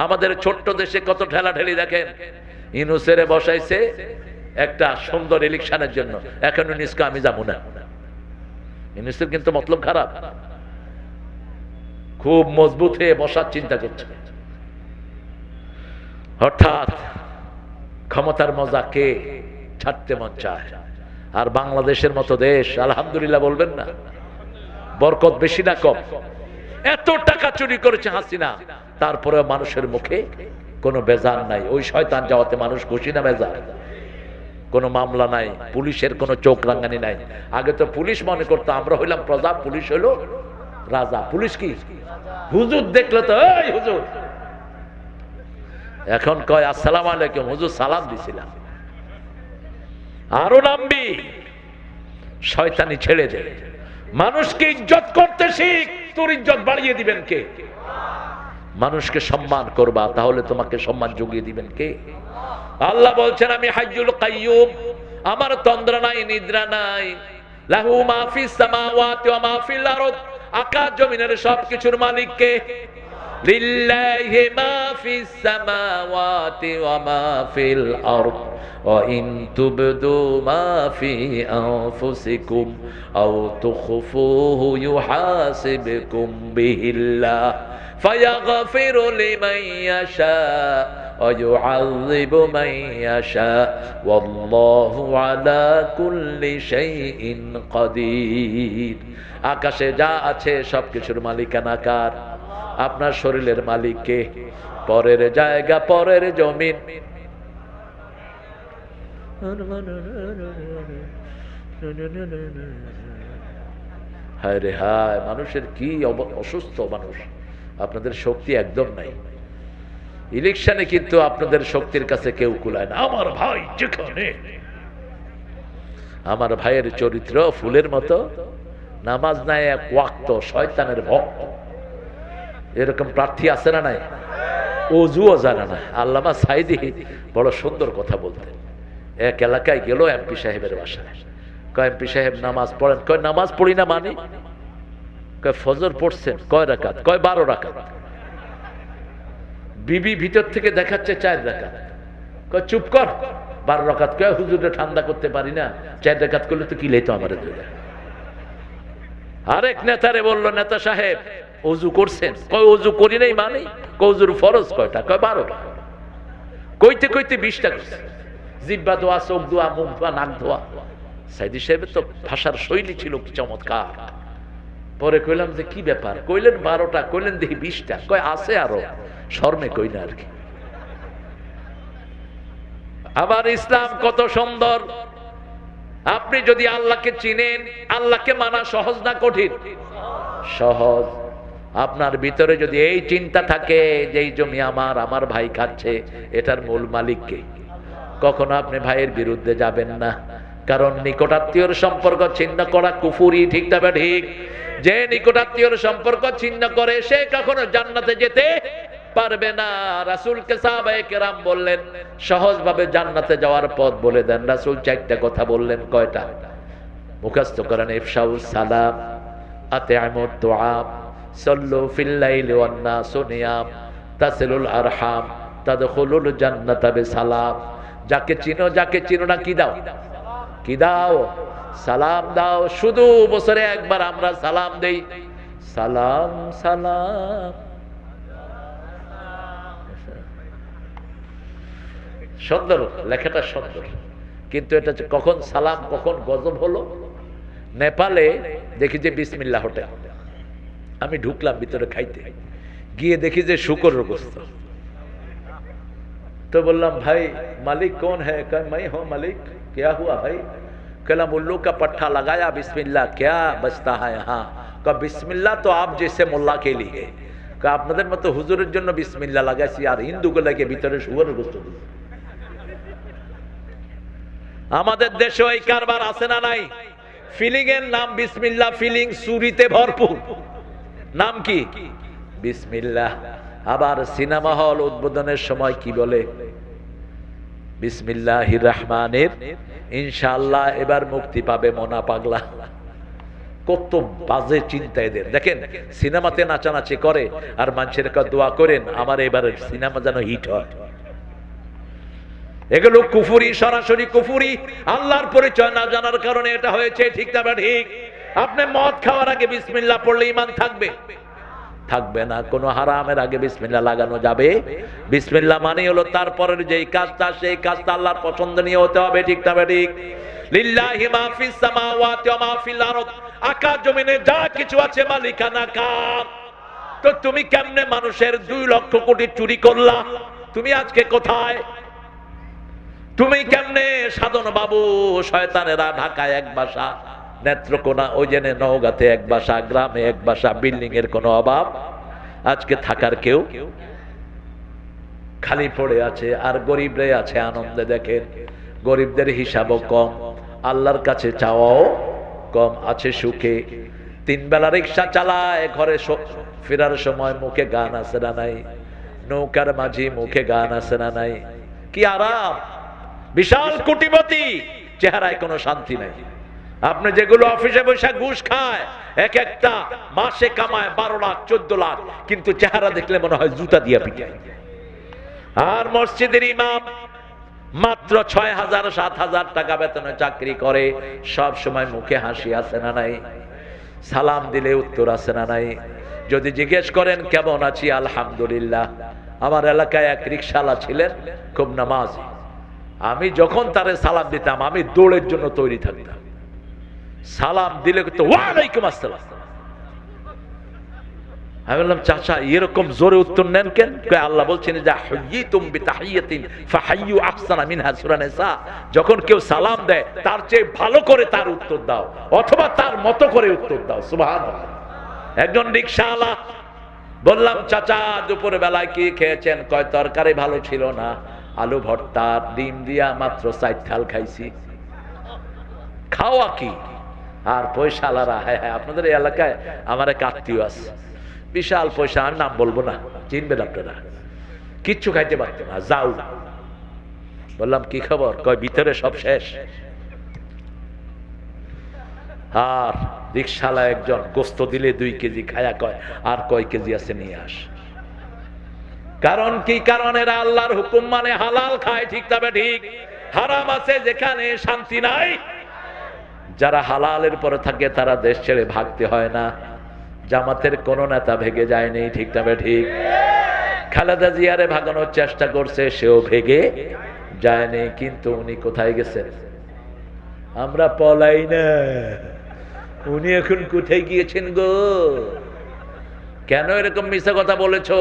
আমাদের ছোট্ট দেশে কত ঠেলাঠেলি দেখেন। ইউনূসের বসাইছে একটা সুন্দর ইলেকশনের জন্য, এখন ইউনূসকে আমি যাবো না। ইউনূসের কিন্তু মতলব খারাপ, খুব মজবুত হয়ে বসার চিন্তা করছে। হঠাৎ ক্ষমতার মজা কে ছাড়তে মন চায়। আর বাংলাদেশের মতো দেশ, আলহামদুলিল্লাহ বলবেন না? বরকত বেশি না কম? এত টাকা চুরি করেছে হাসিনা, তারপরে মানুষের মুখে কোনো বেজার নাই। ওই শয়তান যাওয়াতে মানুষ খুশি না বেজার? কোনো মামলা নাই, পুলিশের কোনো চোখ রাঙানি নাই। আগে তো পুলিশ মনে করতো আমরা হইলাম প্রজা, পুলিশ হইলো রাজা। পুলিশ কি হুজুর দেখলে তো এই হুজুর, এখন কয় আসসালামু আলাইকুম, হুজুর সালাম দিছিলাম। আরো নামবি, শয়তানি ছেড়ে দে, মানুষকে ইজ্জত করতে শিখ। তোর ইজ্জত বাড়িয়ে দিবেন কে? মানুষকে সম্মান করবা, তাহলে তোমাকে সম্মান জুগিয়ে দিবেন কে? আল্লাহ বলছেন আমি হাইয়ুল কাইয়ুম, আমার তন্দ্রা নাই নিদ্রা নাই। লাহু মা ফিস সামাওয়াতি ওয়া মা ফিল আরদ, আকাশ জমিনের সবকিছুর মালিক কে? লিল্লাহি মা ফিস সামাওয়াতি ওয়া মা ফিল আরদ ওয়া ইন তুবদু মা ফি আনফুসিকুম আও তুখফুহু ইউহাসিবকুম বিহিল্লাহ ফায়াগফিরু লিমান ইয়াশা ওয়া ইউআযযিবু মান ইয়াশা ওয়াল্লাহু আলা কুল্লি শাইইন কাদির। আকাশে যা আছে সবকিছুর মালিকানা কার? আপনার শরীরের মালিক কে? পরের জায়গা, পরের জমিন। হায় রে হায়, মানুষের কি অসুস্থ মানুষ। আপনাদের শক্তি একদম নাই। ইলেকশনে কিন্তু আপনাদের শক্তির কাছে কেউ কুলায় না। আমার ভাই যেখানে, আমার ভাইয়ের চরিত্র ফুলের মতো, নামাজ নাই এক ওয়াক্ত, শয়তানের ভক্ত, এরকম প্রার্থী আছে না নাই? ওযুও জানে না। আল্লামা সাইদি বড় সুন্দর কথা বলতেন। এক এলাকায় গেল এমপি সাহেবের বাসায়, কয় এমপি সাহেব নামাজ পড়েন? কয় নামাজ পড়ি না মানে? কয় ফজর পড়ছেন? কয় রাকাত? কয় 12 রাকাত। বিবি ভিতর থেকে দেখাচ্ছে 4 রাকাত। কয় চুপ কর, 12 রাকাত। কয় হুজুরে ঠান্ডা করতে পারি না, 4 রাকাত করলে তো কি লেতো আমার। আরেক নেতারে বলল, নেতা সাহেব ওযু করছেন? কয় ওযু করি নাই মানে? কয় ওযুর ফরজ কয়টা? কয় 12টা। কইতে কইতে 20টা করছে। জিহ্বা ধোয়া, চোখ ধোয়া, মুখ ধোয়া, নাক ধোয়া। সাইদি সাহেবের তো ভাষার শৈলী ছিল কি চমৎকার। পরে কইলাম যে কি ব্যাপার? কইলেন 12টা। কইলেন দেখি 20টা। কয় আছে আরো, শর্মে কই না আর কি। আবার ইসলাম কত সুন্দর। আপনি যদি আল্লাহকে চিনেন, আল্লাহকে মানা সহজ না কঠিন? সহজ। আপনার ভিতরে যদি এই চিন্তা থাকে যে এই জমি আমার, আমার ভাই খাচ্ছে, এটার মূল মালিক কে? কখনো আপনি ভাইয়ের বিরুদ্ধে যাবেন না, কারণ নিকটাত্মীয়র সম্পর্ক ছিন্ন করা কুফরি, ঠিক না ঠিক? যে নিকটাত্মীয়র সম্পর্ক ছিন্ন করে সে কখনো জান্নাতে যেতে পারবে না। রাসূলকে সাহাবায়ে কেরাম বললেন সহজভাবে জান্নাতে যাওয়ার পথ বলে দেন। রাসূল 4টা কথা বললেন। কয়টা? মুখস্থ করেন। ইফশাউস সালাম, আতিআমুত তুআম, সাল্লু ফিল লাইলি ওয়ান নাসু নিয়াম, তাসিলুল আরহাম, তাদখুলুল জান্নাতা বিসালাম। যাকে চিনো, যাকে চিনো না কি দাও? কি দাও? সালাম দাও। শুধু বছরে একবার আমরা সালাম দেই। সালাম সালাম। সুন্দর লেখাটা, সুন্দর, কিন্তু এটা কখন সালাম কখন গজব হলো। নেপালে দেখি যে বিসমিল্লাহ হোটেল, আমি ঢুকলাম ভিতরে খাইতে, গিয়ে দেখি যে শুকরের গোশত। तो बोललाम भाई मालिक कौन है? कहा मैं हूँ मालिक। क्या हुआ भाई? कहला मुल्लू का पट्टा लगाया, बिस्मिल्लाह क्या बचता है यहाँ? कहा बिस्मिल्लाह तो आप जैसे मुल्ला के लिए। कहा আপনাদের মতো হুজুরের জন্য বিসমিল্লাহ লাগাইছি, আর হিন্দুগুলোকে ভিতরে শুকরের গোশত দিই। আমাদের দেশে এই কারবার আছে না নাই? ফিলিং এর নাম বিসমিল্লাহ, ফিলিং চুরিতে ভরপুর। নাম কি? বিসমিল্লাহ। আবার সিনেমা হল উদ্বোধনের সময় কি বলে? বিসমিল্লাহির রহমানির, ইনশাআল্লাহ এবার মুক্তি পাবে মোনা পাগলা। কত বাজে চিন্তা এদের। দেখেন সিনেমাতে নাচানাচি করে আর মানুষের দোয়া করেন আমার এবারের সিনেমা যেন হিট হয়। এগুলো কুফুরি, সরাসরি কুফুরি। আল্লাহর পরিচয় না জানার কারণে এটা হয়েছে, ঠিক না ঠিক? আপনি মদ খাওয়ার আগে বিসমিল্লাহ পড়লে ঈমান থাকবে? থাকবে না। কোন হারামের আগে বিসমিল্লাহ লাগানো যাবে? বিসমিল্লাহ মানে হলো তারপরের যেই কাজটা, সেই কাজটা আল্লাহর পছন্দনীয় হতে হবে, ঠিক না ঠিক? লিল্লাহি মা ফিস সামাওয়াতি ওয়া মা ফিল আরদ, আকাশ জমিনে যা কিছু আছে মালিকানা কার। তো তুমি কেমনে মানুষের 2 লক্ষ কোটি চুরি করলা? তুমি আজকে কোথায়? তুমি কেমনে সাধন বাবু শয়তানেরা ঢাকায় এক বাসা, নেত্রকোনা ওই জেনে নওগাঁতে এক বাসা, গ্রামে এক বাসা, বিল্ডিং এর কোনো অভাব আজকে থাকার কেউ খালি পড়ে আছে, আর গরিবরে আছে আনন্দে। দেখেন গরিবদের হিসাবও কম, আল্লাহর কাছে চাওয়াও কম, আছে সুখে। 3 বেলা রিক্সা চালায়, ঘরে ফেরার সময় মুখে গান আছে না নাই? নৌকার মাঝি মুখে গান আছে না নাই? কি আরাম! বিশাল কোটিপতি, চেহারায় কোনো শান্তি নাই। আপনি যেগুলো অফিসে বসে ঘুষ খায়, এক একটা মাসে কামায় 12 লাখ 14 লাখ, কিন্তু চেহারা দেখলে মনে হয় জুতা দিয়া পিটায়। আর মসজিদের ইমাম মাত্র 6,000 7,000 টাকা বেতনে চাকরি করে, সব সময় মুখে হাসি আছে না নাই? সালাম দিলে উত্তর আছে না নাই? যদি জিজ্ঞেস করেন কেমন আছি, আলহামদুলিল্লাহ। আমার এলাকায় এক রিকশাওয়ালা ছিলেন, খুব নামাজি। আমি যখন তারে সালাম দিতাম, আমি দৌড়ের জন্য তৈরি থাকতাম। সালাম দিলে তো ওয়ালাইকুম আসসালাম। আমি বললাম চাচা এরকম জোরে উত্তর নেন কেন? আল্লাহ বলছেন যে হুয়্যিতুম বিতাহিয়াতিন ফাহাইয়ু আহসানা মিনহা, সূরা নিসা। যখন কেউ সালাম দেয় তার চেয়ে ভালো করে তার উত্তর দাও, অথবা তার মতো করে উত্তর দাও। সুবহানাল্লাহ। একজন রিকশাওয়ালা, বললাম চাচা দুপুর বেলায় কি খেয়েছেন? কয় তরকারি ভালো ছিল না, আলু ভর্তা ডিম দিয়া মাত্র 4 থাল খাইছি। খাওয়া কি? আর পয়সাওয়ালারা, হ্যাঁ হ্যাঁ আপনাদের এই এলাকায় আমার এক আত্মীয় আছে, বিশাল পয়সা, আর নাম বলবো না, চিনবেন আপনারা, কিচ্ছু খাইতে পারতো না, যাও। বললাম কি খবর? কয় ভিতরে সব শেষ। আর রিকশালা একজন গোস্ত দিলে 2 কেজি খায়া কয় আর কয় কেজি আছে নিয়ে আস। কারণ কি? কারণ এরা আল্লাহর হুকুম মানে হালাল খায়, ঠিক তবে ঠিক? হারাম আছে যেখানে শান্তি নাই। যারা হালালের পরে থাকে তারা দেশ ছেড়ে ভাগতে হয় না। জামাতের কোন নেতা ভেগে যায়নি, ঠিক তবে ঠিক? খালেদা জিয়ারে ভাগানোর চেষ্টা করছে, সেও ভেগে যায়নি, কিন্তু উনি কোথায় গেছেন? আমরা পলাই না, উনি এখন কোথায় গিয়েছেন গো? কেন এরকম মিথ্যা কথা বলেছো?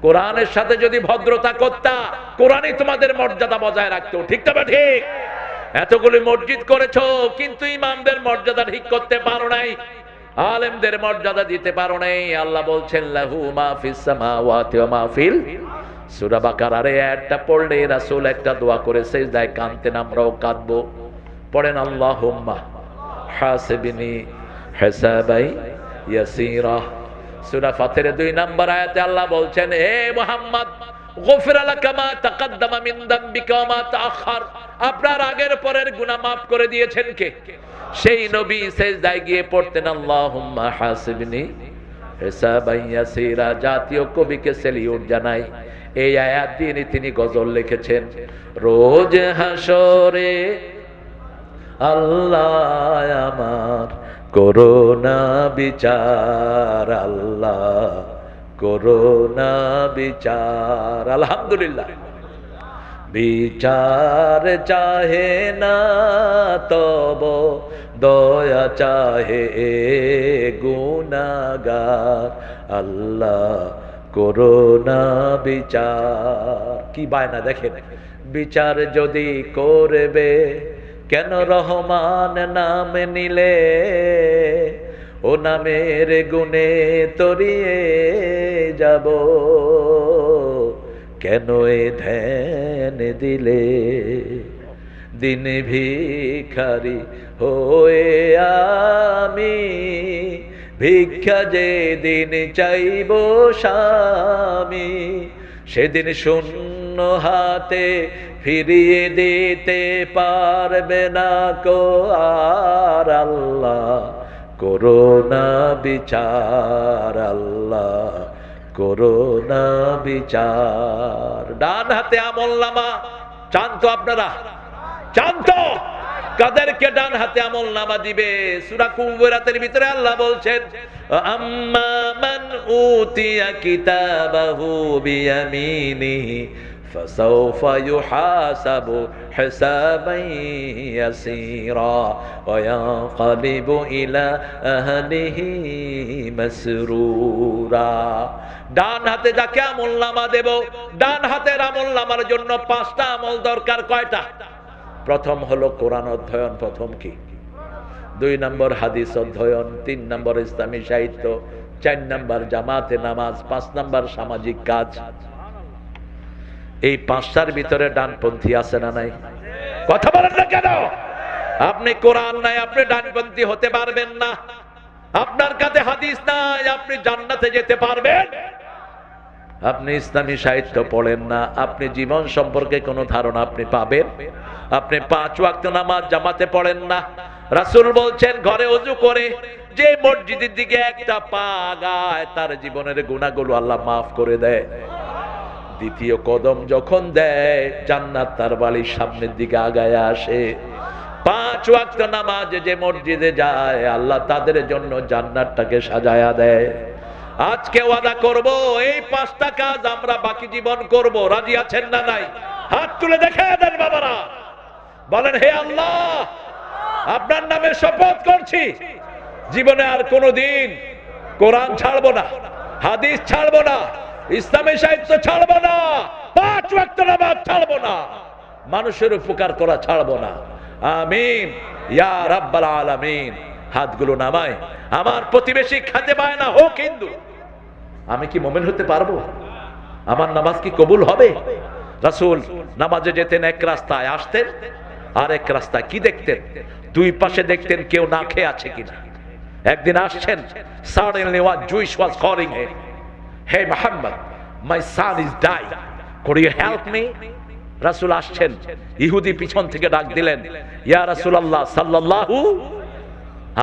কোরআনের সাথে যদি ভদ্রতা করতা, কোরআনই তোমাদের মর্যাদা বজায় রাখতো, ঠিক তবে ঠিক? এতগুলি মসজিদ করেছো, কিন্তু ইমামদের মর্যাদা ঠিক করতে পারো নাই, আলেমদের মর্যাদা দিতে পারো নাই। আল্লাহ বলছেন লাহু মা ফিস সামাওয়াতি ওয়া মা ফিল। সূরা বাকারার এই আয়াতটা পড়লে রাসূল একটা দোয়া করে সিজদায় কাঁদতেন, আমরাও কাঁদবো। পড়েন আল্লাহুম্মা হাসিবনি হিসাবাই ইয়াসীরা। সূরা ফাতিরের 2 নম্বর আয়াতে আল্লাহ বলছেন, হে মুহাম্মদ গফিরা লাকা মা তাকাদ্দামা মিন যামবিকা ওয়া মা তাআখার, আপনার আগের পরের গুনাহ maaf করে দিয়েছেন কে? সেই নবী সিজদায় গিয়ে পড়তেন আল্লাহুম্মা হাসিবনি হিসাবাই ইয়াসীরা। জাতীয় কবিকে সেলিউট জানাই, এই আয়াত দিয়ে তিনি গজল লিখেছেন। রোজ হাসরে আল্লাহ আমার করোনা বিচার, আল্লাহ করোনা বিচার। আলহামদুলিল্লাহ। বিচার চাহে না তব দয়া চাহে গুনাহগার, আল্লাহ করোনা বিচার। কি বায়না দেখেন, বিচার যদি করবে কেন রহমান নাম নিলে, ও নামের গুণে তরিয়ে যাব, কেন এ ধ্যান দিলে। দিন ভিখারি হয়ে আমি ভিক্ষা যে দিন চাইব স্বামী, সেদিন শূন্য হাতে ফিরিয়ে দিতে পারবে না কো আর, আল্লাহ করোনা বিচার আল্লাহ, করোনা বিচার। ডান হাতে আমলনামা চান তো আপনারা? চান তো? কাদেরকে ডান হাতে আমলনামা দিবে? সূরা কুবরাতের ভিতরে আল্লাহ বলছেন, আম্মা মান উতিয়া কিতাবাহু বিয়ামিনিহি ফাসাউফা ইউহাসাবু হিসাবান ইয়াসীরা ওয়া ইয়ানকালিবু ইলা আহলিহি মাসরুরা। ডান হাতে যাকে আমলনামা দেব, ডান হাতের আমলনামার জন্য 5টা আমল দরকার। কয়টা? প্রথম হলো কোরআন অধ্যয়ন, প্রথম কি? 2 নম্বর হাদিস অধ্যয়ন, 3 নম্বর ইসলামী সাহিত্য, 4 নম্বর জামাতে নামাজ, 5 নম্বর সামাজিক কাজ। এই 5টার ভিতরে ডানপন্থী আছে না নাই? কথা বলেন না কেন? আপনি কোরআন নাই, আপনি ডানপন্থী হতে পারবেন না। আপনার কাছে হাদিস নাই, আপনি জান্নাতে যেতে পারবেন? আপনি ইসলামী সাহিত্য পড়েন না, আপনি জীবন সম্পর্কে কোনো ধারণা আপনি পাবেন? আপনি 5 ওয়াক্ত নামাজ জামাতে পড়েন না। রাসূল বলছেন, ঘরে ওযু করে যে মসজিদের দিকে একটা পা আগায়, তার জীবনের গুনাহগুলো আল্লাহ মাফ করে দেয়। দ্বিতীয় কদম যখন দেয়, জান্নাত তার বাড়ির সামনের দিকে আগায় আসে। 5 ওয়াক্ত নামাজ যে মসজিদে যায়, আল্লাহ তাদের জন্য জান্নাতটাকে সাজায়া দেয়। আজকে ওয়াদা করব, এই 5টা কাজ আমরা বাকি জীবন করব। রাজি আছেন না নাই? হাত তুলে দেখে দেন বাবারা, বলেন, হে আল্লাহ, আপনার নামে শপথ করছি, জীবনে আর কোনোদিন কোরআন ছাড়বো না, হাদিস ছাড়বো না, ইসলামী সাহিত্য ছাড়বো না, 5 ওয়াক্ত নামাজ ছাড়বো না, মানুষের উপকার করা ছাড়বো না। আমিন ইয়া রাব্বাল আলামিন। হাতগুলো নামায়। আমার প্রতিবেশী খেতে পায় না হোক হিন্দু, আমি কি মুমিন হতে পারবো? আমার নামাজ কি কবুল হবে? রাসূল নামাজে যেতেন এক রাস্তায়, আসতেন আরেক রাস্তায়। কি দেখতেন? 2 পাশে দেখতেন কেউ না খেয়ে আছে কিনা। একদিন আসছেন, suddenly one Jewish was calling him, hey Muhammad, my son is dying, could you help me? রাসূল আসছেন, ইহুদি পিছন থেকে ডাক দিলেন, ইয়া রাসূলুল্লাহ সাল্লাল্লাহু,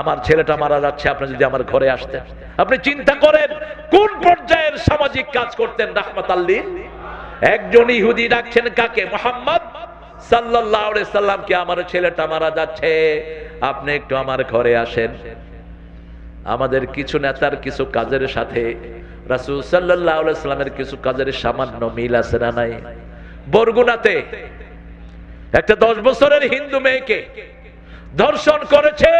আমার ছেলেটা মারা যাচ্ছে, আপনি যদি আমার ঘরে আসতেন। আপনি চিন্তা করেন কোন পর্যায়ের সামাজিক কাজ করতেন রাহমাতাল লিল। একজন ইহুদি ডাকছেন কাকে? মুহাম্মদ সাল্লাল্লাহু আলাইহি সাল্লামকে, আমার ছেলেটা মারা যাচ্ছে, আপনি একটু আমার ঘরে আসেন। আমাদের কিছু নেতার কিছু কাজের সাথে রাসূল সাল্লাল্লাহু আলাইহি সাল্লামের কিছু কাজের সামান্য মিল আছে না নাই? বরগুনাতে একটা 10 বছরের হিন্দু মেয়েকে ধর্ষণ করেছে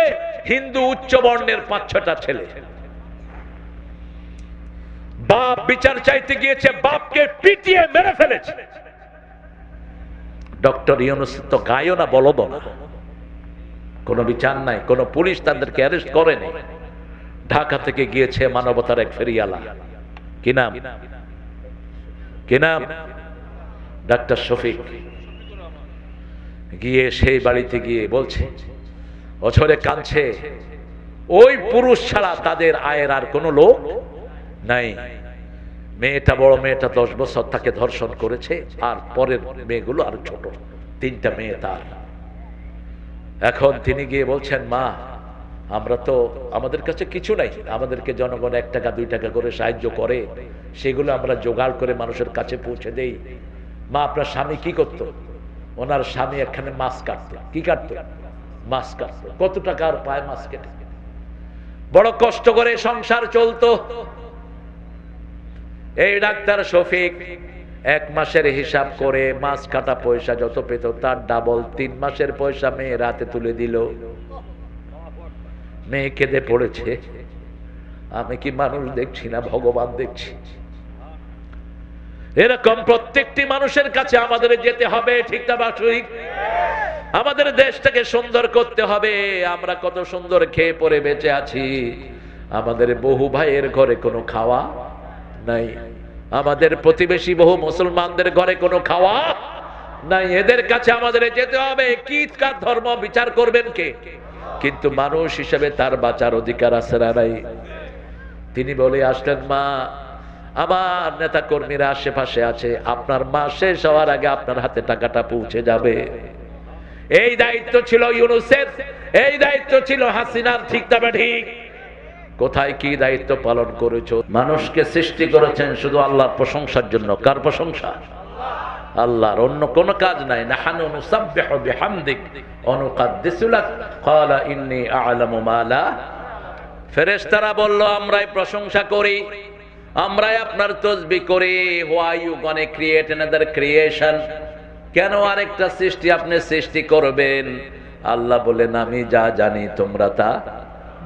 হিন্দু উচ্চ বর্ণের 5-6টা ছেলে। বাপ বিচার চাইতে গিয়েছে, বাপকে পিটিয়ে মেরে ফেলেছে। ডক্টর ইউনূস তো গায়ও না, বলদ না, কোনো বিচার নাই, কোনো পুলিশ তাদেরকে অ্যারেস্ট করেনি। ঢাকা থেকে গিয়েছে মানবতার এক ফেরিওয়ালা, কি নাম? কি নাম? ডাক্তার শফিক। গিয়ে সেই বাড়িতে গিয়ে বলছে, অঝরে কাঁদছে, ওই পুরুষ ছাড়া তাদের আয়ের আর কোনো লোক নাই। মেয়েটা, বড় মেয়েটা 10 বছর তাকে ধর্ষণ করেছে, আর পরের মেয়েগুলো আর ছোট, 3টা মেয়ে তার। এখন তিনি গিয়ে বলছেন, মা, আমরা তো, আমাদের কাছে কিছু নাই, আমাদেরকে জনগণ 1 টাকা 2 টাকা করে সাহায্য করে, সেগুলো আমরা জোগাড় করে মানুষের কাছে পৌঁছে দেই। মা, আপনার স্বামী কি করত? ওনার স্বামী এখানে মাছ কাটত। কি কাটত? মাছ কাটত। কত টাকা আর পায় মাছ কেটে? বড় কষ্ট করে সংসার চলতো। এই ডাক্তার শফিক 1 মাসের হিসাব করে মাছ কাটা পয়সা যত পেত তার ডাবল 3 মাসের পয়সা মেয়ের হাতে তুলে দিল। মেয়ে কেঁদে পড়েছে, আমি কি মানুষ দেখছি না ভগবান দেখছি? এরকম প্রত্যেকটি মানুষের কাছে আমাদের যেতে হবে, ঠিক না বাসুইক? আমাদের দেশটাকে সুন্দর করতে হবে। আমরা কত সুন্দর খেয়ে পরে বেঁচে আছি, আমাদের বহু ভাইয়ের ঘরে কোনো খাওয়া নাই, আমাদের প্রতিবেশী বহু মুসলমানদের ঘরে কোনো খাওয়া নাই। এদের কাছে আমাদের যেতে হবে। কি কার ধর্ম বিচার করবেন কে? কিন্তু মানুষ হিসেবে তার বাঁচার অধিকার আছে না নাই? তিনি বলে আসলেন, মা, আমার নেতা কর্মীরা আশেপাশে আছে, আপনার মাস শেষ হওয়ার আগে আপনার হাতে টাকাটা পৌঁছে যাবে। এই দায়িত্ব ছিল ইউনূসের, এই দায়িত্ব ছিল হাসিনার, ঠিক না ঠিক? কোথায় কি দায়িত্ব পালন করেছো? মানুষকে সৃষ্টি করেছেন শুধু আল্লাহর প্রশংসার জন্য। কার প্রশংসা? আল্লাহর, অন্য কোন কাজ নাই। নাহানু নুসাব্বিহু বিহামদিক ওয়া নুকাদ্দিসু লাক ক্বালা ইন্নী আ'লামু মা লা। ফেরেশতারা বলল আমরাই প্রশংসা করি, আমরাই আপনার তাসবিহ করি। হোয়াই ইউ গনে ক্রিয়েট অ্যানাদার ক্রিয়েশন? কেন আরেকটা সৃষ্টি আপনি সৃষ্টি করবেন? আল্লাহ বলেন আমি যা জানি তোমরা তা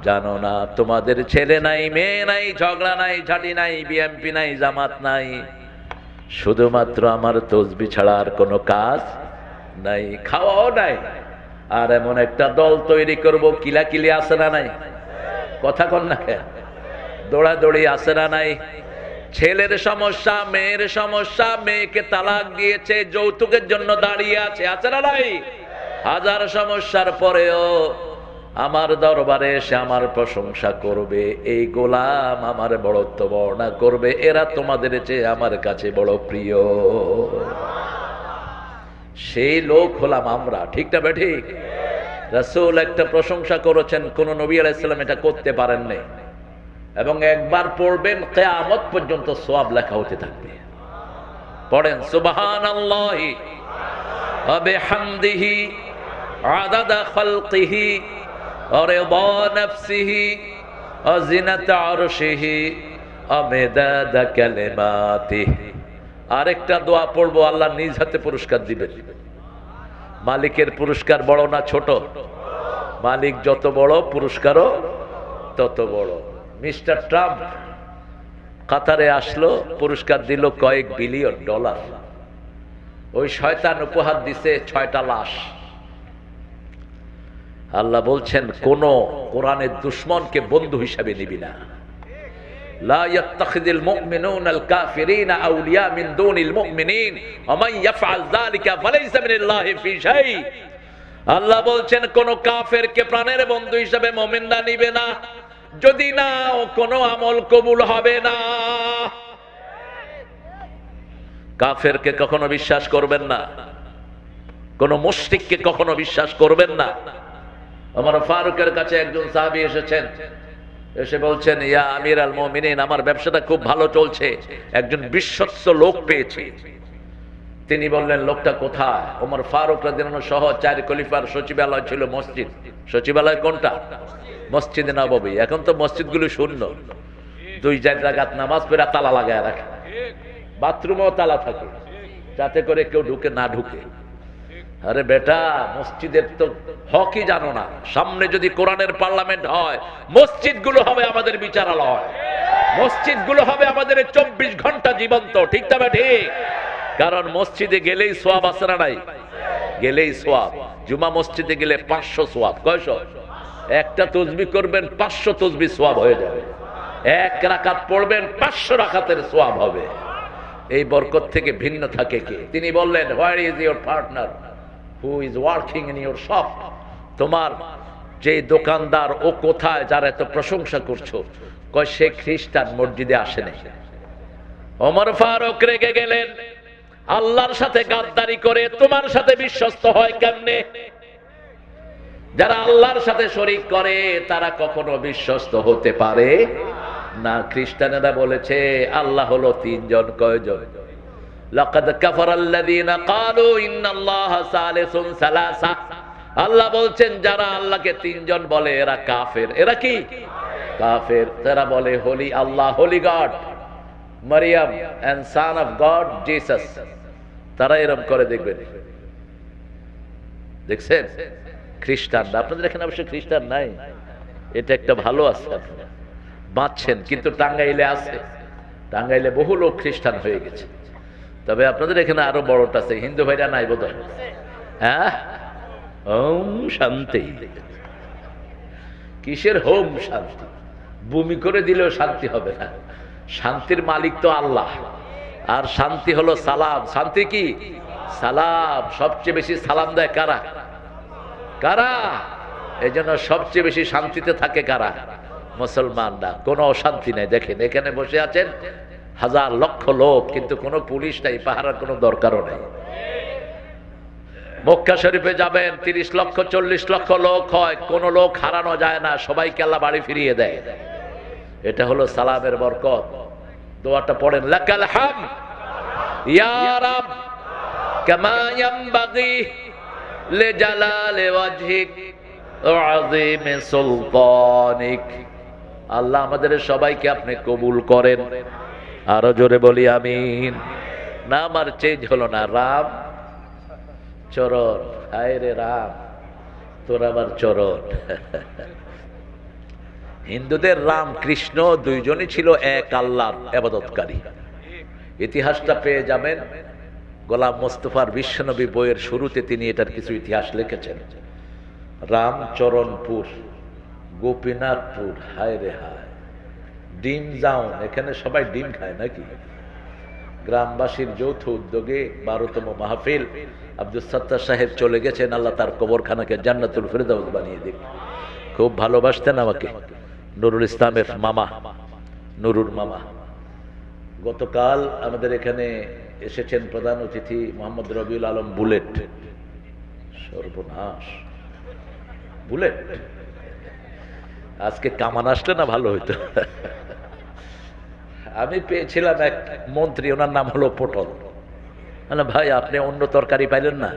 জানো না। তোমাদের ছেলে নাই, মেয়ে নাই, ঝগড়া নাই, ঝাঁটি নাই, বিএমপি নাই, জামাত নাই, শুধুমাত্র আমার তাসবিহ ছাড়া আর কোনো কাজ নাই, খাওয়াও নাই। আর এমন একটা দল তৈরি করব, কিলাকিলি আছে না নাই? কথা কন না কেন? দৌড়াদৌড়ি আছে না নাই? ছেলের সমস্যা, মেয়ের সমস্যা, মেয়েকে তালাক দিয়েছে, যৌতুকের জন্য দাঁড়িয়ে আছে, আছে না নাই? হাজার সমস্যার পরেও আমার দরবারে এসে আমার প্রশংসা করবে। এই গোলাম আমার বড়ত্ব বর্ণনা করবে, এরা তোমাদের চেয়ে আমার কাছে বড় প্রিয়। সেই লোক হলাম আমরা, ঠিক না বেঠিক? রাসূল একটা প্রশংসা করেছেন, কোন নবী আলাইহিস সালাম এটা করতে পারেন নাই। এবং একবার পড়বেন কিয়ামত পর্যন্ত সওয়াব লেখা হতে থাকবে। পড়েন সুবহানাল্লাহি ওয়া বিহামদিহি আদাদা খালকিহি ওয়া রিদা নাফসিহি ওয়া জিনাতা আরশিহি ওয়া মিদাদা কালিমাতিহি। আরেকটা দোয়া পড়বো, আল্লাহ নিজ হাতে পুরস্কার দিবেন। মালিকের পুরস্কার বড় না ছোট? মালিক যত বড়, পুরস্কারও তত বড়। মিস্টার ট্রাম্প কাতারে আসলো, পুরস্কার দিল কয়েক বিলিয়ন ডলার। ওই শয়তান উপহার দিছে 6টা লাশ। আল্লাহ বলছেন কোন কোরআনের দুশমনকে বন্ধু হিসাবে নিবি না। লা ইয়াত্তাখিযুল মুমিনুনাল কাফিরিনা আউলিয়া মিন দুনিল মুমিনিন ওয়া মান ইয়াফআল যালিকা ফালাইসা মিনাল্লাহি ফি শাই। আল্লাহ বলছেন কোন কাফেরকে প্রাণের বন্ধু হিসাবে মুমিনরা নিবে না, যদি না কোন আমল কবুল হবে না। কাফেরকে কখনো বিশ্বাস করবেন না, কোন মুশরিককে কখনো বিশ্বাস করবেন না। ওমর ফারুকের কাছে একজন সাহাবী এসেছেন, এসে বলছেন ইয়া আমির আল মুমিনিন, আমার ব্যবসাটা খুব ভালো চলছে, একজন বিশ্বস্ত লোক পেয়েছি। তিনি বললেন লোকটা কোথায়? ওমর ফারুক রাদিয়াল্লাহু আনহু সহ 4 খলিফার সচিবালয় ছিল মসজিদ। সচিবালয় কোনটা? মসজিদে নববী। এখন তো মসজিদগুলো শূন্য, 2-4 রাকাত নামাজ পড়ে তালা লাগায় রাখে, বাথরুমেও তালা থাকে যাতে করে কেউ ঢুকে না ঢুকে। আরে বেটা, মসজিদের তো হকই জানো না। সামনে যদি কোরআনের পার্লামেন্ট হয়, মসজিদগুলো হবে আমাদের বিচারালয়, মসজিদগুলো হবে আমাদের 24 ঘন্টা জীবন্ত, ঠিক না ঠিক? কারণ মসজিদে গেলেই সওয়াব আছে না নাই? গেলেই সওয়াব। জুমা মসজিদে গেলে 500 সওয়াব। কয়শো? একটা তাসবিহ করবেন 500 তাসবিহ সওয়াব হয়ে যাবে। 1 রাকাত পড়বেন 500 রাকাতের সওয়াব হবে। এই বরকত থেকে ভিন্ন থাকে কে? তিনি বললেন where is your partner who is working in your shop? তোমার যে দোকানদার ও কোথায়, যার এত প্রশংসা করছো? কয় সে খ্রিস্টান, মসজিদে আসে নাই। ওমর ফারুক রেগে গেলেন, আল্লাহর সাথে গাদ্দারি করে তোমার সাথে বিশ্বস্ত হয় কেমনে? যারা আল্লাহর সাথে শরীক করে তারা কখনো বিশ্বস্ত হতে পারে না। খ্রিস্টানেরা বলেছে আল্লাহ হলো 3 জন। কয়জন? লাকাদ কাফারাল্লাযীনা ক্বালু ইন্নাল্লাহা সালিসুন সালাসা। আল্লাহ বলছেন যারা আল্লাহকে 3 জন বলে এরা কাফের। এরা কি কাফের? তারা বলে holy Allah, holy God, Maryam and son of God Jesus. তারা এরকম করে, দেখবেন, দেখছেন? খ্রিস্টান, আপনাদের এখানে অবশ্য খ্রিস্টান নাই, এটা একটা ভালো আছে, বাঁচছেন। কিন্তু টাঙ্গাইলে আছে, টাঙ্গাইলে বহু লোক খ্রিস্টান হয়ে গেছে। তবে আপনাদের এখানে আরো বড়টা আছে, হিন্দু ভাইরা নাই বোধহয়। হ্যাঁ, ওম শান্তি। কিসের হোম শান্তি? বমি করে দিলেও শান্তি হবে না। শান্তির মালিক তো আল্লাহ, আর শান্তি হলো সালাম। শান্তি কি? সালাম। সবচেয়ে বেশি সালাম দেয় কারা? কারা? এই জন্য সবচেয়ে বেশি শান্তিতে থাকে কারা? মুসলমানরা। কোনো অশান্তি নাই। দেখেন এখানে বসে আছেন 1000 লক্ষ লোক, কিন্তু কোনো পুলিশ নাই, পাহারার কোনো দরকারও নেই। মক্কা শরীফে যাবেন, 30 লক্ষ 40 লক্ষ লোক হয়, কোন লোক হারানো যায় না, সবাইকে আল্লাহ বাড়ি ফিরিয়ে দেয়। এটা হলো সালামের বরকত। দোয়াটা পড়েন, লাকাল হামদ ইয়া রাব কামা ইয়ানবাগি লিজালালি ওয়াজহিক ওয়া আযীমি সুলতানিক। আল্লাহ আমাদের সবাইকে আপনি কবুল করেন। আরো জোরে বলি আমিন। নাম আর চেঞ্জ হলো না, রাম চরণ। হায় রে রাম, তোর আবার চরণ। হিন্দুদের রাম কৃষ্ণ দুইজনই ছিল এক আল্লাহর ইবাদতকারী। ইতিহাসটা পেয়ে যাবেন গোলাম মোস্তফার বিশ্বনবী বইয়ের শুরুতে, তিনি এটার কিছু ইতিহাস লিখেছেন। রামচরণপুর, গোপীনাথপুর, হায় রে হায়, ডিম জাউন, এখানে সবাই ডিম খায় নাকি? গ্রামবাসীর যৌথ উদ্যোগে 12তম মাহফিল। আব্দুল সত্তার সাহেব চলে গেছেন, আল্লাহ তার কবরখানাকে জান্নাতুল ফেরদাউস বানিয়ে দিক। খুব ভালোবাসতেন আমাকে, নুরুল ইসলামের মামা, নুরুর মামা। গতকাল আমাদের এখানে এসেছেন প্রধান অতিথি মোহাম্মদ রবিউল আলম বুলেট। সর্বনাশ, বুলেট আজকে কামান আসলে না ভালো হইতো। আমি পেয়েছিলাম এক মন্ত্রী, ওনার নাম হলো পটল। মানে ভাই আপনি অন্য তরকারি পাইলেন না?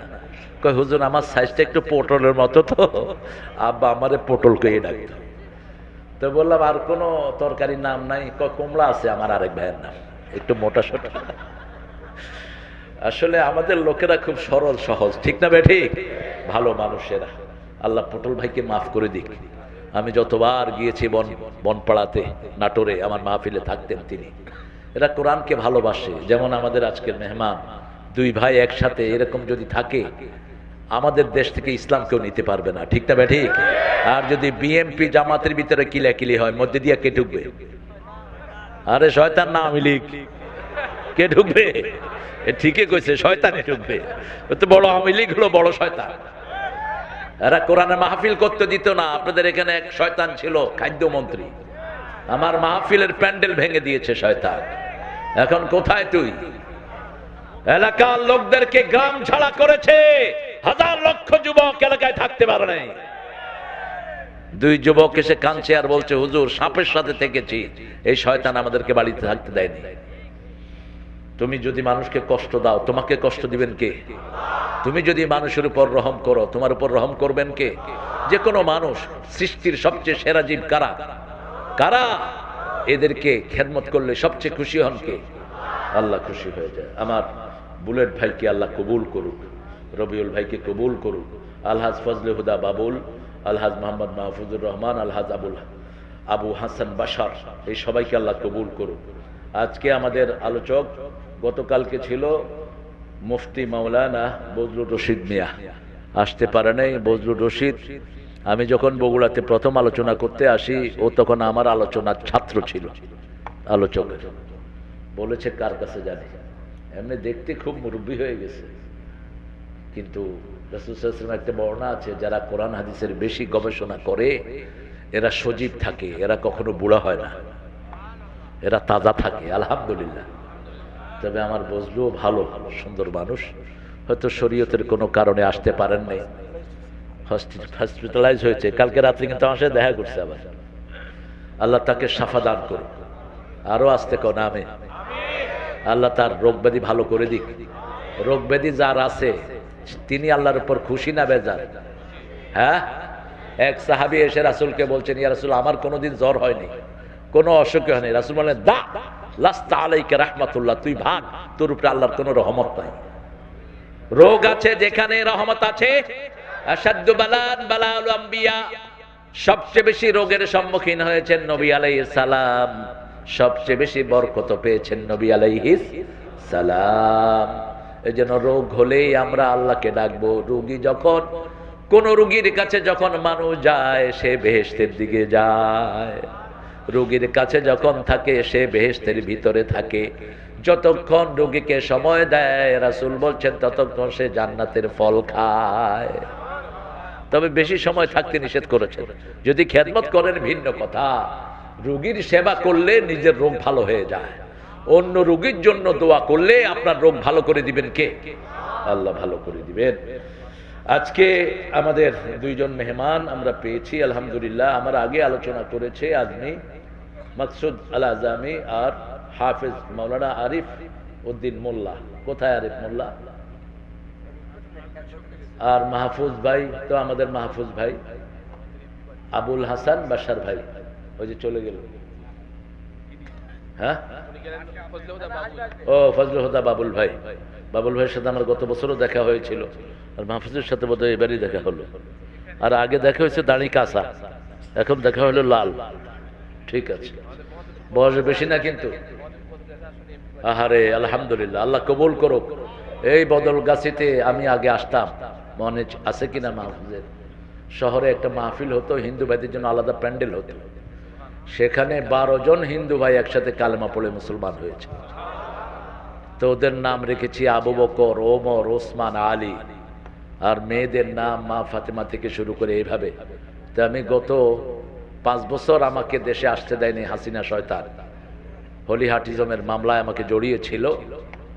কয় হুজুর আমার সাইজটা একটু পটলের মতো, তো আব্বা আমারে পটল কে ডাকতো। তো বললাম আর কোনো তরকারির নাম নাই? কয় কুমড়া আছে আমার আরেক ভাইয়ের নাম, একটু মোটা সোটা। আসলে আমাদের লোকেরা খুব সরল সহজ, ঠিক না বে ঠিক? ভালো মানুষেরা। আল্লাহ পটল ভাইকে মাফ করে দিক। আমি যতবার গিয়েছি বনপাড়াতে, নাটোরে, আমার মাহফিলে থাকতেন তিনি। এরা কোরআনকে ভালোবাসে। যেমন আমাদের আজকের মেহমান, দুই ভাই একসাথে এরকম যদি থাকে, আমাদের দেশ থেকে ইসলাম কেউ নিতে পারবে না, ঠিক না বে ঠিক? আর যদি বিএমপি জামাতের ভিতরে কিলাকিলি হয়, মধ্যে দিয়া কে ঢুকবে? আরে শয়তান না আওয়ামী লীগ, কে ঢুকবে? ঠিকই কইছে, শয়তানে ঢুকবে। তো বড় আওয়ামী লীগ হলো বড় শয়তান। এরা কোরআনে মাহফিল করতে দিত না। আপনাদের এখানে এক শয়তান ছিল খাদ্যমন্ত্রী, আমার মাহফিলের প্যান্ডেল ভেঙে দিয়েছে শয়তান। এখন কোথায় তুই? এলাকার লোকদেরকে গ্রাম ছাড়া করেছে। হাজার লক্ষ যুবক এলাকায় থাকতে পারে নাই। দুই যুবক এসে কাঁদছে আর বলছে হুজুর সাপের সাথে থেকেছি, এই শয়তান আমাদেরকে বাড়িতে থাকতে দেয়নি। তুমি যদি মানুষকে কষ্ট দাও, তোমাকে কষ্ট দিবেন কে? তুমি যদি মানুষের উপর রহম করো, তোমার উপর রহম করবেন কে? যে কোনো মানুষ, সৃষ্টির সবচেয়ে সেরা জীব কারা? কারা? এদেরকে খেদমত করলে সবচেয়ে খুশি হন কে? আল্লাহ খুশি হয়ে যায়। আমার বুলেট ভাইকে আল্লাহ কবুল করুক, রবিউল ভাইকে কবুল করুক, আলহাজ ফজলে হুদা বাবুল, আলহাজ মোহাম্মদ মাহফুজুর রহমান, আলহাজ আবু হাসান বাশার, এই সবাইকে আল্লাহ কবুল করুক। আজকে আমাদের আলোচক গতকালকে ছিল মুফতি মাওলানা বজলুর রশিদ মিয়া, আসতে পারে নাই। বজলুর রশিদ, আমি যখন বগুড়াতে প্রথম আলোচনা করতে আসি, ও তখন আমার আলোচনার ছাত্র ছিল। আলোচক বলেছে কার কাছে জানি, এমনি দেখতে খুব মুরব্বী হয়ে গেছে, কিন্তু রাসূল সাল্লাল্লাহু আলাইহি ওয়াসাল্লাম একটা বর্ণনা আছে, যারা কোরআন হাদিসের বেশি গবেষণা করে এরা সজীব থাকে, এরা কখনো বুড়া হয় না, এরা তাজা থাকে। আলহামদুলিল্লাহ। তবে আমার বজলুও ভালো, সুন্দর মানুষ, হয়তো শরীয়তের কোনো কারণে আসতে পারেন নাই, হসপিটালাইজ হয়েছে। কালকে রাত্রে কিন্তু আমার সাথে দেখা করছে আবার। আল্লাহ তাকে শাফা দান করুন, আরো আসতে কোন আমি, আল্লাহ তার রোগ ব্যাধি ভালো করে দিক। রোগ ব্যাধি যার আছে তিনি আল্লাহর উপর খুশি না বেজার? হ্যাঁ, এক সাহাবী এসে রাসূলকে বলছেন, ইয়া রাসূল আমার কোনোদিন জ্বর হয়নি, কোনো অসুখ হয়নি। রাসূল বলেন, দা লাস্তা আলাইকা রাহমাতুল্লাহ, তুই ভাগ, তোর উপরে আল্লাহর কোনো রহমত নাই। রোগ আছে যেখানে রহমত আছে। আশাদ্দু বালান বালাউল আম্বিয়া, সবচেয়ে বেশি রোগের সম্মুখীন হয়েছেন নবী আলাইহিস সালাম, সবচেয়ে বেশি বরকত পেয়েছেন নবী আলাইহিস সালাম। এজন্য রোগ হলেই আমরা আল্লাহকে ডাকবো। রোগী যখন, কোন রোগীর কাছে যখন মানুষ যায় সে বেহেশতের দিকে যায়, রোগীর কাছে যখন থাকে সে বেহেশতের ভিতরে থাকে। যতক্ষণ রোগীকে সময় দেয় রাসূল বলছেন ততক্ষণ সে জান্নাতের ফল খায়। তবে বেশি সময় থাকতে নিষেধ করেছেন। যদি খেদমত করেন ভিন্ন কথা, রোগীর সেবা করলে নিজের রোগ ভালো হয়ে যায়। অন্য রোগীর জন্য দোয়া করলে আপনার রোগ ভালো করে দিবেন কে? আল্লাহ ভালো করে দিবেন। আজকে আমাদের দুইজন মেহমান আমরা পেয়েছি আলহামদুলিল্লাহ। আমার আগে আলোচনা করেছে আজমি মাকসুদ আল আজামি আর হাফেজ মাওলানা আরিফ উদ্দিন মোল্লা। কোথায় আরিফ মোল্লা? আর মাহফুজ ভাই তো আমাদের মাহফুজ ভাই, আবুল হাসান বাশার ভাই ওই যে চলে গেল। হ্যাঁ, ও ফজলুল হুদা বাবুল ভাই। বাবুল ভাইয়ের সাথে আমার গত বছরও দেখা হয়েছিল, আর মাহফুজের সাথে বোধহয় এবারই দেখা হলো। আর আগে দেখা হয়েছে দাড়ি কাঁচা, এখন দেখা হলো লাল। ঠিক আছে, বয়স বেশি না কিন্তু। আহারে আলহামদুলিল্লাহ, আল্লাহ কবুল করুক। এই বদলগাছিতে আমি আগে আসতাম, মনে আছে কিনা মাহফুজের? শহরে একটা মাহফিল হতো, হিন্দু ভাইদের জন্য আলাদা প্যান্ডেল হতো। সেখানে 12 জন হিন্দু ভাই একসাথে কালেমা পড়ে মুসলমান হয়েছে। তো ওদের নাম রেখেছি আবু বকর, ওমর, ওসমান, আলী। আর মেয়েদের নাম মা ফাতেমা থেকে শুরু করে এইভাবে। তো আমি গত 5 বছর আমাকে দেশে আসতে দেয়নি হাসিনা শয়তান। হলিহাটিজমের মামলায় আমাকে জড়িয়েছিল,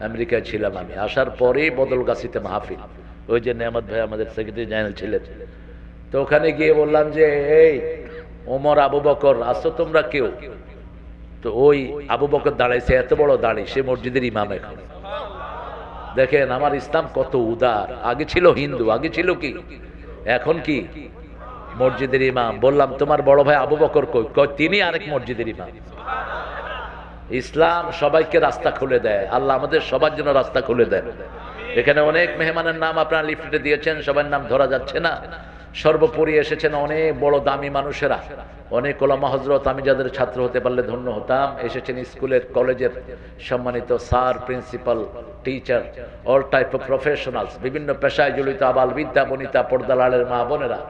আমেরিকায় ছিলাম আমি। আসার পরেই বদলগাছিতে মাহফিল, ওই যে নেয়ামত ভাই আমাদের সেক্রেটারি জেনারেল ছিলেন। তো ওখানে গিয়ে বললাম যে এই ওমর, আবু বকর আসো তোমরা কেউ? তো ওই আবু বকর দাঁড়াইছে, এত বড় দাঁড়ি, সে মসজিদের ইমাম এখন। দেখেন আমার ইসলাম কত উদার। আগে ছিল হিন্দু, আগে ছিল কি, এখন কি মসজিদের ইমাম। বললাম তোমার বড় ভাই আবু বকর কই? কই তিনি আরেক মসজিদের ইমাম। ইসলাম সবাইকে রাস্তা খুলে দেয়, আল্লাহ আমাদের সবার জন্য রাস্তা খুলে দেয়। এখানে অনেক মেহমানের নাম আপনারা লিফলেটে দিয়েছেন, সবার নাম ধরা যাচ্ছে না। সর্বোপরি এসেছেন অনেক বড় দামি মানুষেরা, অনেক ওলামা হযরত, আমি যাদের ছাত্র হতে পারলে ধন্য হতাম। এসেছেন স্কুলের কলেজের সম্মানিত sir, principal, teacher, all type of professionals, বিভিন্ন পেশায় জড়িত আবাল বিদ্যা বনিতা, পর্দালালের মা বোনেরা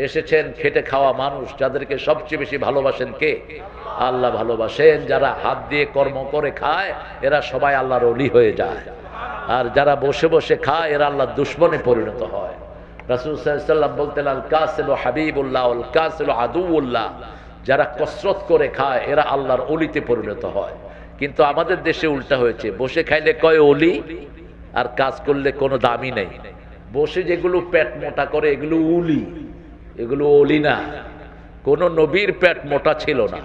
এসেছেন। খেটে খাওয়া মানুষ, যাদেরকে সবচেয়ে বেশি ভালোবাসেন কে? আল্লাহ ভালোবাসেন। যারা হাত দিয়ে কর্ম করে খায় এরা সবাই আল্লাহর ওলি হয়ে যায়, আর যারা বসে বসে খায় এরা আল্লাহর দুশমনে পরিণত হয়। রাসূল সাল্লাল্লাহু আলাইহি ওয়াসাল্লাম বলতেন আল কাসিলু হাবিবুল্লাহ ওয়াল কাসিলু আদুউল্লাহ। যারা কসরত করে খায় এরা আল্লাহর ওলিতে পরিণত হয়। কিন্তু আমাদের দেশে উল্টা হয়েছে, বসে খাইলে কয় ওলি, আর কাজ করলে কোনো দামই নেই। বসে যেগুলো পেট মোটা করে এগুলো উলি, এগুলো ওলি না। কোন নবীর পেট মোটা ছিল না।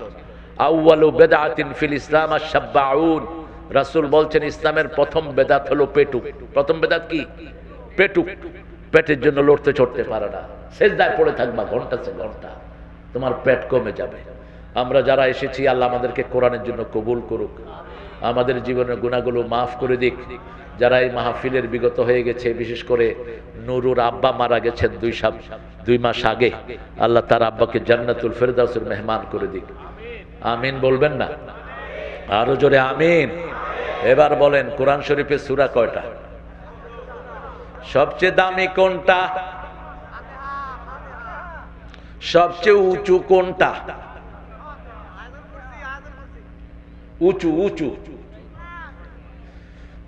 আউয়ালু বিদআতিন ফিল ইসলাম আশ-শাব্বাউন। রাসূল বলছেন ইসলামের প্রথম বেদাত হলো পেটুক। প্রথম বেদাত কি? পেটুক। পেটের জন্য লড়তে চড়তে পারে না, সেজদায় পড়ে থাকবা ঘন্টা সে ঘন্টা, তোমার পেট কমে যাবে। আমরা যারা এসেছি আল্লাহ আমাদেরকে কোরআনের জন্য কবুল করুক, আমাদের জীবনের গুনাহগুলো মাফ করে দিক। যারা এই মাহফিলের বিগত হয়ে গেছে, বিশেষ করে নুরুর আব্বা মারা গেছেন 2 মাস আগে, আল্লাহ তার আব্বাকে জান্নাতুল ফেরদাউসের মেহমান করে দিক। আমিন বলবেন না? আরো জোরে আমিন। এবার বলেন কোরআন শরীফের সূরা কয়টা? সবচেয়ে দামি কোনটা? সবচেয়ে উঁচু কোনটা? উঁচু উঁচু।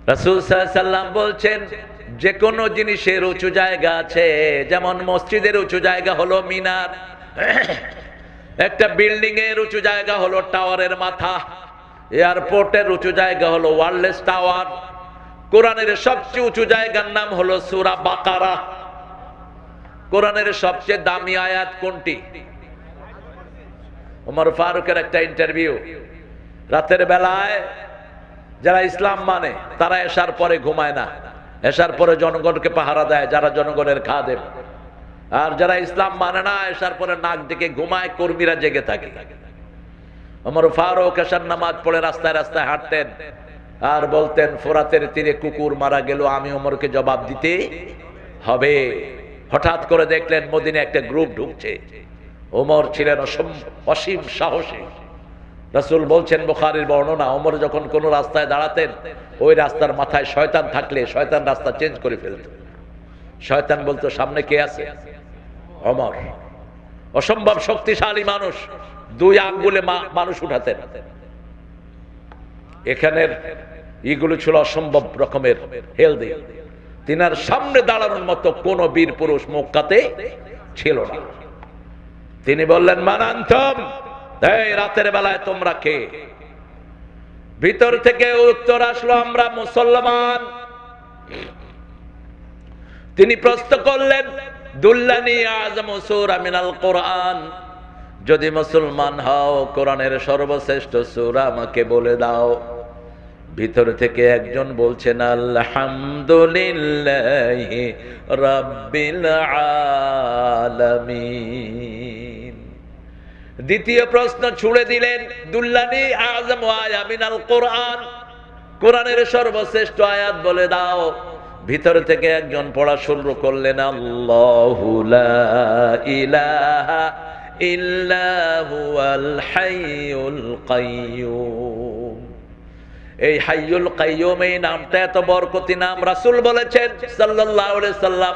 রাসূল সাল্লাল্লাহু আলাইহি ওয়াসাল্লাম বলছেন যে কোনো জিনিসের উঁচু জায়গা আছে। যেমন মসজিদের উঁচু জায়গা হলো মিনার, একটা বিল্ডিং এর উঁচু জায়গা হলো টাওয়ারের মাথা, এয়ারপোর্টের উঁচু জায়গা হলো ওয়্যারলেস টাওয়ার। কোরআনের সবচেয়ে উঁচু জায়গার নাম হলো সূরা বাকারা। কোরআনের সবচেয়ে দামি আয়াত কোনটি? ওমর ফারুকের একটা ইন্টারভিউ। রাতের বেলায় যারা ইসলাম মানে তারা এশার পরে ঘুমায় না, এশার পরে জনগণকে পাহারা দেয়, যারা জনগণের খাদেম। আর যারা ইসলাম মানে না এশার পরে নাক ডেকে ঘুমায়, কর্মীরা জেগে থাকে। ওমর ফারুক এশার নামাজ পড়ে রাস্তায় রাস্তায় হাঁটতেন আর বলতেন ফোরাতের তীরে কুকুর মারা গেল, আমি ওমরকে জবাব দিতে হবে। হঠাৎ করে দেখলেন মদিনায় একটা গ্রুপ ঢুকছে। ওমর ছিলেন অসীম সাহসী। রাসূল বলছেন বুখারীর বর্ণনা, ওমর যখন কোনো রাস্তায় দাঁড়াতেন ওই রাস্তার মাথায় শয়তান থাকলে শয়তান রাস্তা চেঞ্জ করে ফেলত। শয়তান বলতো সামনে কে আছে? ওমর। অসম্ভব শক্তিশালী মানুষ, 2 আঙ্গুলে মানুষ উঠাতেন। এখানের এগুলো ছিল অসম্ভব রকমের হেলদি। তিনার সামনে দাঁড়ানোর মতো কোন বীর পুরুষ মক্কাতে ছিল না। তিনি বললেন মানান্তম, এই রাতের বেলায় তোমরা কে? ভিতর থেকে উত্তর আসলো আমরা মুসলমান। তিনি প্রশ্ন করলেন দুল্লানি আযমু সূরা মিনাল কোরআন, যদি মুসলমান হও, কোরআনের সর্বশ্রেষ্ঠ সূরা আমাকে বলে দাও। ভিতর থেকে একজন বলছেন আলহামদুলিল্লাহি রাব্বিল আলামিন। দ্বিতীয় প্রশ্ন ছুড়ে দিলেন, দুল্লানি আযম আয়া মিনাল কোরআন, কোরআনের সর্বশ্রেষ্ঠ আয়াত বলে দাও। ভিতর থেকে একজন পড়া শুরু করলেন আল্লাহু লা ইলাহা ইল্লা হুয়াল হাইয়ুল কাইয়্যুম। এই হাইয়ুল কাইয়্যুম এই নামটা এত বরকতি নাম, রাসূল বলেছেন সাল্লাল্লাহু আলাইহি সাল্লাম,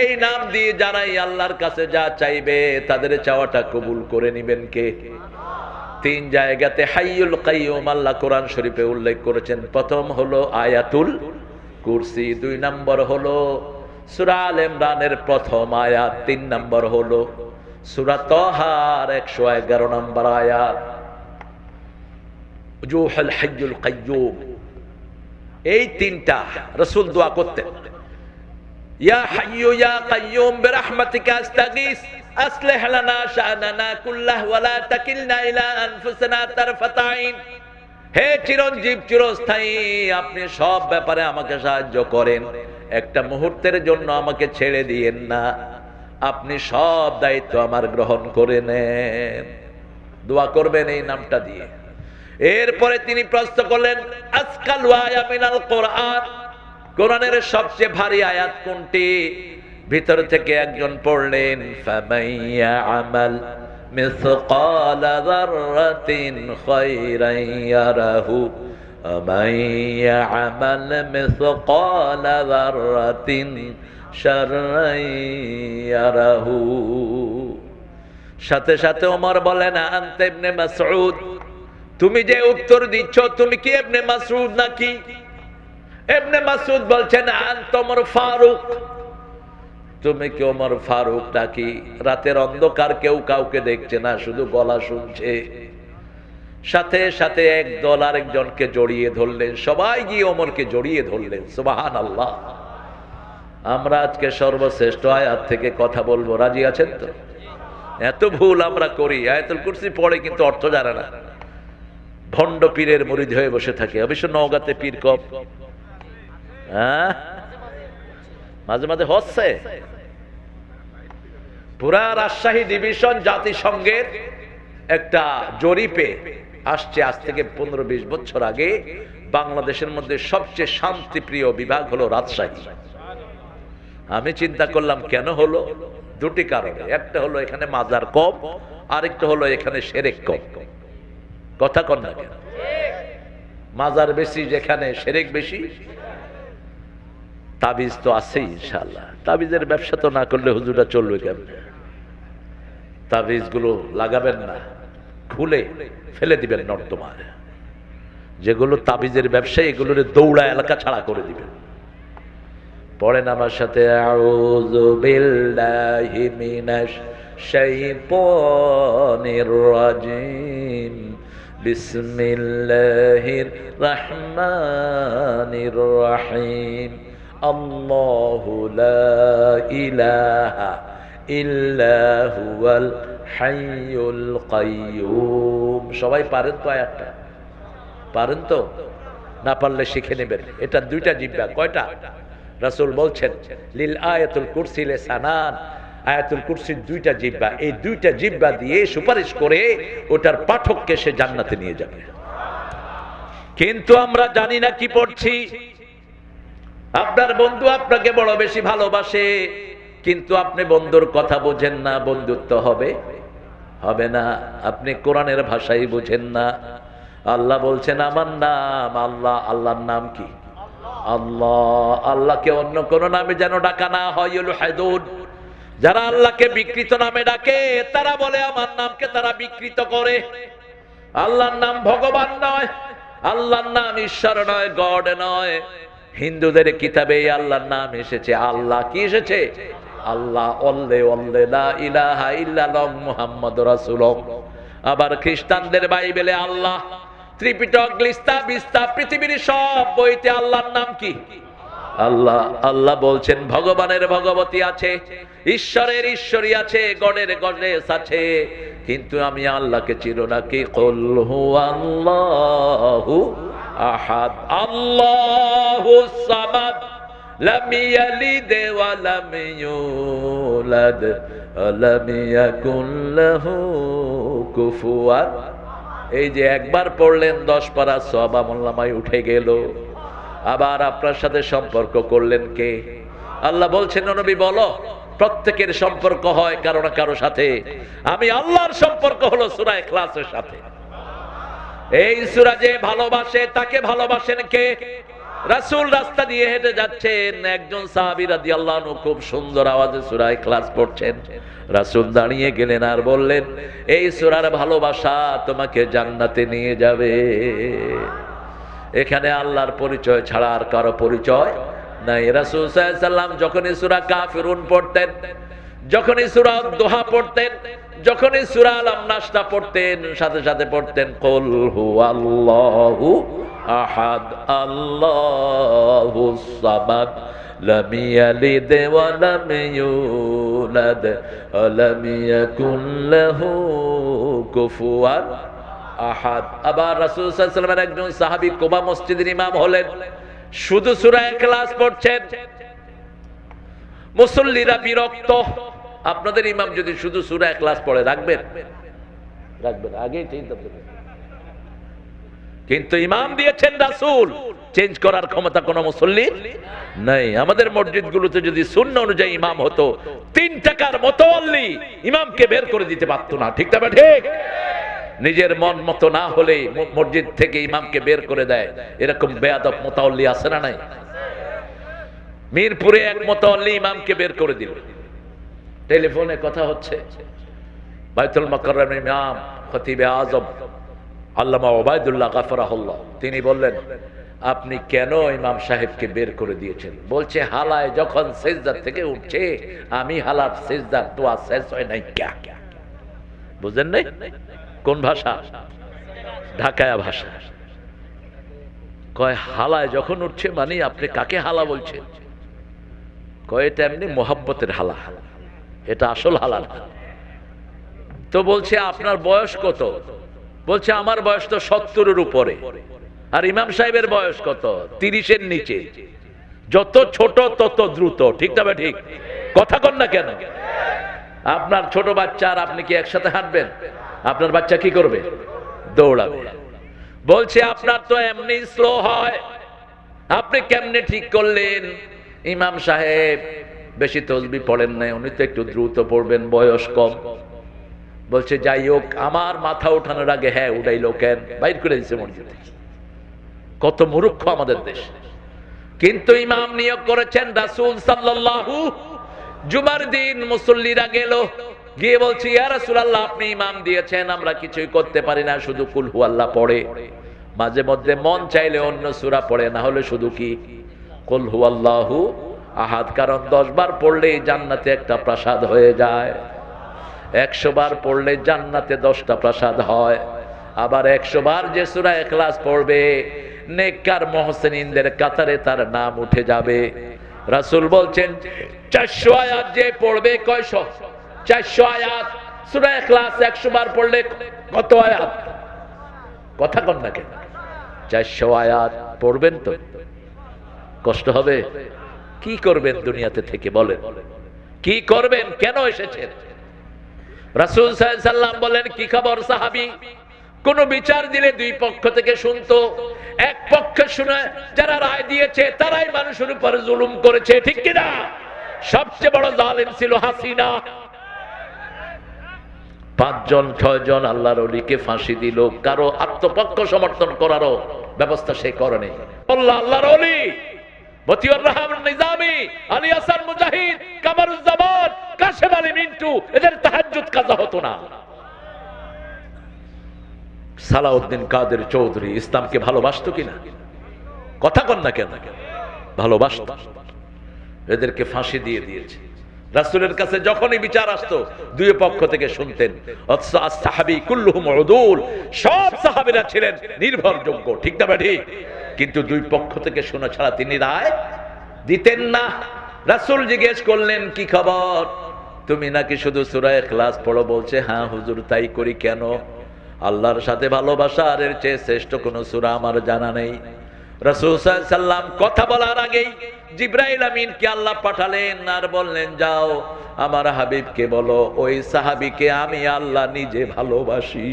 এই নাম দিয়ে যারাই আল্লাহর কাছে যা চাইবে তাদের চাওয়াটা কবুল করে নেবেন কে? তিন জায়গাতে হাইয়ুল কাইয়্যুম আল্লাহ কোরআন শরীফে উল্লেখ করেছেন। প্রথম হলো আয়াতুল কুরসি, 2 নম্বর হলো সূরা আলে ইমরানের প্রথম আয়াত, 3 নম্বর হলো সূরা তাহার 111 নম্বর আয়াত ওয়াজহুল হাইয়ুল কাইয়্যুম। এই তিনটা রাসূল দোয়া করতেন, ইয়া হাইয়্যু ইয়া কাইয়্যুম বিরহমাতিকা আস্তাগীস আসলিহ লানা শা'নানা কুল্লাহু ওয়া লা তাকিলনা ইলা আনফুসিনা তারফাতা আইন। হে চিরঞ্জীব চিরস্থায়ী, আপনি সব ব্যাপারে আমাকে সাহায্য করেন, একটা মুহূর্তের জন্য আমাকে ছেড়ে দিয়েন না, আপনি সব দায়িত্ব আমার গ্রহণ করে নেন। দোয়া করবেন এই নামটা দিয়ে। এরপরে তিনি প্রশ্ন করলেন আসকাল আয়া মিনাল কোরআন, কোরআনের সবচেয়ে ভারী আয়াত কোনটি? ভিতর থেকে একজন পড়লেন ফামাইয়া আমাল মিসকালা যাররাতিন খায়রান ইয়ারাহু আমাইয়া আমাল মিসকালা যাররাতিন শাররান ইয়ারাহু। সাথে সাথে ওমর বলেন আনতা ইবনে মাসউদ, তুমি যে উত্তর দিচ্ছ তুমি কি ইবনে মাসউদ নাকি? ইবনে মাসউদ বলছেন আনতা ওমর ফারুক, তুমি কি ওমর ফারুক নাকি? রাতের অন্ধকার, কেউ কাউকে দেখছে না, শুধু গলা শুনছে। সাথে সাথে একদল আরেকজনকে জড়িয়ে ধরলেন, সবাই গিয়ে ওমরকে জড়িয়ে ধরলেন। সুবহানাল্লাহ। আমরা আজকে সর্বশ্রেষ্ঠ আয়াত থেকে কথা বলবো, রাজি আছেন তো? এত ভুল আমরা করি, আয়াতুল কুরসি পড়ে কিন্তু অর্থ জানে না, ভণ্ড পীরের মুরিদ হয়ে বসে থাকে। অবশ্য নওগাঁতে পীর কম, হ্যাঁ মাঝে মাঝে হচ্ছে। পুরা রাজশাহী ডিভিশন জাতিসংঘের একটা জরিপে আসছে, আজ থেকে 15-20 বছর আগে, বাংলাদেশের মধ্যে সবচেয়ে শান্তিপ্রিয় বিভাগ হলো রাজশাহী। আমি চিন্তা করলাম কেন হলো? দুটি কারণে, একটা হলো এখানে মাজার কম, আরেকটা হলো এখানে শিরক কম। কথা কন না কেন? মাজার বেশি যেখানে, শিরক বেশি। তাবিজ তো আছেই ইনশাআল্লাহ, তাবিজের ব্যবসা তো না করলে হুজুরা চলবে কেমনে? তাবিজ গুলো লাগাবেন না, খুলে ফেলে দিবেন নর্দমায়। যেগুলো তাবিজের ব্যবসা, এগুলোর দৌড়া এলাকা ছাড়া করে দিবেন। পড়েন আমার সাথে আউযু বিল্লাহি মিনাশ শাইতানির রাজিম বিসমিল্লাহির রহমানির রহিম আল্লাহু লা ইলাহা ইল্লা হুয়াল হাইয়ুল কাইয়্যুম। সবাই পারেন তো আয়াতটা? পারেন তো? না পারলে শিখে নেবেন। এটা 2টা জিহ্বা। কয়টা? রাসূল বলছেন লিল আয়াতুল কুরসি লিসানান, আয়াতুল কুরসির 2টা জিহ্বা, এই 2টা জিহ্বা দিয়ে সুপারিশ করে ওটার পাঠককে সে জান্নাতে নিয়ে যাবে। কিন্তু আমরা জানি না কি পড়ছি। আপনার বন্ধু আপনাকে বড় বেশি ভালোবাসে, কিন্তু আপনি বন্ধুর কথা বোঝেন না, বন্ধুত্ব হবে হবে না। আপনি কোরআনের ভাষাই বুঝেন না। আল্লাহ বলছেন আমার নাম আল্লাহ। আল্লাহর নাম কি? আল্লাহ। আল্লাহকে অন্য কোন নামে যেন ডাকা না হয়। ইউলহিদুন, যারা আল্লাহকে বিকৃত নামে ডাকে তারা বলে আমার নামকে তারা বিকৃত করে। আল্লাহর নাম ভগবান নয়, আল্লাহর নাম ঈশ্বর নয়, গড নয়। হিন্দুদের কিতাবে আল্লাহর নাম এসেছে। আল্লাহ কি এসেছে? আল্লাহ অল্লে অল্লে লা ইলাহা ইল্লাল্লাহ মুহাম্মাদুর রাসূলুল্লাহ। আবার খ্রিস্টানদের বাইবেলে আল্লাহ, ত্রিপিটক, লিস্তা বিস্তা, পৃথিবীর সব বইতে আল্লাহর নাম কি? আল্লাহ। আল্লাহ বলছেন ভগবানের ভগবতী আছে, ঈশ্বরের ঈশ্বরী আছে, গডের গডেস আছে, কিন্তু আমি আল্লাহকে চিনো না কি? কুল হুয়াল্লাহু আহাদ আল্লাহুস সামাদ লাম ইয়ালিদ ওয়া লাম ইউলাদ ওয়া লাম ইয়াকুল লাহু কুফুয়ান। এই যে একবার পড়লেন 10 পারা সওয়াব আমলনামায় উঠে গেল। আবার আপনার সাথে সম্পর্ক করলেন কে? আল্লাহ বলছেন নবী বলো, প্রত্যেকের সম্পর্ক হয় কারো না কারো সাথে। আমি আল্লাহর সম্পর্ক হলো সূরা ইখলাসের সাথে। এই সূরা যে ভালোবাসে তাকে ভালোবাসেন কে? রাসূল রাস্তা দিয়ে হেঁটে যাচ্ছেন, একজন সাহাবী রাদিয়াল্লাহু আনহু খুব সুন্দর আওয়াজে সূরা ইখলাস পড়ছেন। রাসূল দাঁড়িয়ে গেলেন আর বললেন, এই সূরার ভালোবাসা তোমাকে জান্নাতে নিয়ে যাবে। এখানে আল্লাহর পরিচয় ছাড়া আর কারো পরিচয় নাই। রাসূল সাল্লাল্লাহু আলাইহি সাল্লাম যখনই সূরা কাফিরুন পড়তেন, যখনই সূরা দোহা পড়তেন, যখনই সূরা আল নাসটা পড়তেন, সাথে সাথে পড়তেন কুল হুয়াল্লাহু আহাদ আল্লাহুস সামাদ লাম ইয়ালিদ ওয়া লাম ইউলাদ ওয়া লাম ইয়াকুল লাহু কুফুয়ান আহাদ। আবার রাসূল সাল্লাল্লাহু আলাইহি ওয়াসাল্লামের একজন সাহাবী কুবা মসজিদের ইমাম হলেন, শুধু সূরা ইখলাস পড়ছেন। মুসল্লিরা বিরক্ত, আপনাদের ইমাম যদি শুধু সূরা ইখলাস পড়ে রাখবেন? রাখবেন, আগেই চিন্তা করবেন। কিন্তু ইমাম দিয়েছেন রাসূল, চেঞ্জ করার ক্ষমতা কোনো মুসল্লির নাই। আমাদের মসজিদগুলোতে যদি সুন্নাহ অনুযায়ী ইমাম হতো, 3 টাকার মুতাওয়াল্লি ইমামকে বের করে দিতে পারতো না। ঠিক না ঠিক? নিজের মন মতো না হলে মসজিদ থেকে ইমামকে বের করে দেয়, এরকম বেয়াদব মুতাওয়াল্লি আছে না নাই? মিরপুরে এক মুতাওয়াল্লি ইমামকে বের করে দিল। টেলিফোনে কথা হচ্ছে, বাইতুল মুকাররমের ইমাম খতিবে আযম আল্লামা ওবায়দুল্লাহ গাফরাহুল্লাহ, তিনি বললেন, আপনি কেন ইমাম সাহেবকে বের করে দিয়েছেন? বলছে, হালায় যখন সিজদা থেকে উঠছে, আমি হালার সিজদার দোয়া শেষ হয় নাই। ক্যা বুঝেন নাই? কোন ভাষা? ঢাকায়া ভাষা। কয় হালায় যখন উঠছে মানে আপনি কাকে হালা বলছেন? কয় এটা এমনি মোহাব্বতের হালা, এটা আসল হালা না। তো বলছে আপনার বয়স কত? বলছে আমার বয়স তো 70-এর উপরে। আর ইমাম সাহেবের বয়স কত? 30-এর নিচে। যত ছোট তত দ্রুত। ঠিক না ঠিক? কথা কন না কেন? আপনার ছোট বাচ্চা আর আপনি কি একসাথে হাঁটবেন? আপনার বাচ্চা কি করবে? দৌড়াবে। বলছে আপনার তো এমনি স্লো হয়, আপনি কেমনে ঠিক করলেন? ইমাম সাহেব বেশি তসবিহ পড়েন নাই, উনি তো একটু দ্রুত পড়বেন, বয়স কম। বলছে যাই হোক, আমার মাথা উঠানোর আগে হ্যাঁ উঠাইলো কেন? বাইর করে দিচ্ছে মসজিদে। কত মূর্খ আমাদের দেশ। কিন্তু ইমাম নিয়োগ করেছেন রাসূল সাল্লাল্লাহু। জুমার দিন মুসল্লিরা গেল, গিয়ে বলছে, ইয়া রাসূলুল্লাহ, আপনি ইমাম দিয়েছেন, আমরা কিছুই করতে পারি না, শুধু কুল হুয়াল্লাহ পড়ে। মাঝে মধ্যে মন চাইলে অন্য সূরা পড়ে, না হলে শুধু কি কুল হুয়াল্লাহু আহাদ। কারণ 10 বার পড়লেই জান্নাতে একটা প্রাসাদ হয়ে যায়, 100 বার পড়লে জান্নাতে 10টা প্রাসাদ হয়। আবার 100 বার যে সূরা ইখলাস পড়বে, নেককার মুহসিনিনদের কাতারে তার নাম উঠে যাবে। রাসূল বলছেন 400 আয়াত যে পড়বে, কয়শো? 400 আয়াত। সূরা ইখলাস 100 বার পড়লে কত আয়াত? কথা কন না কেন? 400 আয়াত পড়বেন তো? কষ্ট হবে? কি করবেন দুনিয়াতে থেকে বলেন? কি করবেন? কেন এসেছেন? রাসূল সাল্লাল্লাহু আলাইহি সাল্লাম বলেন, কি খবর সাহাবী? কোন বিচার দিলে 2 পক্ষ থেকে শুনতো। এক পক্ষে শুনে যারা রায় দিয়েছে তারাই মানুষের উপর জুলুম করেছে। ঠিক কি না? সবচেয়ে বড় জালেম ছিল হাসিনা। 5-6 জন আল্লাহর ওলিকে ফাঁসি দিল, কারো আত্মপক্ষ সমর্থন করারও ব্যবস্থা সে করেনি। আল্লাহর ওলি মতিউর রহমান নিজামী, আলী হাসান মুজাহিদ, কামারুজ্জামান, কাশেম আলী মিন্টু, এদের তাহাজ্জুদ কাজা হতো না। সালাউদ্দিন কাদের চৌধুরী ইসলামকে ভালোবাসতো কিনা? কথা কন না কেন? ভালোবাসতো। এদেরকে ফাঁসি দিয়ে দিয়েছে। রাসূলের কাছে যখনই বিচার আসতো 2 পক্ষ থেকে শুনতেন। আসহাবী কুল্লুহুম উদুল, সব সাহাবীরা ছিলেন নির্ভরযোগ্য। ঠিক না ঠিক? কিন্তু 2 পক্ষ থেকে শোনা ছাড়া তিনি রায় দিতেন না। রাসূল জিজ্ঞেস করলেন, কি খবর? তুমি নাকি শুধু সূরা ইখলাস পড়ো। বলছে হ্যাঁ হুজুর তাই করি। কেন? আল্লাহর সাথে ভালোবাসা আর এর চেয়ে শ্রেষ্ঠ কোন সূরা আমার জানা নেই। রাসূল সাল্লাল্লাহু আলাইহি সাল্লাম কথা বলার আগেই জিবরাইল আমিনকে আল্লাহ পাঠালেন আর বললেন, যাও আমার হাবিবকে বলো ওই সাহাবীকে আমি আল্লাহ নিজে ভালোবাসি।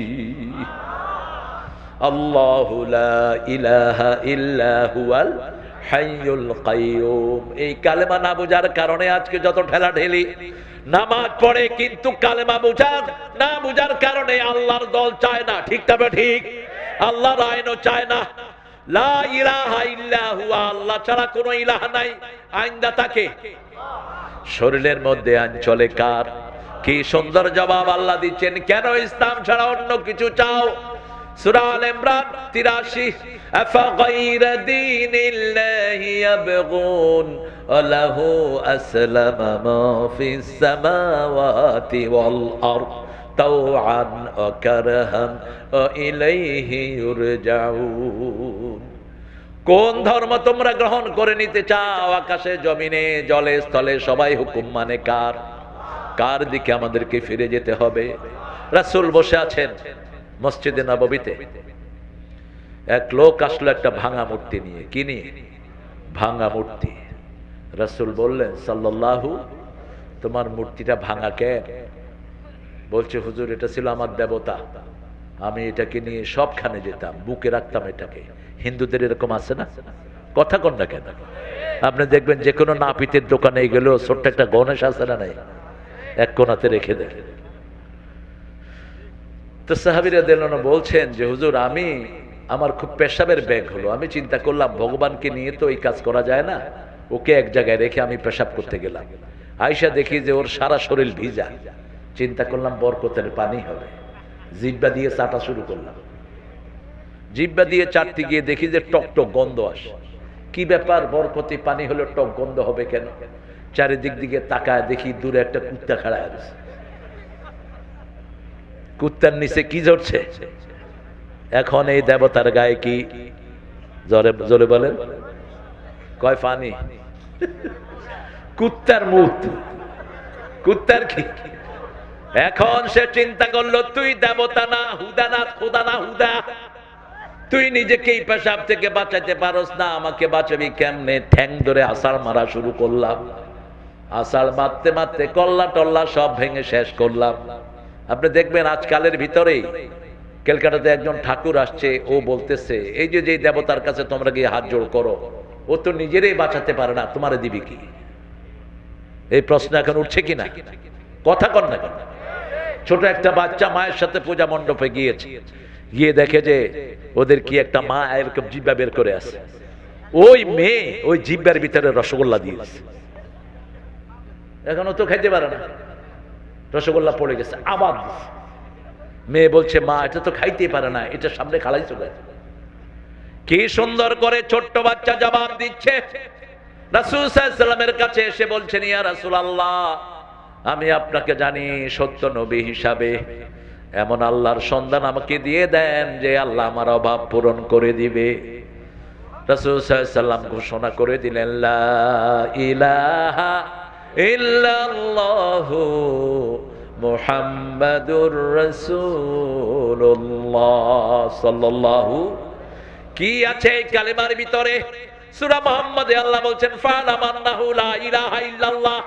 আল্লাহু লা ইলাহা ইল্লা হুয়াল হাইয়ুল কাইয়ুম। এই কালেমা না বোঝার কারণে আজকে যত ঠেলাঠেলি। নামাজ পড়ে কিন্তু কালেমা না বুঝার কারণে আল্লাহর দল চায় না। ঠিক তবে ঠিক, আল্লাহর আইনও চায় না। লা ইলাহা ইল্লা হুয়া, আল্লাহ ছাড়া কোনো ইলাহ নাই। আইনদাতাকে শরীরের মধ্যে আইন চলে কার? কি সুন্দর জবাব আল্লাহ দিচ্ছেন। কেন ইসলাম ছাড়া অন্য কিছু চাও? সূরা আল ইমরান 83, আফাগাইরা দীনিল্লাহি ইয়াবগুন ওয়ালাহু আসলামা মা ফিস সামাওয়াতি ওয়াল আরদ তাওআন ওয়া কারহান ওয়া ইলাইহি ইউরজাউন। কোন ধর্ম তোমরা গ্রহণ করে নিতে চাও? আকাশে জমিনে জলে স্থলে সবাই হুকুম মানে কার? কার দিকে আমাদেরকে ফিরে যেতে হবে? রাসূল বসে আছেন মসজিদে নববীতে। এক লোক আসলো একটা ভাঙা মূর্তি নিয়ে। কি নিয়ে? ভাঙা মূর্তি। রাসূল বললেন সাল্লাল্লাহু, তোমার মূর্তিটা ভাঙা কেন? বলছে হুজুর এটা ছিল আমার দেবতা, আমি এটাকে নিয়ে সবখানে যেতাম, বুকে রাখতাম এটাকে। হিন্দুদের এরকম আছে না? কথা কন না কেন? আপনি দেখবেন যে কোনো নাপিতের দোকানে গেলেও ছোট্ট একটা গণেশ আছে না নাই, এক কোণাতে রেখে দেয়। তো সাহাবীরা রাদিয়াল্লাহু আনহু বলছেন যে হুজুর আমার খুব পেশাবের ব্যাগ হলো, আমি চিন্তা করলাম ভগবানকে নিয়ে তো এই কাজ করা যায় না, ওকে এক জায়গায় রেখে আমি পেশাব করতে গেলাম। আয়েশা দেখি যে ওর সারা শরীর ভিজা, চিন্তা করলাম বরকতের পানি হবে, জিহ্বা দিয়ে চাটা শুরু করলাম। জিহ্বা দিয়ে চাটতে গিয়ে দেখি যে টক টক গন্ধ আসে। কি ব্যাপার, বরকতি পানি হলো টক গন্ধ হবে কেন? চারিদিক দিকে তাকায় দেখি দূরে একটা কুত্তা খাড়া আছে। কুত্তার নিচে কি ঝরছে? এখন এই দেবতার গায়ে কি জোরে বলেন? কয় পানি। কুত্তার মুখ, কুত্তার কি? এখন সে চিন্তা করলো তুই দেবতা না, হুদা না, খোদা না হুদা, তুই নিজেকেই পেশাব থেকে বাঁচাতে পারস না, আমাকে বাঁচাবি কেমনে? ঠ্যাং ধরে আষাঢ় মারা শুরু করলাম। আষাঢ় মারতে মারতে কল্লা টল্লা সব ভেঙে শেষ করলাম। আপনি দেখবেন আজকালের ভিতরেই ক্যালকাটাতে একজন ঠাকুর আসছে, ও বলতেছে এই যে দেবতার কাছে তোমরা গিয়ে হাত জোড় করো, ও তো নিজেরই বাঁচাতে পারে না, তোমারে দিবি কি? এই প্রশ্ন এখন উঠছে কিনা? কথা কন না কেন? ছোট একটা বাচ্চা মায়ের সাথে পূজা মণ্ডপে গিয়েছে, গিয়ে দেখে যে ওদের কি একটা মা এরকম জিব্বা বের করে আছে, ওই মেয়ে ওই জিব্বার ভিতরে রসগোল্লা দিয়েছে। এখনো তো খাইতে পারে না, রসগোল্লা পড়ে গেছে, আবার মেয়ে বলছে মা এটা তো খাইতেই পারে না, এটা সামনে খালাই চলে। কি সুন্দর করে ছোট্ট বাচ্চা জবাব দিচ্ছে। রাসূল সাল্লাল্লাহু আলাইহি ওয়াসাল্লামের কাছে এসে বলছেন ইয়া রাসূলুল্লাহ, আমি আপনাকে জানি সত্য নবী হিসাবে, এমন আল্লাহর সন্ধান আমাকে দিয়ে দেন যে আল্লাহ আমার অভাব পূরণ করে দিবে। রাসূল সাল্লাল্লাহু আলাইহি ওয়াসাল্লাম ঘোষণা করে দিলেন লা ইলাহা ইল্লাল্লাহু মুহাম্মাদুর রাসূলুল্লাহ সাল্লাল্লাহু। কি আছে এই কালেমার ভিতরে? সূরা মুহাম্মাদে আল্লাহ বলছেন ফা'লাম আন্নাহু লা ইলাহা ইল্লাল্লাহ,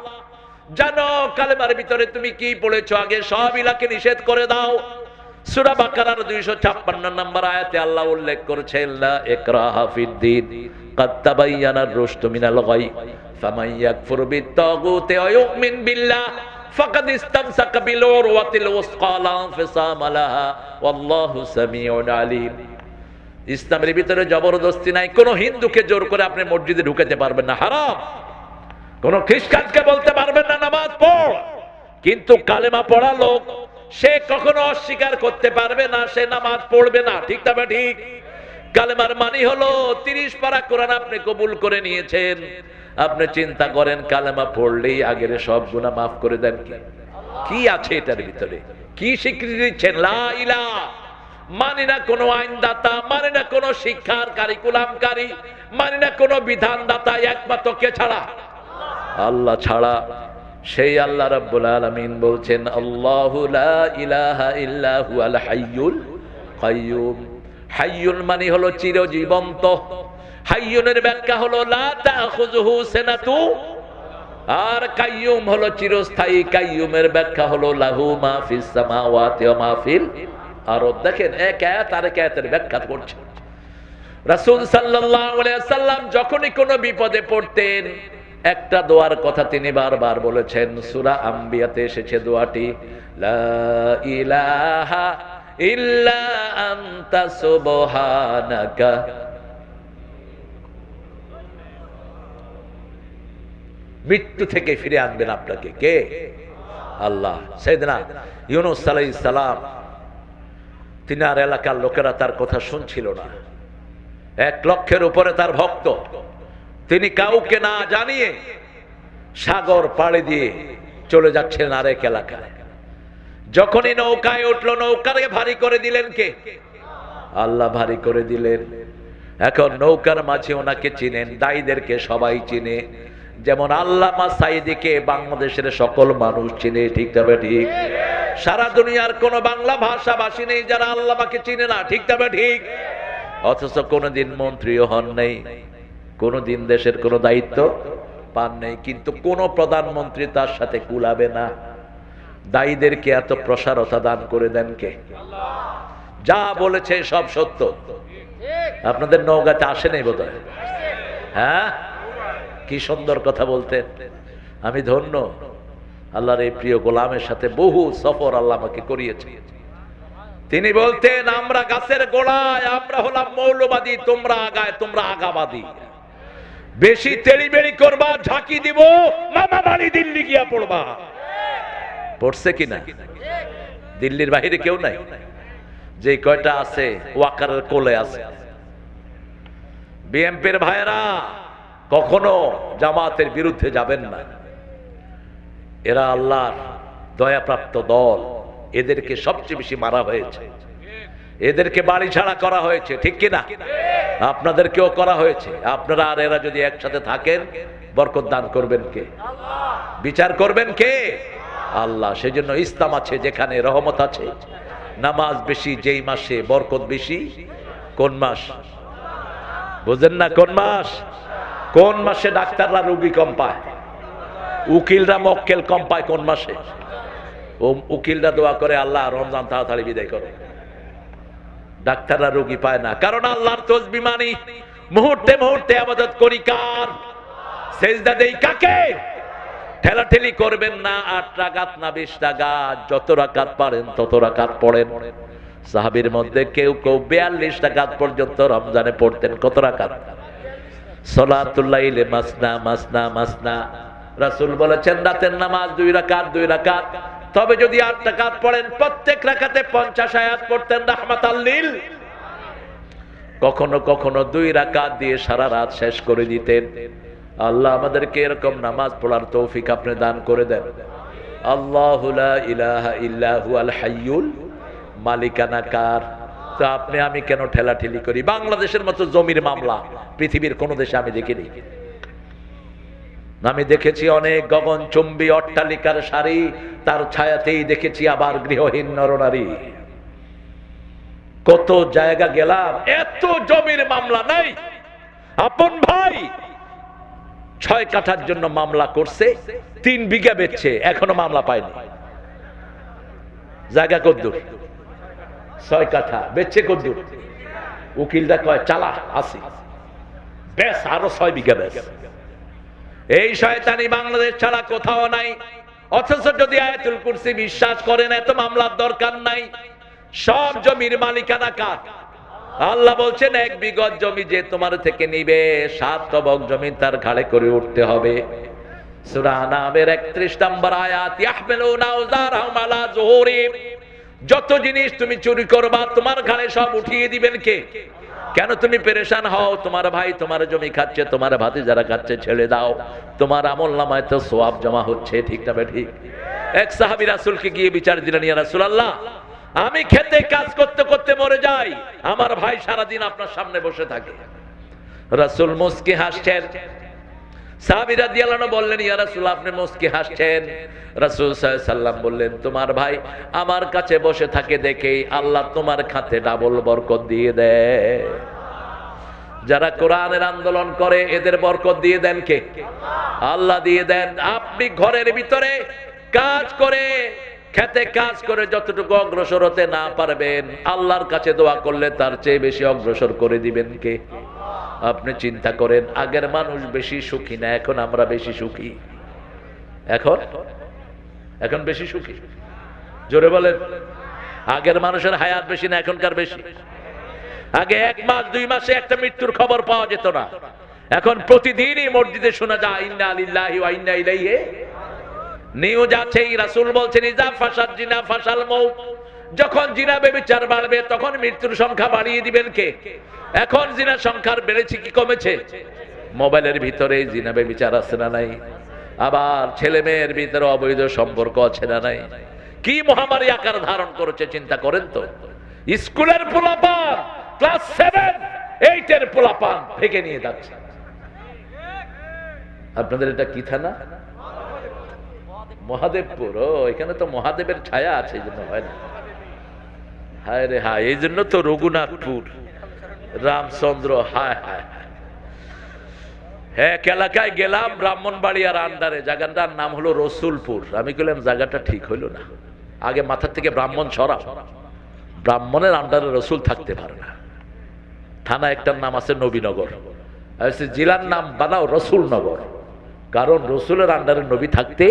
জানো কালেমার ভিতরে তুমি কি পড়েছো, আগে সব ইলাকে নিষেধ করে দাও। সূরা বাকারার 256 নম্বর আয়াতে আল্লাহ উল্লেখ করেছেন লা ইকরাহা ফিদ্দীন ক্বাদ তাবায়্যানার রুশদু মিনাল গায় ফামান ইয়াকফুর বিত-তাগুতি ওয়া ইউমিন বিল্লাহ ফাকাদ ইসতামসাকা বিল উরওয়াতিল ওয়াসকা লা ইনফিসামা লাহা ওয়াল্লাহু সামিউন আলীম। ইসলামের ভিতরে জবরদস্তি নাই। কোন হিন্দুকে জোর করে আপনি মসজিদে ঢুকাতে পারবেন না, হারাম। কোন খ্রিস্টানকে বলতে পারবেন না নামাজ পড়, কিন্তু কালেমা পড়া লোক সে কখনো অস্বীকার করতে পারবে না, সে নামাজ পড়বে না। ঠিক তবে ঠিক। কালেমার মানে হলো 30 পারা কোরআন আপনি কবুল করে নিয়েছেন। আপনি চিন্তা করেন কালেমা পড়লেই আগের সব গুনাহ মাফ করে দেন কি? কি আছে এটার ভিতরে? কি স্বীকৃতি দিচ্ছেন? লা ইলাহা, মানে না কোনো আইনদাতা, মানে না কোনো শিক্ষার কারিকুলামকারী, মানে না কোনো বিধানদাতা, একমাত্র কে ছাড়া? আল্লাহ ছাড়া। সেই আল্লাহ রাব্বুল আলামিন বলছেন আল্লাহু লা ইলাহা ইল্লা হুয়াল হাইয়ুল কাইয়্যুম। হাইয়ুল মানে হলো চিরজীবন্ত, হাইয়ুনের ব্যাখ্যা হলো লা তাখুযুহু সিনাতু, আর কাইয়্যুম হলো চিরস্থায়ী। কাইয়্যুমের ব্যাখ্যা হলো লাহু মা ফিস সামাওয়াতি ওয়া মা ফিল আরদ। দেখেন এক আয়াত আরেক আয়াতের ব্যাখ্যা করছে। রাসূল সাল্লাল্লাহু আলাইহি ওয়াসাল্লাম যখনই কোনো বিপদে পড়তেন একটা দোয়ার কথা তিনি বারবার বলেছেন। সূরা আম্বিয়াতে এসেছে দোয়াটি, লা ইলাহা ইল্লা আনতা সুবহানাকা। মৃত্যু থেকে ফিরে আনবেন আপনাকে কে? আল্লাহ। সাইয়েদনা ইউনূস আলাইহিস সালাম, তিনার এলাকার লোকেরা তার কথা শুনছিল না। 1 লক্ষের উপরে তার ভক্ত, তিনি কাউকে না জানিয়ে সাগর পাড়ি দিয়ে চলে যাচ্ছেন আরেক এলাকায়। যখনই নৌকায় উঠলো, নৌকাকে ভারী করে দিলেন কে? আল্লাহ ভারী করে দিলেন। এখন নৌকার মাঝে ওনাকে চিনেন, দায়ীদেরকে সবাই চিনে, যেমন আল্লামা সাঈদীকে বাংলাদেশের সকল মানুষ চিনে। ঠিক তবে ঠিক? সারা দুনিয়ার কোন বাংলা ভাষাভাষী নেই যারা আল্লামাকে চিনে না। ঠিক তবে ঠিক? অথচ কোনদিন মন্ত্রীও হন নাই, কোনদিন দেশের কোন দায়িত্ব পান নাই, কিন্তু কোন প্রধানমন্ত্রী তার সাথে কুলাবে না। দায়ীদেরকে এত প্রসারতা দান করে দেন কে? যা বলেছে সব সত্য। আপনাদের নওগাঁতে আসে নাই বোধহয়? হ্যাঁ, কি সুন্দর কথা বলতেন। আমি ধন্য, আল্লাহর এই প্রিয় গোলামের সাথে বহু সফর আল্লাহ আমাকে করিয়েছে। তিনি বলতেন, আমরা গাছের গোড়ায়, আমরা হলাম মৌলবাদী, তোমরা আগায়, তোমরা আগাবাদী। বেশি তেড়িবেড়ি করবা, ঝাঁকি দিব, মামা বাড়ি দিল্লি গিয়া পড়বা। পড়ছে কিনা? দিল্লির বাহিরে কেউ নাই, যে কয়টা আছে ওয়াকারের কোলে আছে। বিএনপির ভাইয়েরা কখনো জামাতের বিরুদ্ধে যাবেন না, এরা আল্লাহর দয়াপ্রাপ্ত দল। এদেরকে সবচেয়ে বেশি মারা হয়েছে, এদেরকে বাড়ি ছাড়া করা হয়েছে। ঠিক কিনা? আপনাদেরকেও করা হয়েছে। আপনারা আর এরা যদি একসাথে থাকেন, বরকত দান করবেন কে? বিচার করবেন কে? আল্লাহ। সেই জন্য ইসলাম আছে যেখানে রহমত আছে, নামাজ বেশি যেই মাসে, বরকত বেশি। কোন মাস? বুঝেন না? কোন মাস? কোন মাসে ডাক্তাররা রোগী কম পায়, উকিলরা মক্কেল কম পায়? কোন মাসে? ও উকিলরা দোয়া করে, আল্লাহ রমজান তাড়াতাড়ি বিদায় করো। ডাক্তাররা রোগী পায় না, কারণ আল্লাহর তসবিহ মানি, মুহূর্তে মুহূর্তে ইবাদত করি কার? সেজদা দেই কাকে? ঠেলাঠেলি করবেন না। 8 রাকাত না 20 রাকাত, যত রাকাত পারেন তত রাকাত পড়েন। সাহাবীর মধ্যে কেউ কেউ 42 রাকাত পর্যন্ত রমজানে পড়তেন। কত রাকাত? সালাতুল লাইলে মাসনা মাসনা মাসনা। রাসূল বলেছেন রাতের নামাজ 2 রাকাত 2 রাকাত। তবে যদি 8 রাকাত পড়েন, প্রত্যেক রাকাতে 50 আয়াত পড়তেন রাহমাতাল লিল। কখনো কখনো 2 রাকাত দিয়ে সারা রাত শেষ করে দিতেন। আল্লাহ আমাদেরকে এরকম নামাজ পড়ার তৌফিক আপনি দান করে দেন। আল্লাহু লা ইলাহা ইল্লা হুয়াল হাইয়ুল। মালিকানা কার? তো আপনি আমি কেন ঠেলাঠেলি করি? বাংলাদেশের মতো জমির মামলা পৃথিবীর কোন দেশে আমি দেখিনি। আমি দেখেছি অনেক গগনচুম্বী অট্টালিকার সারি, তার ছায়াতেই দেখেছি আবার গৃহহীন নরনারী। কত জায়গা গেলাম, এত জমির মামলা নাই। আপন ভাই 6 কাঠার জন্য মামলা করছে, 3 বিঘা বেচছে, এখনো মামলা পায়নি। জায়গা কদ্দুর? 6 কাঠা বেচছে কদ্দুর? উকিলরা কয় চালা আসি, বেশ আরো 6 বিঘা বেশ। এই শয়তানি বাংলাদেশ ছাড়া কোথাও নাই। অথচ যদি আয়াতুল কুরসি বিশ্বাস করেন, এত মামলার দরকার নাই। সব জমির মালিকানা কার? আল্লাহ বলছেন 1 বিঘত জমি যে তোমার থেকে নিবে, 7 তবক জমি তার ঘাড়ে করে উঠতে হবে। সূরা আনামের 31 নম্বর আয়াত, ইয়াহমিলুনা আওজারহুম আলা যুহুরিহিম। যত জিনিস তুমি চুরি করবা তোমার ঘাড়ে সব উঠিয়ে দিবেন কে? কেন তুমি পেরেশান হও? তোমার ভাই তোমার জমি খাচ্ছে, তোমার ভাতিজারা খাচ্ছে, ছেড়ে দাও, তোমার আমলনামায় তো সওয়াব জমা হচ্ছে। ঠিক না ঠিক? এক সাহাবী রাসূলকে গিয়ে বিচার দিলেন, ইয়া রাসূলুল্লাহ, আমি খেতে কাজ করতে করতে মরে যাই, আমার ভাই সারাদিন আপনার সামনে বসে থাকে। রাসূল মুস্কি হাসছেন। সাহাবী রাদিয়াল্লাহু আনহু বললেন, ইয়া রাসূলুল্লাহ, আপনি মুস্কি হাসছেন। রাসূল সাল্লাল্লাহু আলাইহি সাল্লাম বললেন, তোমার ভাই আমার কাছে বসে থাকে দেখেই আল্লাহ তোমার খাতে ডাবল বরকত দিয়ে দেয়। যারা কোরআনের আন্দোলন করে এদের বরকত দিয়ে দেন কে? আল্লাহ দিয়ে দেন। আপনি ঘরের ভিতরে কাজ করে, খেতে কাজ করে যতটুকু অগ্রসর হতে না পারবেন, আল্লাহর কাছে দোয়া করলে তার চেয়ে বেশি অগ্রসর করে দিবেন কে? আপনি চিন্তা করেন, আগের মানুষ বেশি সুখী না, এখন আমরা বেশি সুখী। এখন বেশি সুখী, জোরে বলেন। আগের মানুষের হায়াত বেশি না এখনকার বেশি? আগে 1 মাস 2 মাসে একটা মৃত্যুর খবর পাওয়া যেত না, এখন প্রতিদিনই মসজিদে শোনা যায় ইন্না লিল্লাহি ওয়া ইন্না ইলাইহি। নিউজ আছে, রাসূল বলছেন ইজা ফাসাদ জিনা ফাসাল মউত। যখন জিনা ব্যভিচার বাড়বে তখন মৃত্যুর সংখ্যা বাড়িয়ে দিবেন কে? এখন জিনার সংখ্যা বেড়েছে কি কমেছে? মোবাইলের ভিতরে জিনা ব্যভিচার আছে না নাই? আবার ছেলে মেয়ের ভিতরে অবৈধ সম্পর্ক আছে না নাই? কি মহামারী আকার ধারণ করেছে চিন্তা করেন তো। স্কুলের পোলাপান, ক্লাস 7 8 এর পোলাপান ভেঙে নিয়ে যাচ্ছে। আপনাদের এটা কি থানা? মহাদেবপুর। ও, এখানে তো মহাদেবের ছায়া আছে, এই জন্য হয় না। হায় রে হায়, এই জন্য তো রঘুনাথপুর, রামচন্দ্র। হায় হায়, হ্যাঁ, এলাকায় গেলাম ব্রাহ্মণবাড়িয়ার আন্ডারে, জায়গাটার নাম হলো রসুলপুর। আমি বললাম জায়গাটা ঠিক হইল না, আগে মাথা থেকে ব্রাহ্মণ সরাও। ব্রাহ্মণের আন্ডারে রসুল থাকতে পারে না। থানা একটার নাম আছে নবীনগর, জেলার নাম বানাও রসুলনগর, কারণ রসুলের আন্ডারে নবী থাকতে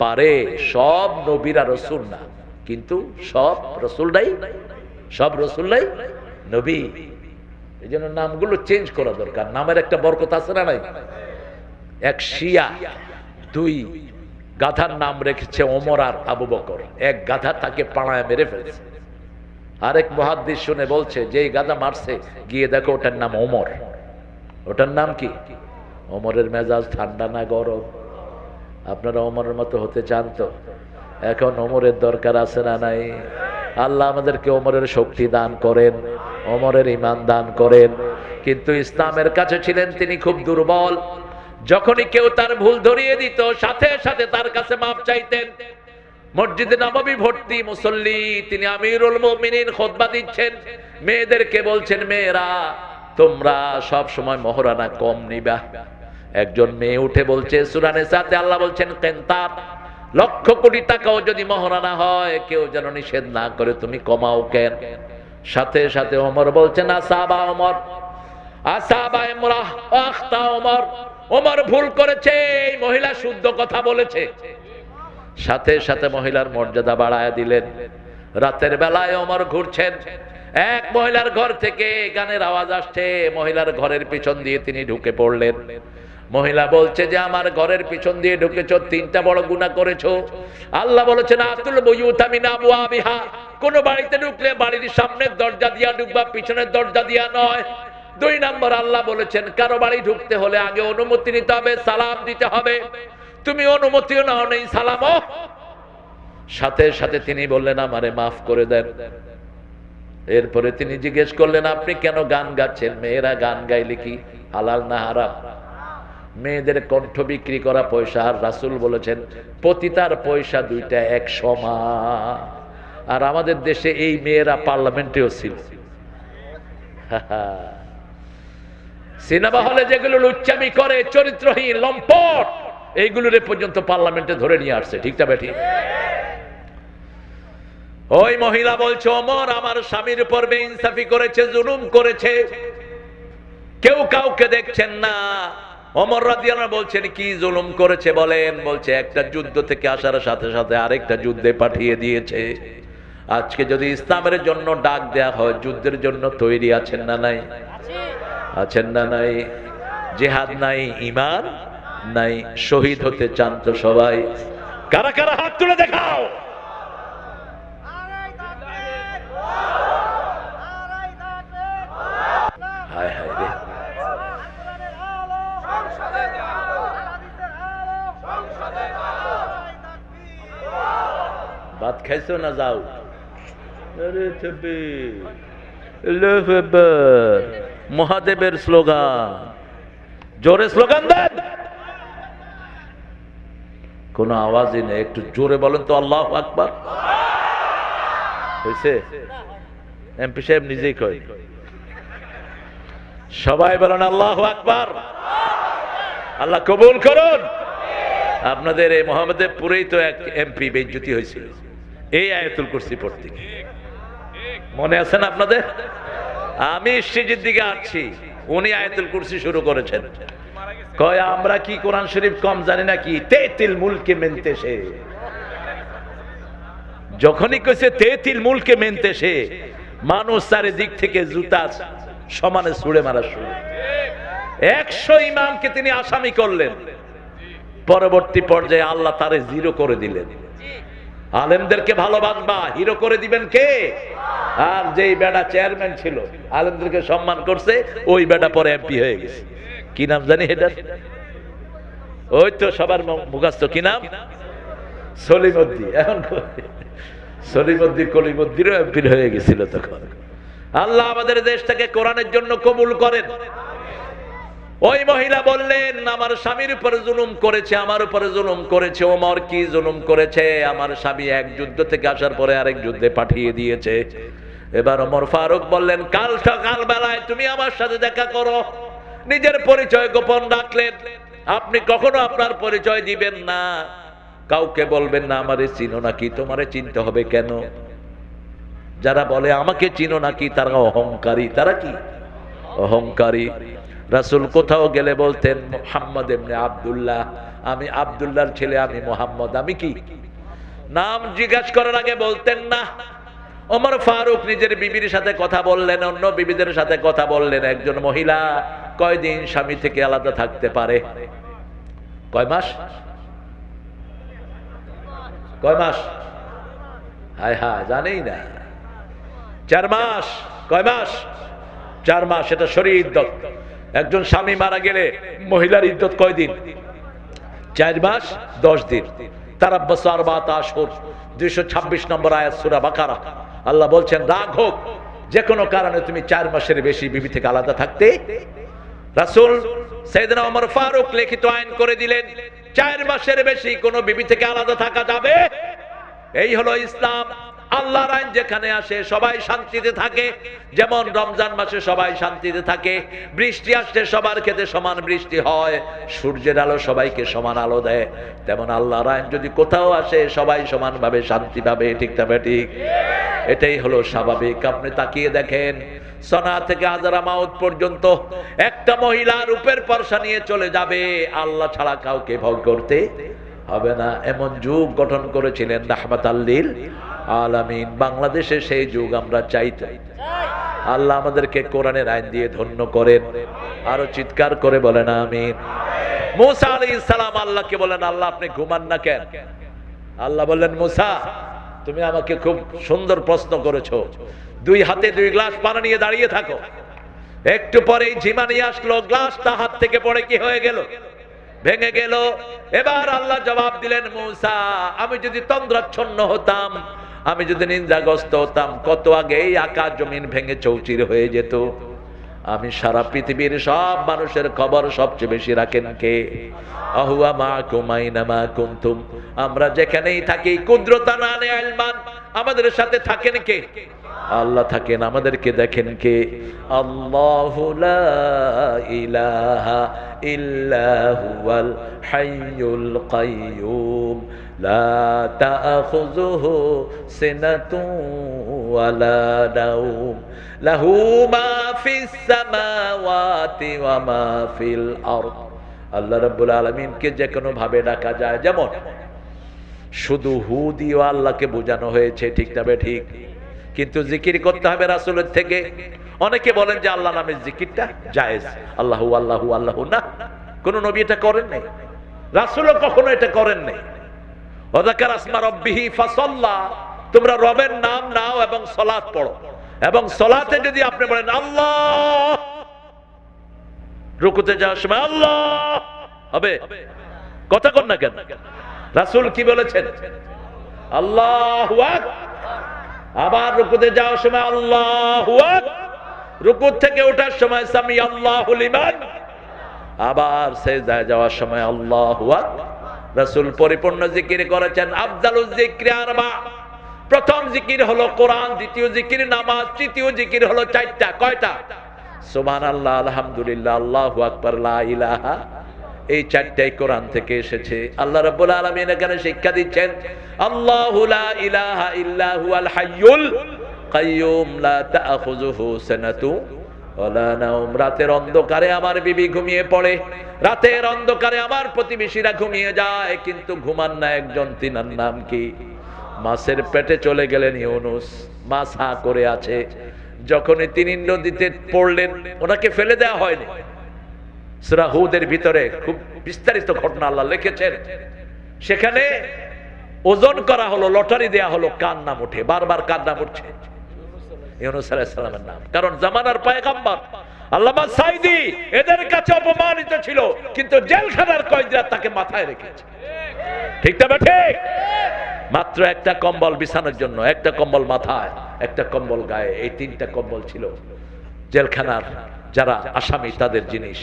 পারে। সব নবীরা রসুল না, কিন্তু সব রসুল নাই নবী। এই জন্য নামগুলো চেঞ্জ করা দরকার। নামের একটা বরকত আছে না নাই? এক শিয়া 2 গাধার নাম রেখেছে ওমর আর আবু বকর। এক গাধা তাকে পাড়ায় মেরে ফেলেছে। আরেক মুহাদ্দিস শুনে বলছে, যেই গাধা মারছে গিয়ে দেখো ওটার নাম ওমর। ওটার নাম কি? ওমরের মেজাজ ঠান্ডা না গরম? আপনারা ওমরের মতো হতে চান তো? এখন ওমরের দরকার আছে না নাই? আল্লাহ আমাদেরকে ওমরের শক্তি দান করেন, ওমরের ঈমান দান করেন। কিন্তু ইসলামের কাছে ছিলেন তিনি খুব দুর্বল। যখনই কেউ তার ভুল ধরিয়ে দিত সাথে সাথে তার কাছে মাপ চাইতেন। মসজিদে নববী ভর্তি মুসল্লি, তিনি আমিরুল মুমিনিন, খুতবা দিচ্ছেন, মেয়েদেরকে বলছেন, মেয়েরা তোমরা সব সময় মহরানা কম নিবা। একজন মেয়ে উঠে বলছে, সূরা নিসাতে আল্লাহ বলছেন কিনতার, লক্ষ কোটি টাকাও যদি মহরানা হয় কেউ যেন নিষেধ না করে, তুমি কমাও কেন? সাথে সাথে ওমর বলছেন, আসাবা ওমর, আসাবা ইমরাহ আখতা ওমর, ওমর ভুল করেছে, এই মহিলা শুদ্ধ কথা বলেছে। সাথে সাথে মহিলার মর্যাদা বাড়ায় দিলেন। রাতের বেলায় ওমর ঘুরছেন, এক মহিলার ঘর থেকে গানের আওয়াজ আসছে। মহিলার ঘরের পিছন দিয়ে তিনি ঢুকে পড়লেন। মহিলা বলছে যে আমার ঘরের পিছন দিয়ে ঢুকেছো, 3টা বড় গুনাহ করেছো। আল্লাহ বলেছেন, আতুল বুয়ুতা মিন আবওয়াবিহা, কোন বাড়িতে ঢুকলে বাড়ির সামনের দরজা দিয়া ঢুকবা, পিছনের দরজা দিয়া নয়। 2 নম্বর আল্লাহ বলেছেন, কারো বাড়ি ঢুকতে হলে আগে অনুমতি নিতে হবে, সালাম দিতে হবে। তুমি অনুমতিও নাও নেই, সালামও। সাথে সাথে তিনি বললেন, আমারে মাফ করে দেন। এরপরে তিনি জিজ্ঞেস করলেন, আপনি কেন গান গাচ্ছেন? মেয়েরা গান গাইলে কি হালাল না হারাম? মেয়েদের কণ্ঠ বিক্রি করা পয়সা, আর রাসূল বলেছেন পতিতার পয়সা 2টা এক সমান। আর আমাদের দেশে এই মেয়েরা পার্লামেন্টেও ছিল। সিনেমা হলে যেগুলো লুচ্চামি করে, চরিত্রহীন লম্পট, এইগুলোরে পর্যন্ত পার্লামেন্টে ধরে নিয়ে আসছে। ঠিকটা বেঠিক? ওই মহিলা বলছে, ওমর আমার স্বামীর উপর বেইনসাফি করেছে, জুলুম করেছে, কেউ কাউকে দেখছেন না। ওমর রাদিয়াল্লাহু আনহু বলছেন, কি জুলুম করেছে বলেন? বলছে, একটা যুদ্ধ থেকে আসার সাথে সাথে আরেকটা যুদ্ধে পাঠিয়ে দিয়েছে। আজকে যদি ইসলামের জন্য ডাক দেয়া হয়, যুদ্ধের জন্য তৈরি আছেন না নাই? আছেন না নাই? জিহাদ নাই, ঈমান নাই, শহীদ হতে চান তো সবাই? কারা কারা হাত তুলে দেখাও। হায় হায় রে, ভাত খাইছো না? যাও। মহাদেবের স্লোগান, জোরে স্লোগান দেন। কোনো আওয়াজই নেই, একটু জোরে বলেন তো আল্লাহু আকবার। হয়েছে? এমপি সাহেব নিজেই কয়, সবাই বলেন আল্লাহু আকবার। আল্লাহ কবুল করুন। আপনাদের এই মোহাম্মদপুরেই তো এক এমপি বেইজ্জতি হয়েছিল এই আয়াতুল কুরসি পড়তে গিয়ে, মনে আছে না আপনাদের? আমি স্টেজের দিকে আসছি, উনি আয়াতুল কুরসি শুরু করেছেন। কয় আমরা কি কোরআন শরীফ কম জানি নাকি? তেতিল মুলকে মেনতেছে। যখনই কইছে তেতিল মুলকে মেনতেছে, মানুষ চারিদিক থেকে জুতা সমানে ছুড়ে মারা শুরু। 100 ইমামকে তিনি আসামি করলেন। পরবর্তী পর্যায়ে আল্লাহ তারে জিরো করে দিলেন। আলেমদেরকে ভালোবাসবা, হিরো করে দিবেন কে? আর যেই বেটা চেয়ারম্যান ছিল, আলেমদেরকে সম্মান করছে, ওই বেটা পরে এমপি হয়ে গেছে। কি নাম জানি এটা? ওই তো সবার মুখস্থ, কি নাম? সলিমউদ্দি। এখন সলিমউদ্দি কলিমউদ্দিরও এমপি হয়ে গেছিল তখন। আল্লাহ আমাদের দেশটাকে কোরআনের জন্য কবুল করেন। ওই মহিলা বললেন, আমার স্বামীর উপরে জুলুম করেছে, আমার উপরে জুলুম করেছে। ওমর কি জুলুম করেছে? আমার স্বামী এক যুদ্ধ থেকে আসার পরে আরেক যুদ্ধে পাঠিয়ে দিয়েছে। এবার ওমর ফারুক বললেন, কাল সকাল বেলায় তুমি আমার সাথে দেখা করো। নিজের পরিচয় গোপন রাখলেন। আপনি কখনো আপনার পরিচয় দিবেন না, কাউকে বলবেন না আমারে চিনো নাকি। তোমারে চিনতে হবে কেন? যারা বলে আমাকে চিনো নাকি, তারা অহংকারী। তারা কি? অহংকারী। রাসূল কোথাও গেলে বলতেন, মুহাম্মদ ইবনে আব্দুল্লাহ, আমি আব্দুল্লাহর ছেলে, আমি মুহাম্মদ। আমি কি? নাম জিজ্ঞাসা করার আগে বলতেন না। ওমর ফারুক নিজের বিবির সাথে কথা বললেন, অন্য বিবিদের সাথে কথা বললেন। একজন মহিলা কয়দিন স্বামী থেকে আলাদা থাকতে পারে? কয় মাস? কয় মাস? হায় হায়, জানেই না। 4 মাস। কয় মাস? 4 মাস। এটা শরীর ইদ্দত। একজন স্বামী মারা গেলে মহিলার ইদ্দত কয়দিন? 4 মাস 10 দিন। তারাব্বাস 4 আশহুর, 226 নম্বর আয়াত সূরা বাকারা। আল্লাহ বলছেন, রাগ হোক, যে কোনো কারণে তুমি 4 মাসের বেশি বিবি থেকে আলাদা থাকতে। রাসূল সাইয়েদনা ওমর ফারুক লিখিত আইন করে দিলেন, 4 মাসের বেশি কোনো বিবি থেকে আলাদা থাকা যাবে। এই হলো ইসলাম। আল্লাহর আইন যেখানে আসে সবাই শান্তিতে থাকে। যেমন রমজান মাসে সবাই শান্তিতে থাকে, বৃষ্টি আসছে সবার ক্ষেতে সমান বৃষ্টি হয়, সূর্যের আলো সবাইকে সমান আলো দেয়। তেমন আল্লাহর আইন যদি কোথাও আসে সবাই সমানভাবে শান্তি পাবে। ঠিক তবে ঠিক, এটাই হলো স্বাভাবিক। আপনি তাকিয়ে দেখেন, সনা থেকে হাজারামাউত পর্যন্ত একটা মহিলা রূপের পরশা নিয়ে চলে যাবে, আল্লাহ ছাড়া কাউকে ভয় করতে হবে না। এমন যুগ গঠন করেছিলেন রাহমাতাল লিল আলামিন। বাংলাদেশে সেই যুগ আমরা চাই। আল্লাহ আমাদেরকে কোরআনের আইন দিয়ে ধন্য করেন। আরো চিৎকার করে বলেন আমিন। মুসা আলাইহিস সালাম আল্লাহকে বলেন, আল্লাহ আপনি ঘুমান না কেন? আল্লাহ বললেন, মুসা তুমি আমাকে খুব সুন্দর প্রশ্ন করেছো, 2 হাতে 2 গ্লাস পানি নিয়ে দাঁড়িয়ে থাকো। একটু পরেই ঝিমা নিয়ে আসলো, গ্লাসটা হাত থেকে পড়ে কি হয়ে গেল? ভেঙে গেল। এবার আল্লাহ জবাব দিলেন, মুসা আমি যদি তন্দ্রাচ্ছন্ন হতাম, আমি যদি নিন্দাগ্রস্ত হতাম, কত আগে এই আকাশ জমিন ভেঙে চৌচির হয়ে যেত। আমি সারা পৃথিবীর সব মানুষের খবর সবচেয়ে বেশি রাখেন কে? আহুয়া মাকুম আইনামা কুনতুম, আমরা যেখানেই থাকি কুদরতান আনে ইলমান, আমাদের সাথে থাকেন কে? আল্লাহ থাকেন। আমাদেরকে দেখেন কে? আল্লাহু লা ইলাহা ইল্লা হুয়াল হাইয়ুল কাইয়্যুম লা তাখুযুহু সিনাতুন ওয়ালা নাওম লাহু মা ফিস সামাওয়াতি ওয়া মা ফিল আরদ। আল্লাহ রাব্বুল আলামিনকে যে কোনো ভাবে ডাকা যায়। যেমন শুধু হু দিয়ে আল্লাহকে বোঝানো হয়েছে, ঠিক তবে ঠিক, কিন্তু জিকির করতে হবে রাসূলের থেকে। অনেকে বলেন যে আল্লাহ নামের জিকিরটা জায়েজ, আল্লাহু আল্লাহু আল্লাহু, না, কোন নবী এটা করেন নাই, রাসূলও কখনো এটা করেন নাই। ওয়াযাকার আসমা রাব্বিহি ফাসাল্লা, তোমরা রবের নাম নাও এবং সালাত পড়ো। এবং সালাতে যদি আপনি বলেন আল্লাহ, রুকুতে যাওয়ার সময় আল্লাহ হবে, কথা কন না কেন? রাসূল কি বলেছেন? আল্লাহু আকবার। আবার রুকুতে যাওয়ার সময় আল্লাহু আকবার, রুকু থেকে ওঠার সময় সামি আল্লাহু লিমান, আবার সিজদায় যাওয়ার সময় আল্লাহু আকবার। রাসূল পরিপূর্ণ জিকির করেছেন। আফজালুজ যিকরি আরবা, প্রথম জিকির হলো কোরআন, দ্বিতীয় জিকির নামাজ, তৃতীয় জিকির হলো চারটা। কয়টা? সুবহানাল্লাহ, আলহামদুলিল্লাহ, আল্লাহু আকবার, লা ইলাহা। এই চারটাই কোরআন থেকে এসেছে। আল্লাহ রাব্বুল আলামিন এখানে শিক্ষা দিচ্ছেন, আল্লাহু লা ইলাহা ইল্লা হুয়াল হাইয়ুল কাইয়ুম লা তাখুযুহু সানাতু ওয়ালা নাওম। রাতের অন্ধকারে আমার বিবি ঘুমিয়ে পড়ে, রাতের অন্ধকারে আমার প্রতিবেশীরা ঘুমিয়ে যায়, কিন্তু ঘুমান না একজন, তিনার নাম কি? মাছের পেটে চলে গেলেন ইউনুস, মাছ হা করে আছে। যখনই তিনি নদীতে পড়লেন, ওনাকে ফেলে দেওয়া হয়নি। সূরা হুদের ভিতরে খুব বিস্তারিত ঘটনা আল্লাহ লিখেছেন। সেখানে ওজন করা হলো, লটারি দেয়া হলো, কার নাম ওঠে, বারবার কার নাম উঠছে? ইউনুস আলাইহিস সালামের নাম। কারণ জামানার পয়গম্বর আল্লামা সাঈদী এদের কাছে অপমানিত ছিল, কিন্তু জেলখানার কয়েদিরা তাকে মাথায় রেখেছে। ঠিক না ঠিক? মাত্র একটা কম্বল বিছানোর জন্য, একটা কম্বল মাথায়, একটা কম্বল গায়ে, এই তিনটা কম্বল ছিল জেলখানার যারা আসামি তাদের জিনিস।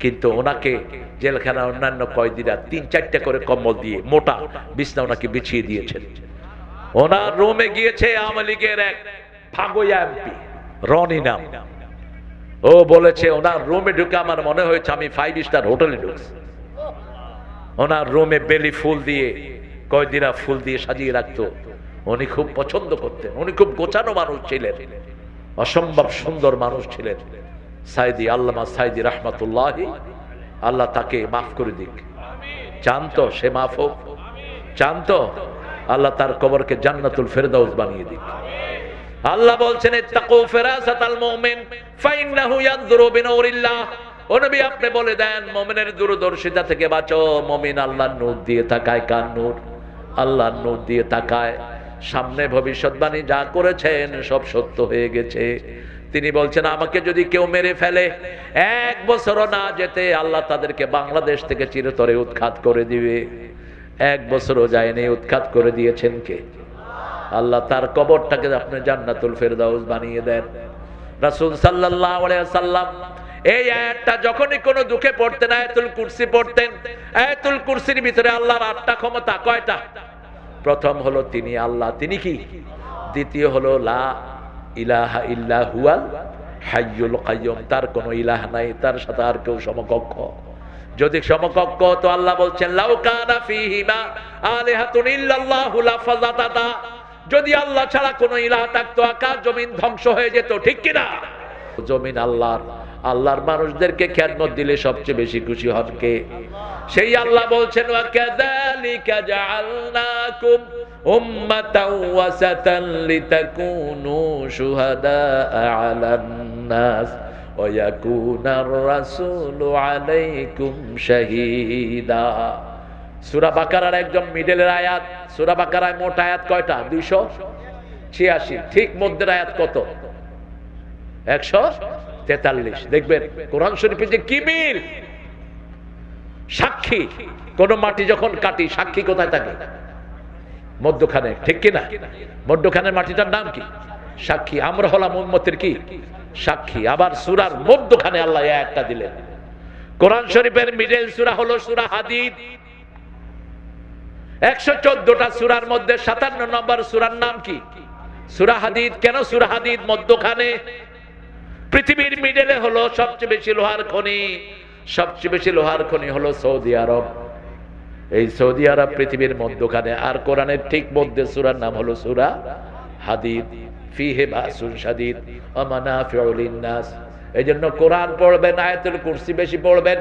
কিন্তু ওনাকে জেলখানার অন্যান্য কয়েদিরা ৩-৪টা করে কম্বল দিয়ে মোটা বিছনা ওনাকে বিছিয়ে দিয়েছেন। ওনার রুমে গিয়েছে আওয়ামী লীগের এক ভাগোয়া এমপি রনি নাম। ও বলেছে ওনার রুমে ঢুকে আমার মনে হয়েছে আমি 5 স্টার হোটেলে ঢুকছি। ওনার রুমে বেলি ফুল দিয়ে, কয়েদিরা ফুল দিয়ে সাজিয়ে রাখতো, উনি খুব পছন্দ করতেন। উনি খুব গোছানো মানুষ ছিলেন, অসম্ভব সুন্দর মানুষ ছিলেন সাঈদী, আল্লামা সাঈদী রাহমাতুল্লাহি, আল্লাহ তাকে মাফ করে দিক। চান তো সে মাফ হোক? চান তো আল্লাহ তার কবরকে জান্নাতুল ফেরদাউস বানিয়ে দিক। আল্লাহ বলছেন, ইত্তাকু ফিরাসাতাল মুমিন ফাইন্নাহু ইয়ানজুরু বিনূরিল্লাহ। ও নবী, আপনি বলে দেন মুমিনের দূরদর্শিতা থেকে বাঁচো। মুমিন আল্লাহর নূর দিয়ে তাকায়। কার নূর? আল্লাহর নূর দিয়ে তাকায়। সামনে ভবিষ্যৎবাণী যা করেছেন সব সত্য হয়ে গেছে। তিনি বলছেন, আমাকে যদি কেউ মেরে ফেলে, 1 বছরও না যেতে আল্লাহ তাদেরকে বাংলাদেশ থেকে চিরতরে উৎখাত করে দিবে। 1 বছরও যায়নি, উৎখাত করে দিয়েছেন কে? আল্লাহ। তার কবরটাকে আপনি জান্নাতুল ফেরদাউস বানিয়ে দেন। রাসূল সাল্লাল্লাহু আলাইহি ওয়াসাল্লাম এই আয়াতটা যখনই কোনো দুঃখে পড়তেন, আয়াতুল কুরসি পড়তেন। আয়াতুল কুরসির ভিতরে আল্লাহর 8টা ক্ষমতা। কয়টা? প্রথম হলো তিনি আল্লাহ, তিনি কি? দ্বিতীয় হলো লা ইলাহা ইল্লা হুয়াল হাইয়ুল কাইয়ুম, তার কোনো ইলাহ নাই, তার সাথে আর কেউ সমকক্ষ। যদি সমকক্ষ তো আল্লাহ বলছেন, লাউ কানা ফীহিমা আলিহাতুন ইল্লাল্লাহু লাফাযাতাতা, যদি আল্লাহ ছাড়া কোনো ইলাহ থাকতো আকাশ জমিন ধ্বংস হয়ে যেত। ঠিক কি না? জমিন আল্লাহর। আল্লাহর মানুষদেরকে খেদমত দিলে সবচেয়ে বেশি খুশি হন কে? সেই আল্লাহ বলছেন, ওয়া কাযালিকা জাআলনাকুম উম্মাতান ওয়াসাতান লিতাকুনু শুহাদাআ আলান নাস ওয়া ইয়াকুনার রাসূলু আলাইকুম শাহীদা। সূরা বাকারার একদম মিডলের আয়াত। সূরা বাকারায় মোট আয়াত কয়টা? 286। ঠিক মধ্যের আয়াত কত? 143। দেখবেন কোরআন শরীফে যে কি মিল। সাক্ষী, কোন মাটি যখন কাটি সাক্ষী কোথায় থাকে? মধ্যখানে। ঠিক কি না? মধ্যখানের মাটিটার নাম কি? সাক্ষী। আমরা হলাম উম্মতের কি? সাক্ষী। আবার সূরার মধ্যখানে আল্লাহ একটা দিলেন। কোরআন শরীফের মিডল সূরা হলো সূরা হাদীদ। 114টা সূরার মধ্যে 57 নম্বর সূরার নাম কি? সূরা হাদীদ। কেন সূরা হাদীদ মধ্যখানে? পৃথিবীর মিডলে হলো সবচেয়ে বেশি লোহার খনি। সবচেয়ে বেশি লোহার খনি হলো সৌদি আরব। এই সৌদি আরব পৃথিবীর মধ্যখানে। আর কোরআনের ঠিক মধ্যে সূরার নাম হলো সূরা হাদীদ। ফিহি বাসুন শাদীদ ওয়া মানাফিউ লিন-নাস। এইজন্য কোরআন পড়বেন, আয়াতুল কুরসি বেশি পড়বেন।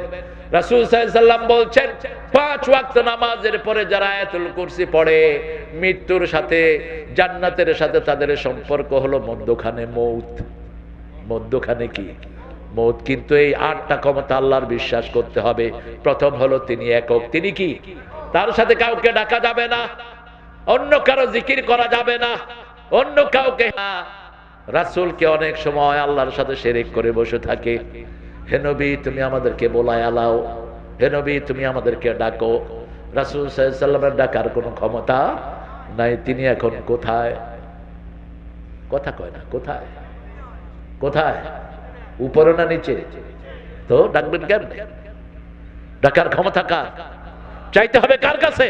রাসূল সাল্লাল্লাহু আলাইহি ওয়াসাল্লাম বলছেন, 5 ওয়াক্ত নামাজের পরে যারা আয়াতুল কুরসি পড়ে, মৃত্যুর সাথে, জান্নাতের সাথে তাদের সম্পর্ক হলো মধ্যখানে মউত। মধ্যখানে কি? মউত। কিন্তু এই 8টা ক্ষমতা আল্লাহর বিশ্বাস করতে হবে। প্রথম হলো তিনি একক। তিনি কি? তার সাথে কাউকে ডাকা যাবে না, অন্য কারো জিকির করা যাবে না, অন্য কাউকে। রাসূলকে অনেক সময় আল্লাহর সাথে শিরক করে বসে থাকে। হে নবী, তুমি আমাদেরকে বোলায় আলাও, হে নবী তুমি আমাদেরকে ডাকো। রাসূল সাল্লাল্লাহু আলাইহি ওয়াসাল্লামের ডাকার কোনো ক্ষমতা নাই। তিনি এখন কোথায়? কথা কয় না। কোথায়? কোথায়? উপরে না নিচে? তো ডাকবেন কেন? ডাকার ক্ষমতা কার? চাইতে হবে কার কাছে?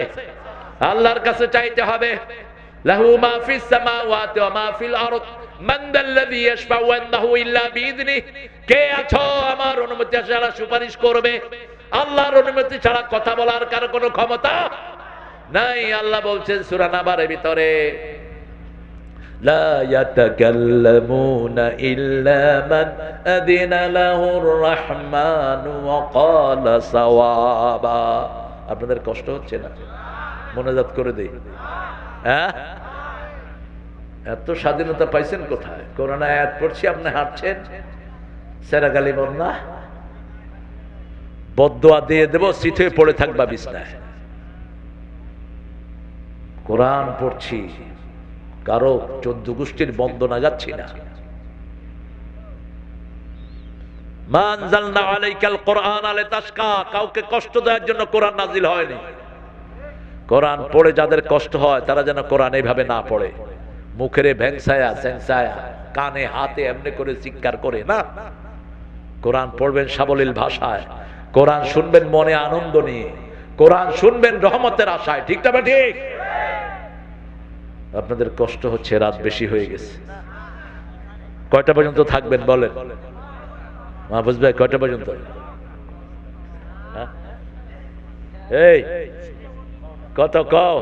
আল্লাহর কাছে চাইতে হবে। লাহু মা ফিস সামাওয়াতি ওয়া মা ফিল আরদ মান যাল্লাযী ইয়াশফাউ ইনদাহু ইল্লা বিইذনিহি। কে আছো আমার অনুমতি ছাড়া সুপারিশ করবে? আল্লাহর অনুমতি ছাড়া কথা বলার কারো কোনো ক্ষমতা নাই। আল্লাহ বলছেন সূরা নাবারের ভিতরে, লা ইয়াতাকাল্লামুনা ইল্লা মান আযিনা লাহুর রাহমানু ওয়া ক্বালা সাওয়াবা। আপনাদের কষ্ট হচ্ছে না? মোনাজাত করে দেই। হ্যাঁ, এত স্বাধীনতা পাইছেন কোথায়? কোরআন আয়াত পড়ছি, আপনি হাঁটছেন, সেরাগালি বন্যা বদদোয়া দিয়ে দেব, সিটে পড়ে থাকবা বিছনায়। কোরআন পড়ছি, কারো 14 গোষ্ঠীর বন্দনা গাচ্ছি না। মা আনজালনা আলাইকাল কোরআন লিতাশকা, কাউকে কষ্ট দেওয়ার জন্য কোরআন নাজিল হয়নি। কোরআন পড়ে যাদের কষ্ট হয় তারা যেন কোরআন এইভাবে না পড়ে, মুখের ভ্যাংসায়া স্যাংসায়া, কানে হাতে এমনি করে চিৎকার করে না। কোরআন পড়বেন সাবলীল ভাষায়, কোরআন শুনবেন মনে আনন্দ নিয়ে, কোরআন শুনবেন রহমতের আশায়। ঠিক না ঠিক? আপনাদের কষ্ট হচ্ছে, রাত বেশি হয়ে গেছে। কয়টা পর্যন্ত থাকবেন বলেন? মাহফুজ ভাই কয়টা পর্যন্ত? এই কত কও?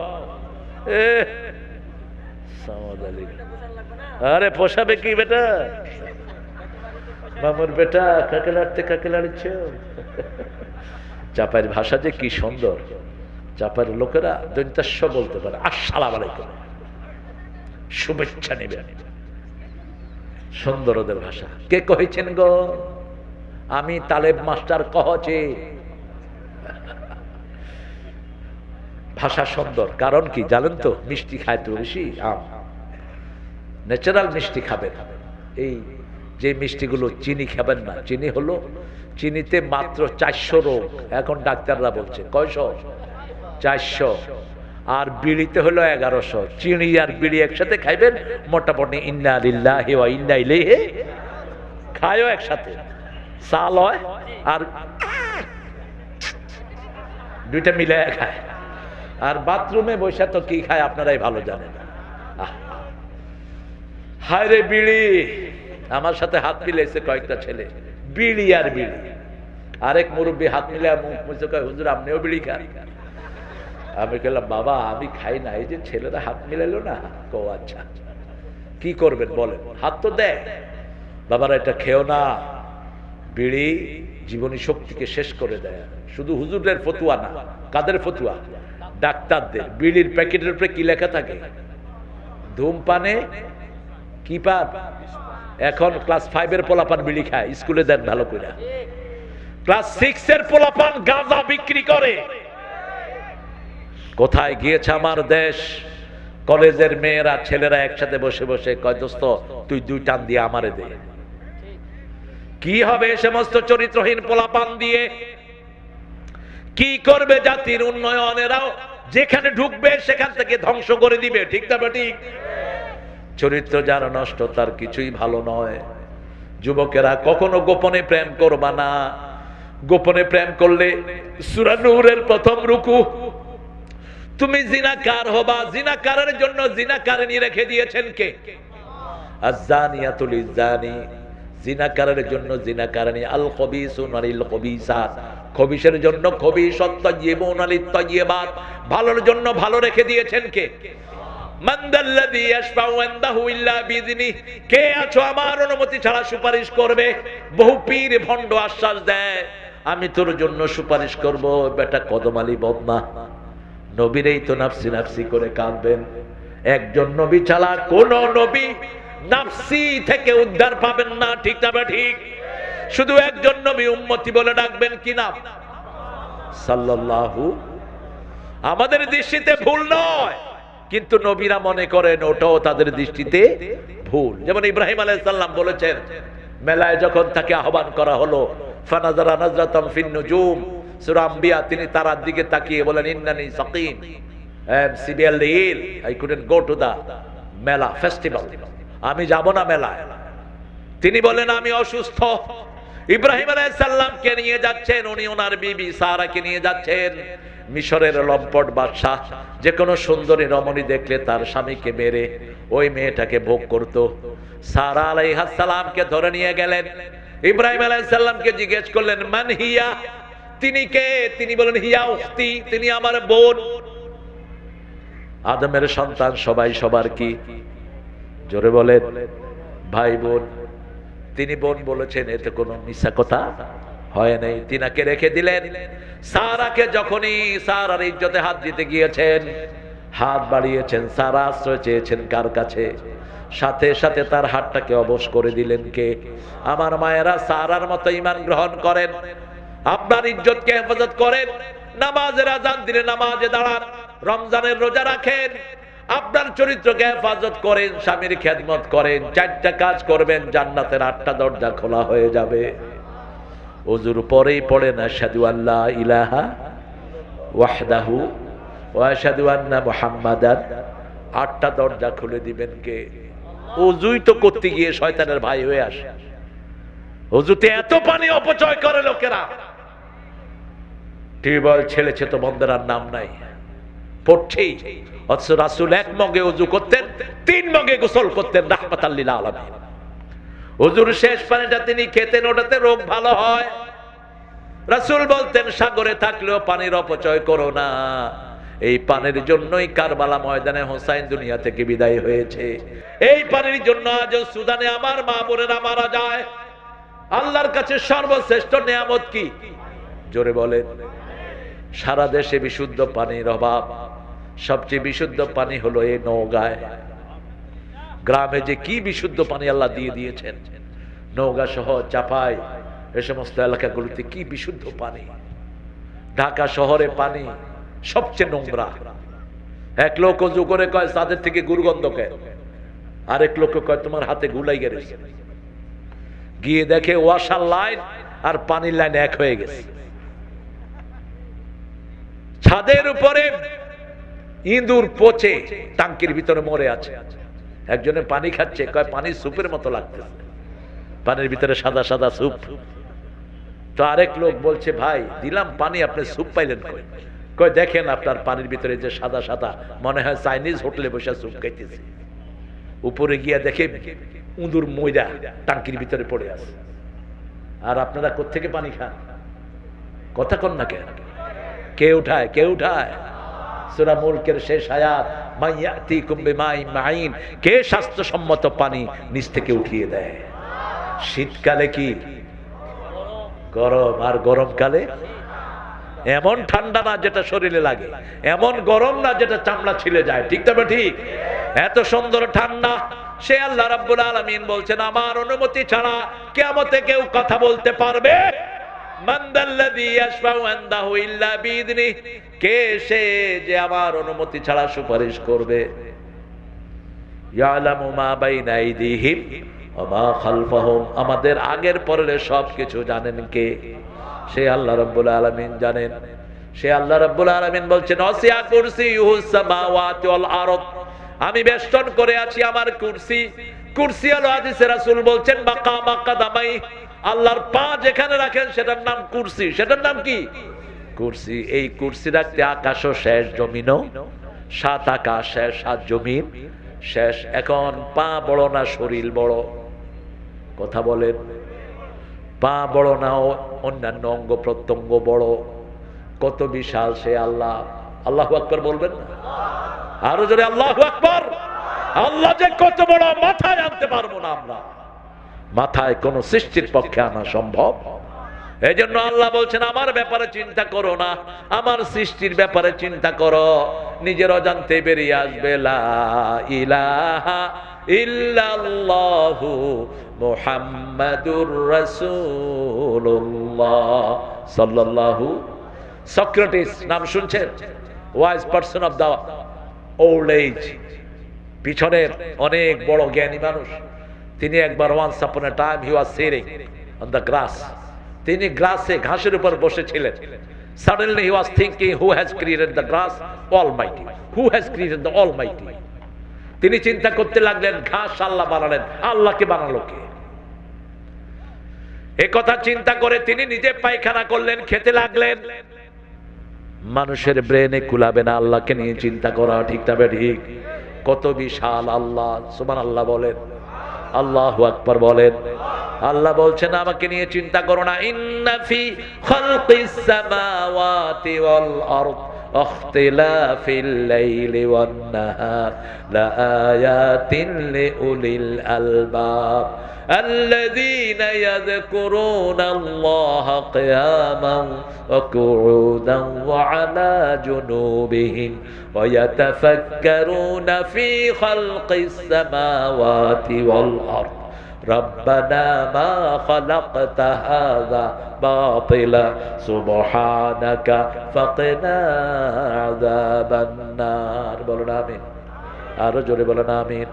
আরে পোষাবে কি বেটা? মামুর বেটা কাকে লাড়তে কাকে লাড়িছ? চাপাইয়ের ভাষা যে কি সুন্দর। চাপাইয়ের লোকেরা দৈন্তাস্য বলতে পারে, আসসালামু আলাইকুম, শুভেচ্ছা নেবেন। সুন্দর ওদের ভাষা। কে কহেছেন গো? আমি তালেব মাস্টার কহছে। ভাষা সুন্দর, কারণ কি জানেন তো? মিষ্টি খায় তো বেশি, আম ন্যাচারাল মিষ্টি খাবেন। এই যে মিষ্টিগুলো চিনি খাবেন না। চিনি হলো, চিনিতে মাত্র 400 রোগ, এখন ডাক্তাররা বলছে। কয়শো? 400। আর বিড়িতে হলো 1100। চিনি আর বিড়ি একসাথে খাইবেন, মোটামুটি ইন্না লিল্লাহি ওয়া ইন্না ইলাইহি, খায়ও একসাথে, চাল হয় আর দুইটা মিলে খায়। আর বাথরুমে বসে তো কি খায় আপনারাই ভালো জানেন। হায় রে বিড়ি! আমার সাথে হাত মিলাইছে কয়েকটা ছেলে, বিড়ি আর বিড়ি। আরেক মুরব্বী হাত মিলে মুখ মুছে কয়, হুজুর আপনিও বিড়ি খান? আমি বললাম, বাবা আমি খাই না, এই যে ছেলেরা হাত মিলাইলো না। কো আচ্ছা, কি করবেন বলেন? হাত তো দেয়। বাবারা এটা খেও না, বিড়ি জীবনী শক্তিকে শেষ করে দেয়। শুধু হুজুরের ফতুয়া না। কাদের ফতুয়া? ডাক্তারদের। বিড়ির প্যাকেটের উপরে কি লেখা থাকে? ধূমপানে কি পান? এখন ক্লাস 5 এর পোলাপান বিড়ি খায়, স্কুলে দেন ভালো করে। ক্লাস 6 এর পোলাপান গাঁজা বিক্রি করে। কোথায় গিয়েছে আমার দেশ? কলেজের মেয়েরা ছেলেরা একসাথে বসে বসে কয়, দোস্ত তুই 2 টান দিয়ে আমারে দে। কি হবে সমস্ত চরিত্রহীন পোলাপান দিয়ে? কি করবে জাতির উন্নয়নেরাও? যেখানে ঢুকবে সেখান থেকে ধ্বংস করে দিবে। ঠিক না ঠিক? চরিত্র যার নষ্ট তার কিছুই ভালো নয়। যুবকেরা কখনো গোপনে প্রেম করবা না। গোপনে প্রেম করলে সূরা নূরের প্রথম রুকু, তুমি জিনাকার হবা। জিনাকারের জন্য জিনাকারিনী রেখে দিয়েছেন কে? আয-যানিয়াতু লিয-যানি, জিনাকারের জন্য জিনাকারিনী। আল খবিসুনা লিল খবিসাত, খবিসের জন্য খবিস, তাইয়্যিবুনা লিত-তাইয়্যিবাত, ভালোর জন্য ভালো রেখে দিয়েছেন কে? মান যাল্লাযী ইয়াশফাউ ইনদাহু ইল্লা বিইذনিহি, কে আছো আমার অনুমতি ছাড়া সুপারিশ করবে? বহু পীর ভণ্ড আশ্বাস দেয়, আমি তোর জন্য সুপারিশ করব। বেটা কদম আলী বদনা, নবীরেই তো নাফসি নাফসি করে কাঁদবেন। একজন নবী ছাড়া কোন নবী নাফসি থেকে উদ্ধার পাবেন না। ঠিক না ঠিক? শুধু একজন নবী উম্মতি বলে ডাকবেন, কি নাম? সাল্লাল্লাহু। আমাদের দৃষ্টিতে ভুল নয়, কিন্তু নবীরা মনে করেন ওটাও তাদের দৃষ্টিতে ভুল। যেমন ইব্রাহিম আলাইহিস সালাম বলেছেন, মেলায় যখন তাকে আহ্বান করা হলো, ফানাজারা নাজরাতাম ফিন নুজুম, সূরা আম্বিয়া, তিনি তারার দিকে তাকিয়ে বলেন, ইন্নানি সাকিম, সিবিএল ইল, I couldn't go to the mela festival, আমি যাব না মেলায়। তিনি বলেন আমি অসুস্থ। ইব্রাহিম আলাইহিস সালামকে নিয়ে যাচ্ছেন, উনি ওনার বিবি সারাকে নিয়ে যাচ্ছেন। মিশরের লম্পট বাদশাহ যে কোনো সুন্দরী রমণী দেখলে তার স্বামীকে মেরে ওই মেয়েটাকে ভোগ করত। সারা আলাইহিস সালামকে ধরে নিয়ে গেলেন, ইব্রাহিম আলাইহিস সালামকে জিজ্ঞেস করলেন মান হিয়া, তিনি কে? তিনি বলেন হিয়া উখতি, তিনি আমার বোন। আদমের সন্তান সবাই সবার কি? জোরে বলেন ভাই বোন। তিনি বোন বলেছেন, এতে কোনো মিথ্যা কথা হয় নাই। তিনাকে রেখে দিলেন। সারাকে যখনই সারার ইজ্জতে হাত দিতে গিয়েছেন, হাত বাড়িয়েছেন, সারা আশ্রয় চেয়েছেন কার কাছে? সাথে সাথে তার হাতটাকে অবশ করে দিলেন কে? আমার মায়েরা, সারার মতো ঈমান গ্রহণ করেন, আপনার ইজ্জতকে হেফাজত করেন, নামাজের আযান দিলে নামাজে দাঁড়ান, রমজানের রোজা রাখেন, আপনার চরিত্রকে হেফাজত করেন, স্বামীর খেদমত করেন, 4টা কাজ করবেন, জান্নাতের 8টা দরজা খোলা হয়ে যাবে। ওযুর পরেই পড়েন আশহাদু আল্লা ইলাহা ওয়াহদাহু ওয়া আশহাদু আন্না মুহাম্মাদান, 8টা দরজা খুলে দিবেন কে? ওযুই তো করতে গিয়ে শয়তানের ভাই হয়ে আসে। ওযুতে এত পানি অপচয় করে লোকেরা, টিউবওয়েল ছেলেছে তো বন্ধের আর নাম নাই, পড়ছেই। অথচ রাসূল 1 মগে ওযু করতেন, 3 মগে গোসল করতেন রাহমাতাল লিল আলামিন। ওযুর শেষ পানিটা তিনি খেতেন, ওটাতে রোগ ভালো হয়। রাসূল বলতেন সাগরে থাকলেও পানির অপচয় করো না। এই পানির জন্যই কারবালা ময়দানে হোসাইন দুনিয়া থেকে বিদায় হয়েছে। এই পানির জন্য আজ সুদানে আমার মা বোনেরা মারা যায়। আল্লাহর কাছে সর্বশ্রেষ্ঠ নিয়ামত কি? জোরে বলেন। সারা দেশে বিশুদ্ধ পানির অভাব। সবচেয়ে বিশুদ্ধ পানি হলো এই নওগাঁয়। গ্রামে যে কি বিশুদ্ধ পানি আল্লাহ দিয়ে দিয়েছেন, নওগাঁ সহ চাপাই এ সমস্ত এলাকাগুলোতে কি বিশুদ্ধ পানি। ঢাকা শহরে পানি সবচেয়ে নোংরা। এক লোক ওযু করে কয় তাদের থেকে দুর্গন্ধ কেন, আরেক লোক কয় তোমার হাতে গুলাই গেছে। গিয়ে দেখে ওয়াশার লাইন আর পানির লাইন এক হয়ে গেছে। ছাদের উপরে ইঁদুর পচে টাঙ্কির ভিতরে মরে আছে। একজনে পানি খাচ্ছে, কয় পানি সুপের মতো লাগতেছে, পানির ভিতরে সাদা সাদা স্যুপ। তো আরেক লোক বলছে ভাই দিলাম পানি, আপনি স্যুপ পাইলেন কই? কয় দেখেন আপনার পানির ভিতরে যে সাদা সাদা, মনে হয় চাইনিজ হোটেলে বসে স্যুপ খাইতেছে। উপরে গিয়া দেখে ইঁদুর ময়রা টাঙ্কির ভিতরে পড়ে আছে। আর আপনারা কোত্থেকে পানি খান? কথা কন না কেন? কে উঠায়? কে উঠায়? সূরা মুলকের শেষ আয়াত, মাইয়াতিকুম বিমাইন মাইন, কে স্বাস্থ্যসম্মত পানি নিচ থেকে উঠিয়ে দেয়। শীতকালে কি গরম, আর গরমকালে এমন ঠান্ডা না যেটা শরীরে লাগে, এমন গরম না যেটা চামড়া ছিলে যায়। ঠিক তবে ঠিক, এত সুন্দর ঠান্ডা। সে আল্লাহ রাব্বুল আলামিন বলছেন আমার অনুমতি ছাড়া কিয়ামতে কেউ কথা বলতে পারবে? মানদাল্লাযী ইয়াশফাউ ইনদাহু ইল্লা বিইذনিহি, কে সে যে আমার অনুমতি ছাড়া সুপারিশ করবে? ইয়ালামু মা বাইনা আইদিহিম ওয়া মা খালফাহুম, আমাদের আগের পরের সবকিছু জানেন কে? সে আল্লাহ রাব্বুল আলামিন জানেন। সে আল্লাহ রাব্বুল আলামিন বলছেন ওয়াসিআ কুরসিয়ুহুস সামাওয়াতি ওয়াল আরদ, আমি বেষ্টন করে আছি আমার কুরসি। কুরসি হলো হাদিসে রাসূল বলছেন মাকামা কাদামাই, আল্লাহর পা যেখানে রাখেন সেটার নাম কুরসি। সেটার নাম কি? কুরসি। এই কুরসি রাখতে আকাশও শেষ, জমিনও, 7 আকাশ শেষ, 7 জমিন শেষ। এখন পা বড় না শরীর বড়? কথা বলেন। পা বড় না অন্যান্য অঙ্গ প্রত্যঙ্গ বড়? কত বিশাল সে আল্লাহ। আল্লাহু আকবার বলবেন না? আরো জোরে আল্লাহু আকবার। আল্লাহ যে কত বড় মাথায় আনতে পারবো না আমরা, মাথায় কোন সৃষ্টির পক্ষে আনা সম্ভব। এই জন্য আল্লাহ বলছেন আমার ব্যাপারে চিন্তা করো না, আমার সৃষ্টির ব্যাপারে চিন্তা করো। নিজের অজান্তে বেরিয়ে আসবে লা ইলাহা ইল্লাল্লাহু মুহাম্মাদুর রাসূলুল্লাহ সাল্লাল্লাহু। সক্রেটিস নাম শুনছেন? Wise person of the old age, পিছনের অনেক বড় জ্ঞানী মানুষ। তিনি একবার once upon a time he was sitting on the grass, তিনি গ্রাসে ঘাসের উপর বসেছিলেন। Suddenly he was thinking, who has created the grass? Almighty. Who has created the Almighty? তিনি চিন্তা করতে লাগলেন ঘাস আল্লাহ বানালেন, আল্লাহকে বানালো কে? এই কথা চিন্তা করে তিনি নিজে পায়খানা করলেন, খেতে লাগলেন। মানুষের ব্রেনে কুলাবে না আল্লাহকে নিয়ে চিন্তা করা, ঠিক তবে ঠিক। কত বিশাল আল্লাহ, সুবহানাল্লাহ বলেন, আল্লাহু আকবার বলেন। আল্লাহ বলছেন আমাকে নিয়ে চিন্তা করো না। ইন্না ফি খালকিস সামাওয়াতি ওয়াল আরদ ইখতিলাফিল লাইলি ওয়ান নাহার লাআয়াতিন লিউলিল আলবাব الذين يذكرون الله قياما وقعودا وعلى جنوبهم ويتفكرون في خلق السماوات والأرض ربنا ما خلقت هذا باطلا سبحانك فقنا عذاب النار বলুন আমিন। আরো জোরে বলুন আমিন।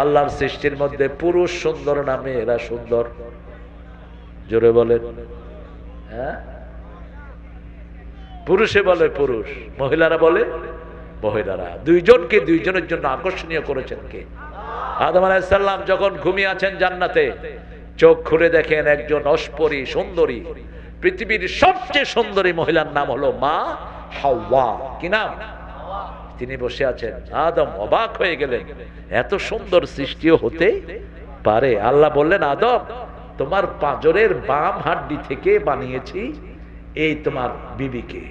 আল্লাহর সৃষ্টির মধ্যে পুরুষ সুন্দর না মেয়েরা সুন্দর? জোরে বলেন। হ্যাঁ, পুরুষে বলে পুরুষ, মহিলারা বলে মহিলারা। দুইজনকে দুইজনের জন্য আকর্ষণীয় করেছেন কে? আদম আলাইহিস সালাম যখন ঘুমিয়ে আছেন জান্নাতে, চোখ খুলে দেখেন একজন অস্পরী সুন্দরী, পৃথিবীর সবচেয়ে সুন্দরী মহিলার নাম হলো মা হাওয়া। কি নাম? তিনি বসে আছেন। আদম অবাক হয়ে গেলেন, এত সুন্দর সৃষ্টিও হতে পারে। আল্লাহ বললেন, আদম তোমার পাঁজরের বাম হাড্ডি থেকে বানিয়েছি এই তোমার বিবিকে।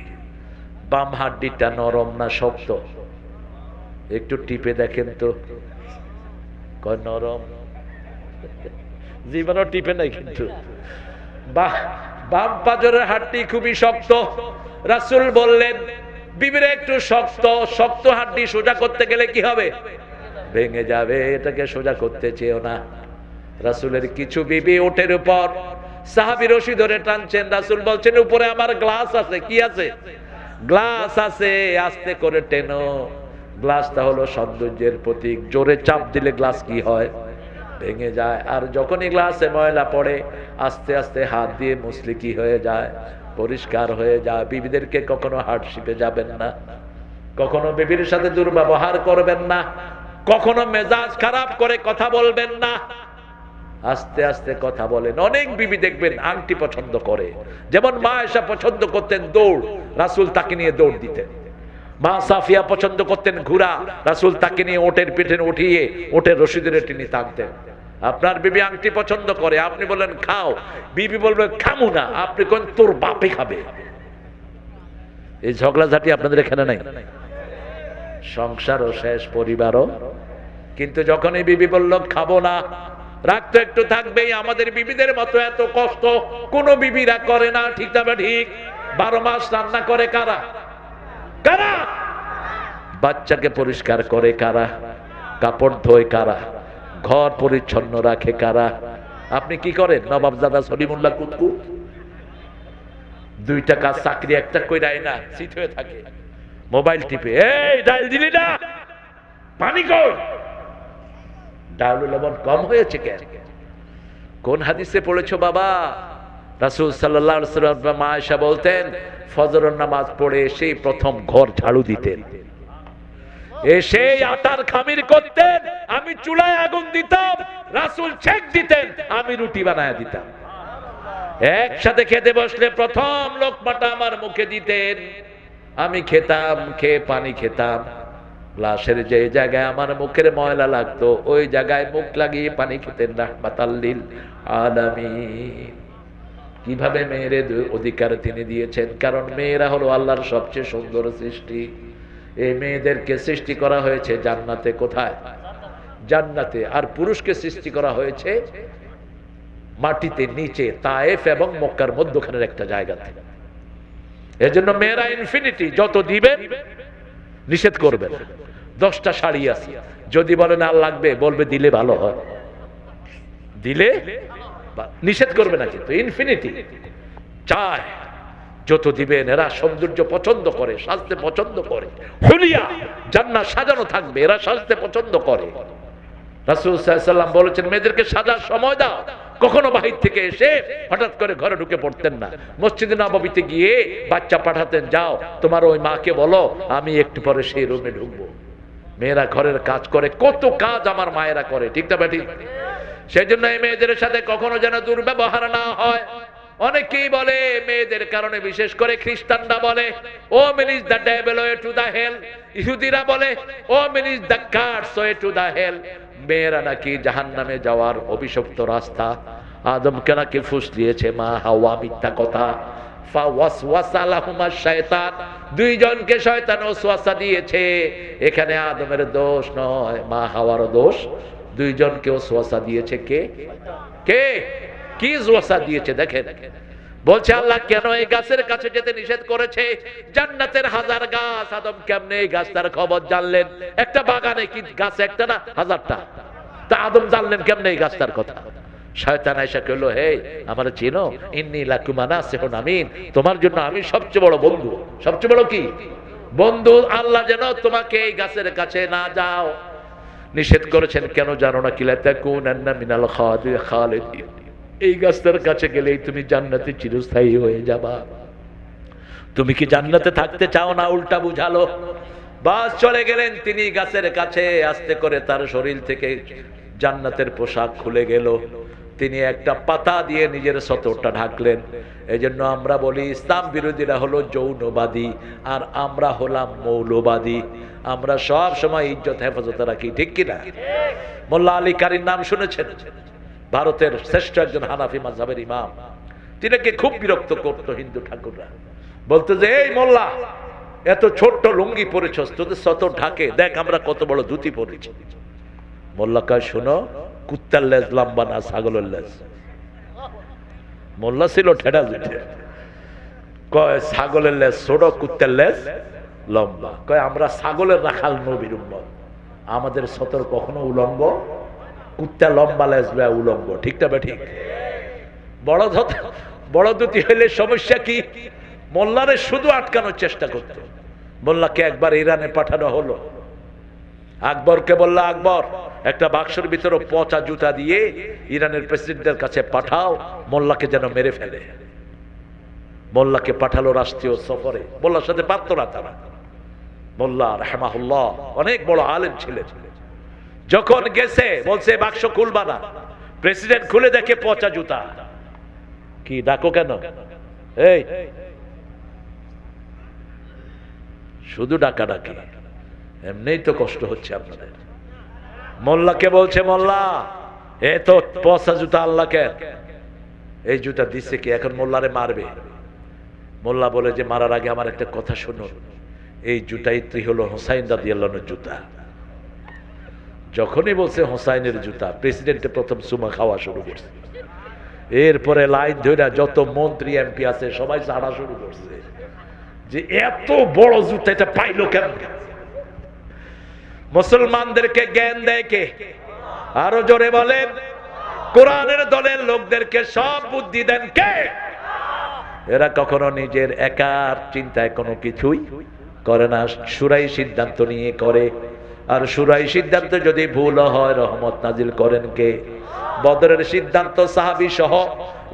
বাম হাড্ডিটা নরম না শক্ত? একটু টিপে দেখেন তো। কয় নরম। জীবনও টিপে নাই কিন্তু। বাম পাঁজরের হাড্ডি খুবই শক্ত। রাসূল বললেন, বিবির একটু শক্ত শক্ত হাড্ডি সোজা করতে গেলে কি হবে? ভেঙে যাবে। এটাকে সোজা করতে চেয়েও না। রাসূলের কিছু বিবি ওটের উপর সাহাবী রশি ধরে টানছেন। রাসূল বলছেন, উপরে আমার গ্লাস আছে। কি আছে? গ্লাস আছে, আস্তে করে টেনো। গ্লাসটা হলো সৌন্দর্যের প্রতীক। জোরে চাপ দিলে গ্লাস কি হয়? ভেঙে যায়। আর যখনই গ্লাসে ময়লা পড়ে, আস্তে আস্তে হাত দিয়ে মুছলে কি হয়ে যায়? পরিষ্কার হয়ে যায়। বিবিদেরকে কখনো হার্ডশিপে যাবেন না, কখনো বিবির সাথে দুর্ব্যবহার করবেন না, কখনো মেজাজ খারাপ করে কথা বলবেন না। আস্তে আস্তে কথা বলেন। অনেক বিবি দেখবেন আংটি পছন্দ করে, যেমন মা আয়েশা পছন্দ করতেন দৌড়, রাসূল তাকে নিয়ে দৌড় দিতেন। মা সাফিয়া পছন্দ করতেন ঘোড়া, রাসূল তাকে নিয়ে ওটের পিঠে উঠিয়ে ওটের রশি ধরে টেনে টানতেন। আপনার বিবি আংটি পছন্দ করে, আপনি বলেন খাও, বিবি বলবে খামু না, আপনি কোন তোর বাপে খাবে। এই ঝগড়াঝাটি আপনাদের এখানে নাই? সংসারও শেষ, পরিবারও। কিন্তু যখন এই বিবি বলল খাবো না, রাগ তো একটু থাকবেই। আমাদের বিবিদের মতো এত কষ্ট কোন বিবিরা করে না, ঠিক না ঠিক? 12 মাস রান্না করে কারা? কারা? বাচ্চাকে পরিষ্কার করে কারা? কাপড় ধোয় কারা? ঘর পরিচ্ছন্ন রাখে কারা? আপনি কি করেন? নবাবজাদা সলিমুল্লাহ কুতকু 2 টাকা চাকরি একটা কইরাই না, শীত হয়ে থাকে, মোবাইল টিপে, এই ডাল দিলি না, পানি কই, ডাল লবণ কম হয়েছে কেন? কোন হাদিসে পড়েছো বাবা? রাসূল সাল্লাল্লাহু আলাইহি ওয়াসাল্লাম মা আয়েশা বলতেন, ফজরের নামাজ পড়ে এসে প্রথম ঘর ঝাড়ু দিতেন, এসে আটার খামির করতেন, আমি চুলায় আগুন দিতাম, রাসূল ছেক দিতেন, আমি রুটি বানায় দিতাম। একসাথে খেতে বসলে প্রথম লোকমাটা আমার মুখে দিতেন, আমি খেতাম, খেয়ে পানি খেতাম। লাশের যে জায়গায় আমার মুখের ময়লা লাগতো ওই জায়গায় মুখ লাগিয়ে পানি খেতেন। রাহমাতাল লিল আলামিন। কিভাবে মেয়েদের অধিকার তিনি দিয়েছেন? কারণ মেয়েরা হলো আল্লাহর সবচেয়ে সুন্দর সৃষ্টি। এই মেয়েদেরকে সৃষ্টি করা হয়েছে জান্নাতে। কোথায়? জান্নাতে। আর পুরুষকে সৃষ্টি করা হয়েছে মাটিতে নিচে, তায়েফ এবং মক্কার মধ্যখানের একটা জায়গাতে। এজন্য মেয়েরা ইনফিনিটি, যত দিবেন নিষেধ করবেন। 10টা শাড়ি আছে, যদি বলেন আর লাগবে, বলবে দিলে ভালো হয়, দিলে নিষেধ করবে না, কিন্তু ইনফিনিটি চায়, যত দিবেন। এরা সৌন্দর্য পছন্দ করে, সাজতে পছন্দ করে, হুলিয়া জান্নাত সাজানো থাকবে, এরা সাজতে পছন্দ করে। রাসূল সাল্লাল্লাহু আলাইহি ওয়াসাল্লাম বলেছেন, মেয়েদেরকে সাজার সময় দাও। কখনো বাহির থেকে এসে হঠাৎ করে ঘরে ঢুকে পড়তেন না। মসজিদে নববীতে গিয়ে বাচ্চা পাঠাতেন, যাও তোমার ওই মাকে বলো আমি একটু পরে সেই রুমে ঢুকবো। মেয়েরা ঘরের কাজ করে, কত কাজ আমার মায়েরা করে, ঠিক না বেটি? সেই জন্য এই মেয়েদের সাথে কখনো যেন দুর্ব্যবহার না হয়। অনেকেই বলে মেয়েদের কারণে, বিশেষ করে খ্রিস্টানরা বলে women is the devil way to the hell, ইহুদিরা বলে women is the curse way to the hell. মেয়েরা নাকি জাহান্নামে যাওয়ার অভিশপ্ত রাস্তা। আদমকে নাকি ফুসলিয়েছে মা হাওয়া, মিথ্যা কথা। ফাওয়াসওয়াসা লাহুমা শায়তান, দুইজনকে শয়তান ওয়াসওয়াসা দিয়েছে। এখানে আদমের দোষ নয়, মা হাওয়ার দোষ। দুইজনকে ওয়াসওয়াসা দিয়েছে কে? কে? কি ওয়াসওয়াসা দিয়েছে দেখেন। বলছে আল্লাহ কেন এই গাছের কাছে যেতে নিষেধ করেছে? জান্নাতের হাজার গাছ, আদম কেমনে এই গাছটার খবর জানলেন? একটা বাগানে কি গাছ একটা না হাজারটা, তা আদম জানলেন কেমনে এই গাছটার কথা? শয়তান আয়েশা কইল, হে আমার চিনো, ইন্নী লাকুম নাসিহুন আমিন, তোমার জন্য আমি সবচেয়ে বড় বন্ধু। সবচেয়ে বড় কি বন্ধু? আল্লাহ যেন তোমাকে এই গাছের কাছে না যাও নিষেধ করেছেন। কেন জানো না? কিলা তাকুনান্না মিনাল খালিদিন, এই গাছটার কাছে গেলেই তুমি জান্নাতে চিরস্থায়ী হয়ে যাবা। তুমি কি জান্নাতে থাকতে চাও না? উল্টা বুঝালো। বাস চলে গেলেন তিনি গাছের কাছে। আস্তে করে তার শরীর থেকে জান্নাতের পোশাক খুলে গেল। তিনি একটা পাতা দিয়ে নিজের সতরটা ঢাকলেন। এই জন্য আমরা বলি ইসলাম বিরোধীরা হলো যৌনবাদী, আর আমরা হলাম মৌলবাদী। আমরা সব সময় ইজ্জত হেফাজতে রাখি, ঠিক কিনা? মোল্লা আলী কারীর নাম শুনেছেন? ভারতের শ্রেষ্ঠ একজন হানাফি মাযহাবের ইমাম। তিনাকে খুব বিরক্ত করতো হিন্দু ঠাকুররা। বলতো যে এই মোল্লা, এত ছোট্ট লুঙ্গি পরেছস, তোদের সতর ঢাকে, দেখ আমরা কত বড় ধুতি পরেছি। মোল্লা কয়, শোনো, কুত্তার লেজ লম্বা না ছাগলের লেজ। মোল্লা ছিল ঠেডা জুটে। কয় ছাগলের লেজ ছোট, কুত্তার লেজ লম্বা। কয় আমরা ছাগলের রাখাল নবীর উম্মত, আমাদের সতর কখনো উলঙ্গ, কুত্তা লম্বা লেজ উলঙ্গ, ঠিক না ঠিক? বড় দুটি হইলে সমস্যা কি? মোল্লারে শুধু আটকানোর চেষ্টা করত। মোল্লাকে একবার ইরানে পাঠানো হলো। আকবরকে বলল, আকবর একটা বাক্সের ভিতরে পচা জুতা দিয়ে ইরানের প্রেসিডেন্টের কাছে পাঠাও, মোল্লাকে যেন মেরে ফেলে। মোল্লাকে পাঠালো রাষ্ট্রীয় সফরে। মোল্লার সাথে পারত না তারা। মোল্লা রাহমাহুল্লাহ অনেক বড় আলেম ছিলেন। যখন গেছে বলছে বাক্স খুলবা না। প্রেসিডেন্ট খুলে দেখে পচা জুতা। কি ডাকো কেন? এই শুধু ডাকা ডাকি, এমনিই তো কষ্ট হচ্ছে আপনাদের। মোল্লাকে বলছে, মোল্লা এ তো পচা জুতা, আল্লাহকে এই জুতা দিচ্ছে কি? এখন মোল্লারে মারবে। মোল্লা বলে যে মারার আগে আমার একটা কথা শুনুন, এই জুতাই তুই হলো হোসাইন রাদিয়াল্লাহু আনহুর জুতা। যখনই বলছে হোসাইনের জুতা, প্রেসিডেন্টে প্রথম চুমা খাওয়া শুরু করছে। এরপরে লাইন ধরে যত মন্ত্রী এমপি আছে সবাই ছাড়া শুরু করছে যে এত বড় জুতা এটা পাইলো কেন? মুসলমানদেরকে জ্ঞান দেয় কে? আরো জোরে বলেন। কোরআনের দলের লোকদেরকে সব বুদ্ধি দেন কে? এরা কখনো নিজের একার চিন্তায় কোনো কিছুই করে না, শুরাই সিদ্ধান্ত নিয়ে করে। আর শুরাই সিদ্ধান্ত যদি ভুল হয় রহমত নাজিল করেন কে? বদরের সিদ্ধান্ত সাহাবী সহ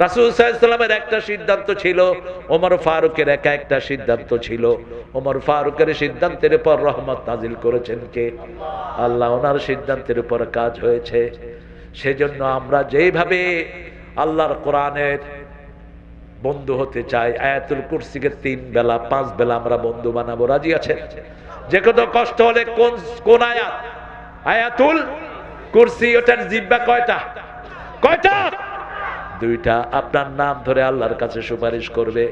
রাসূল সাল্লাল্লাহু আলাইহি ওয়াসাল্লামের একটা সিদ্ধান্ত ছিল, ওমর ফারুকের একা একটা সিদ্ধান্ত ছিল। ওমর ফারুকের সিদ্ধান্তের উপর রহমত নাজিল করেছেন কে? আল্লাহ। ওনার সিদ্ধান্তের উপর কাজ হয়েছে। সেজন্য আমরা যেভাবে আল্লাহর কোরআনের বন্ধু হতে চাই, আয়াতুল কুরসিকে 3 বেলা 5 বেলা আমরা বন্ধু বানাবো, রাজি আছেন? যে কত কষ্ট হলে কোন আয়াত? আয়াতুল কুরসি। ওটার জিহ্বা কয়টা? কয়টা? 2টা। আপনার নাম ধরে আল্লাহর কাছে সুপারিশ করবে।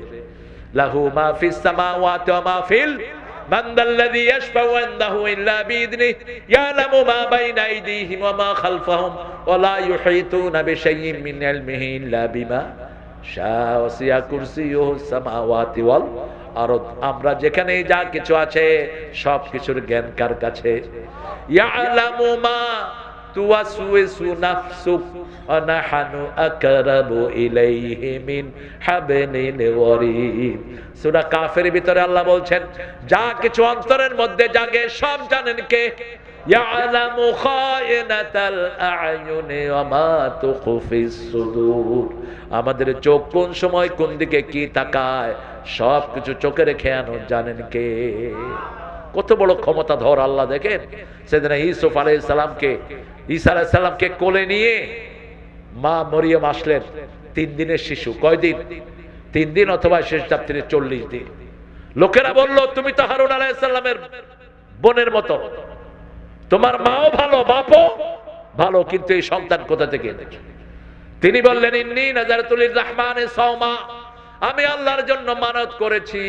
লাহু মা ফিস সামাওয়াতি ওয়া মা ফিল মান দাল্লাযী ইয়াশফাউ ইনদাহু ইল্লা বিইذনিহি ইয়ালামু মা বাইনা আইদিহিম ওয়া মা খালফাহুম ওয়া লা ইউহীতুনা বিশাইইন মিন ইলমিহি ইল্লা বিমা শাআ ওয়াসিয়া কুরসিয়ুহুস সামাওয়াতি ওয়াল আরদ। আমরা যেখানে যা কিছু আছে সব কিছুর জ্ঞান কার কাছে? ইয়ালামু মা তুওয়াসওয়িসু নাফসুক ওয়া নাহনু আকরাবু ইলাইহি মিন হাবলিল ওয়ারিদ। সূরা কাফের ভিতরে আল্লাহ বলছেন যা কিছু অন্তরের মধ্যে জাগে সব জানেন কে? ইয়ালামু খায়িনাতাল আ'য়ুনি ওয়া মা তুখফিস সুদূর। আমাদের চোখ কোন সময় কোন দিকে কি তাকায় সব কিছু চোখে রেখে আনো জানেন কে? কত বড় ক্ষমতাধর আল্লাহ দেখেন। সেদিন ইউসুফ আলাইহিস সালামকে, ঈসা আলাইহিস সালামকে কোলে নিয়ে মা মরিয়ম আসলেন। 3 দিনের শিশু। কয়দিন? 3 দিন অথবা শেষ রাত্রিরে 40 দিন। লোকেরা বলল, তুমি তো হারুন আলাইহিস সালামের বোনের মতো, তোমার মাও ভালো, বাপও ভালো, কিন্তু এই সন্তান কোথা থেকে এনেছো? তিনি বললেন, ইন্নী নাযারতু লির-রাহমানি সাওমা, আমি আল্লাহর জন্য মানত করেছি,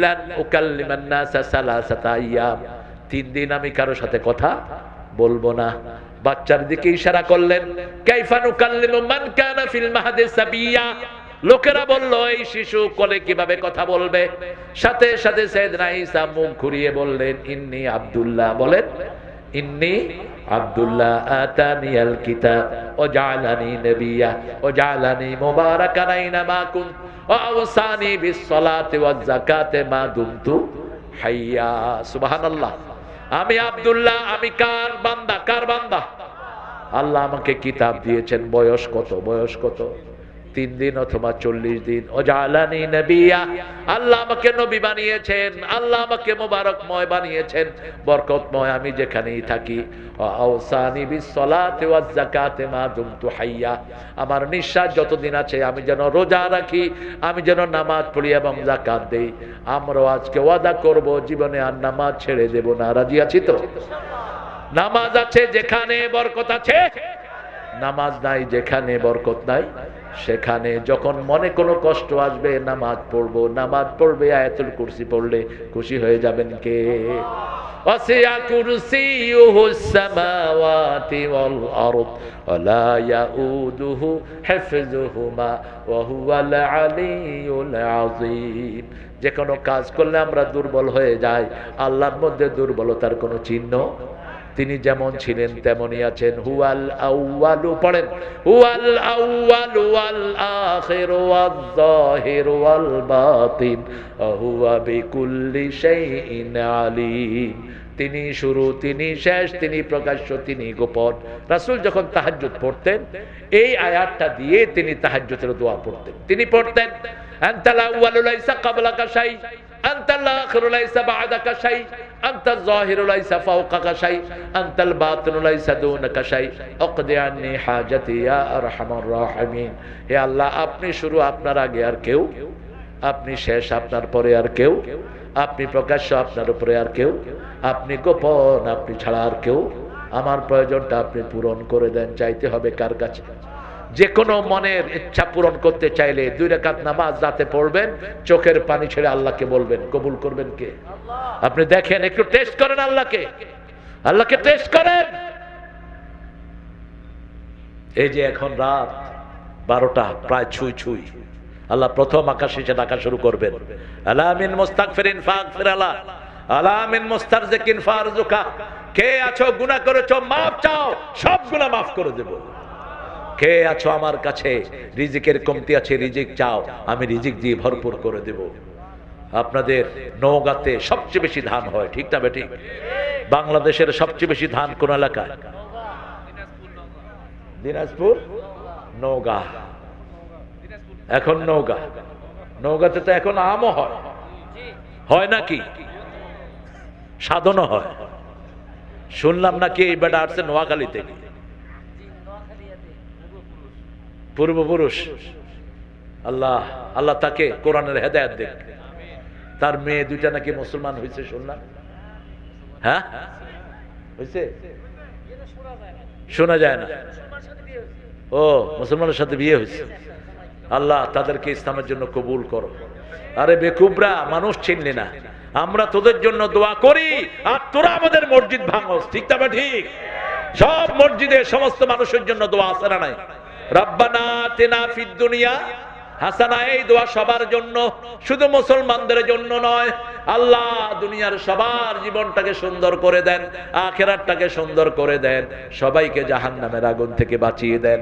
লান উকাল্লিমান নাসা সালাসাতা আইয়াম, 3 দিন আমি কারো সাথে কথা বলবো না। বাচ্চার দিকে ইশারা করলেন, কাইফা নুকাল্লিমু মান কানা ফিল মাহদি সাবিয়া, লোকেরা বলল, এই শিশু কোলে কিভাবে কথা বলবে? সাথে সাথে সাইয়েদনা ঈসা মুখ ঘুরিয়ে বললেন, ইন্নী আব্দুল্লাহ, বলেন ইন্নী আব্দুল্লাহ আতানিয়াল কিতাব ওয়া জাআলানি নাবিয়্যা ওয়া জাআলানি মুবারাকান আইনামা কুনতু ওয়া আওসানি বিস সালাতি ওয়াজ যাকাতি মা দুমতু হাইয়া। সুবহানাল্লাহ। আমি আব্দুল্লাহ, আমি কার বান্দা? কার বান্দা? আল্লাহ আমাকে কিতাব দিয়েছেন। বয়স কত? বয়স কত? 3 দিন অথবা 40 দিন। ও জাআলানি নাবিয়্যা, আল্লাহ আমাকে নবী বানিয়েছেন, আল্লাহ আমাকে মোবারকময় বানিয়েছেন, বরকতময় আমি যেখানেই থাকি। ও আওসানি বিস সালাতি ওয়াজ যাকাতি মা দুমতু হাইয়া, আমার নিঃশ্বাস যতদিন আছে আমি যেন রোজা রাখি, আমি যেন নামাজ পড়ি এবং যাকাত দেই। আমরাও আজকে ওয়াদা করব, জীবনে আর নামাজ ছেড়ে দেব না। রাজি আছি তো? নামাজ আছে যেখানে বরকত আছে, নামাজ নাই যেখানে বরকত নাই সেখানে। যখন মনে কোনো কষ্ট আসবে নামাজ পড়বো, নামাজ পড়বে, আয়াতুল কুরসি পড়লে খুশি হয়ে যাবেন কে? ওয়াসিয়া কুরসিয়ুহুস সামাওয়াতি ওয়াল আরদ ওয়া লা ইয়াউদুহু হিফযুহুমা ওয়া হুয়াল আলিয়্যুল আযীম। যে কোনো কাজ করলে আমরা দুর্বল হয়ে যাই, আল্লাহর মধ্যে দুর্বলতার কোনো চিহ্ন। তিনি যেমন ছিলেন তেমনই আছেন। হুয়াল আউয়ালু, পড়েন, হুয়াল আউয়ালু ওয়াল আখিরু ওয়াজ যাহিরু ওয়াল বাতিন ওয়া হুয়া বিকুল্লি শাইইন আলীম। তিনি শুরু, তিনি শেষ, তিনি প্রকাশ্য, তিনি গোপন। রাসূল যখন তাহাজ্জুদ পড়তেন এই আয়াতটা দিয়ে তিনি তাহাজ্জুদের দোয়া পড়তেন। তিনি পড়তেন, আনতাল আউয়ালু লাইসা ক্বাবলাকা শাই, আনতাল আখিরু লাইসা বা'দাকা শাই, আনতাল যাহিরু লাইসা ফাওকাকা শাই, আনতাল বাতিনু লাইসা দুনাকা শাই, আকদি আন্নি হাজাতি ইয়া আরহামার রাহিমিন। হে আল্লাহ, আপনি শুরু, আপনার আগে আর কেউ, আপনি শেষ, আপনার পরে আর কেউ, আপনি প্রকাশ্য, আপনার উপরে আর কেউ, আপনি গোপন, আপনি ছাড়া আর কেউ। আমার প্রয়োজনটা আপনি পূরণ করে দেন। চাইতে হবে কার কাছে? যে কোনো মনের ইচ্ছা পূরণ করতে চাইলে 2 রাকাত নামাজ রাতে পড়বেন, চোখের পানি ছেড়ে আল্লাহকে বলবেন, কবুল করবেন কে? আপনি দেখেন, একটু টেস্ট করেন আল্লাহকে, আল্লাহকে টেস্ট করেন। এই যে এখন রাত 12টা, প্রায় ছুঁই ছুঁই, আল্লাহ প্রথম আকাশে এসে ডাকা শুরু করবেন, আলা মিন মুস্তাগফিরিন ফাগফির আলা, আলা মিন মুস্তারজিকিন ফারজুকা। কে আছো গুনাহ করেছো, মাফ চাও, সব গুনাহ মাফ করে দেব। কে আছো আমার কাছে রিজিকের কমতি আছে, রিজিক চাও, আমি রিজিক দিয়ে ভরপুর করে দেব। আপনাদের নওগাঁতে সবচেয়ে বেশি ধান হয়, ঠিক না বেঠিক? বাংলাদেশের সবচেয়ে বেশি ধান কোন এলাকায়? দিনাজপুর, নওগাঁ। এখন নওগাঁ, নওগাঁতে তো এখন আমও হয়, হয় নাকি? সাধনও হয়। শুনলাম নাকি এই বেটা আসছে নোয়াখালী থেকে, পূর্বপুরুষ। আল্লাহ আল্লাহ তাকে কোরআনের হেদায়েত দেখ। তার মেয়ে 2টা নাকি মুসলমান হয়েছে শুনলাম। হ্যাঁ হয়েছে? শোনা যায় না। ও, মুসলমানের সাথে বিয়ে হয়েছে। আল্লাহ তাদেরকে ইসলামের জন্য কবুল করো। আরে বেকুবরা, মানুষ চিনলি না, আমরা তোদের জন্য দোয়া করি আর তোরা আমাদের মসজিদ ভাঙস, ঠিক না ঠিক? সব মসজিদে সমস্ত মানুষের জন্য দোয়া আছে না নাই? রব্বানা আতিনা ফিদ দুনিয়া হাসানা, এই দোয়া সবার জন্য, শুধু মুসলমানদের জন্য নয়। আল্লাহ দুনিয়ার সবার জীবনটাকে সুন্দর করে দেন, আখিরাতটাকে সুন্দর করে দেন, সবাইকে জাহান্নামের আগুন থেকে বাঁচিয়ে দেন।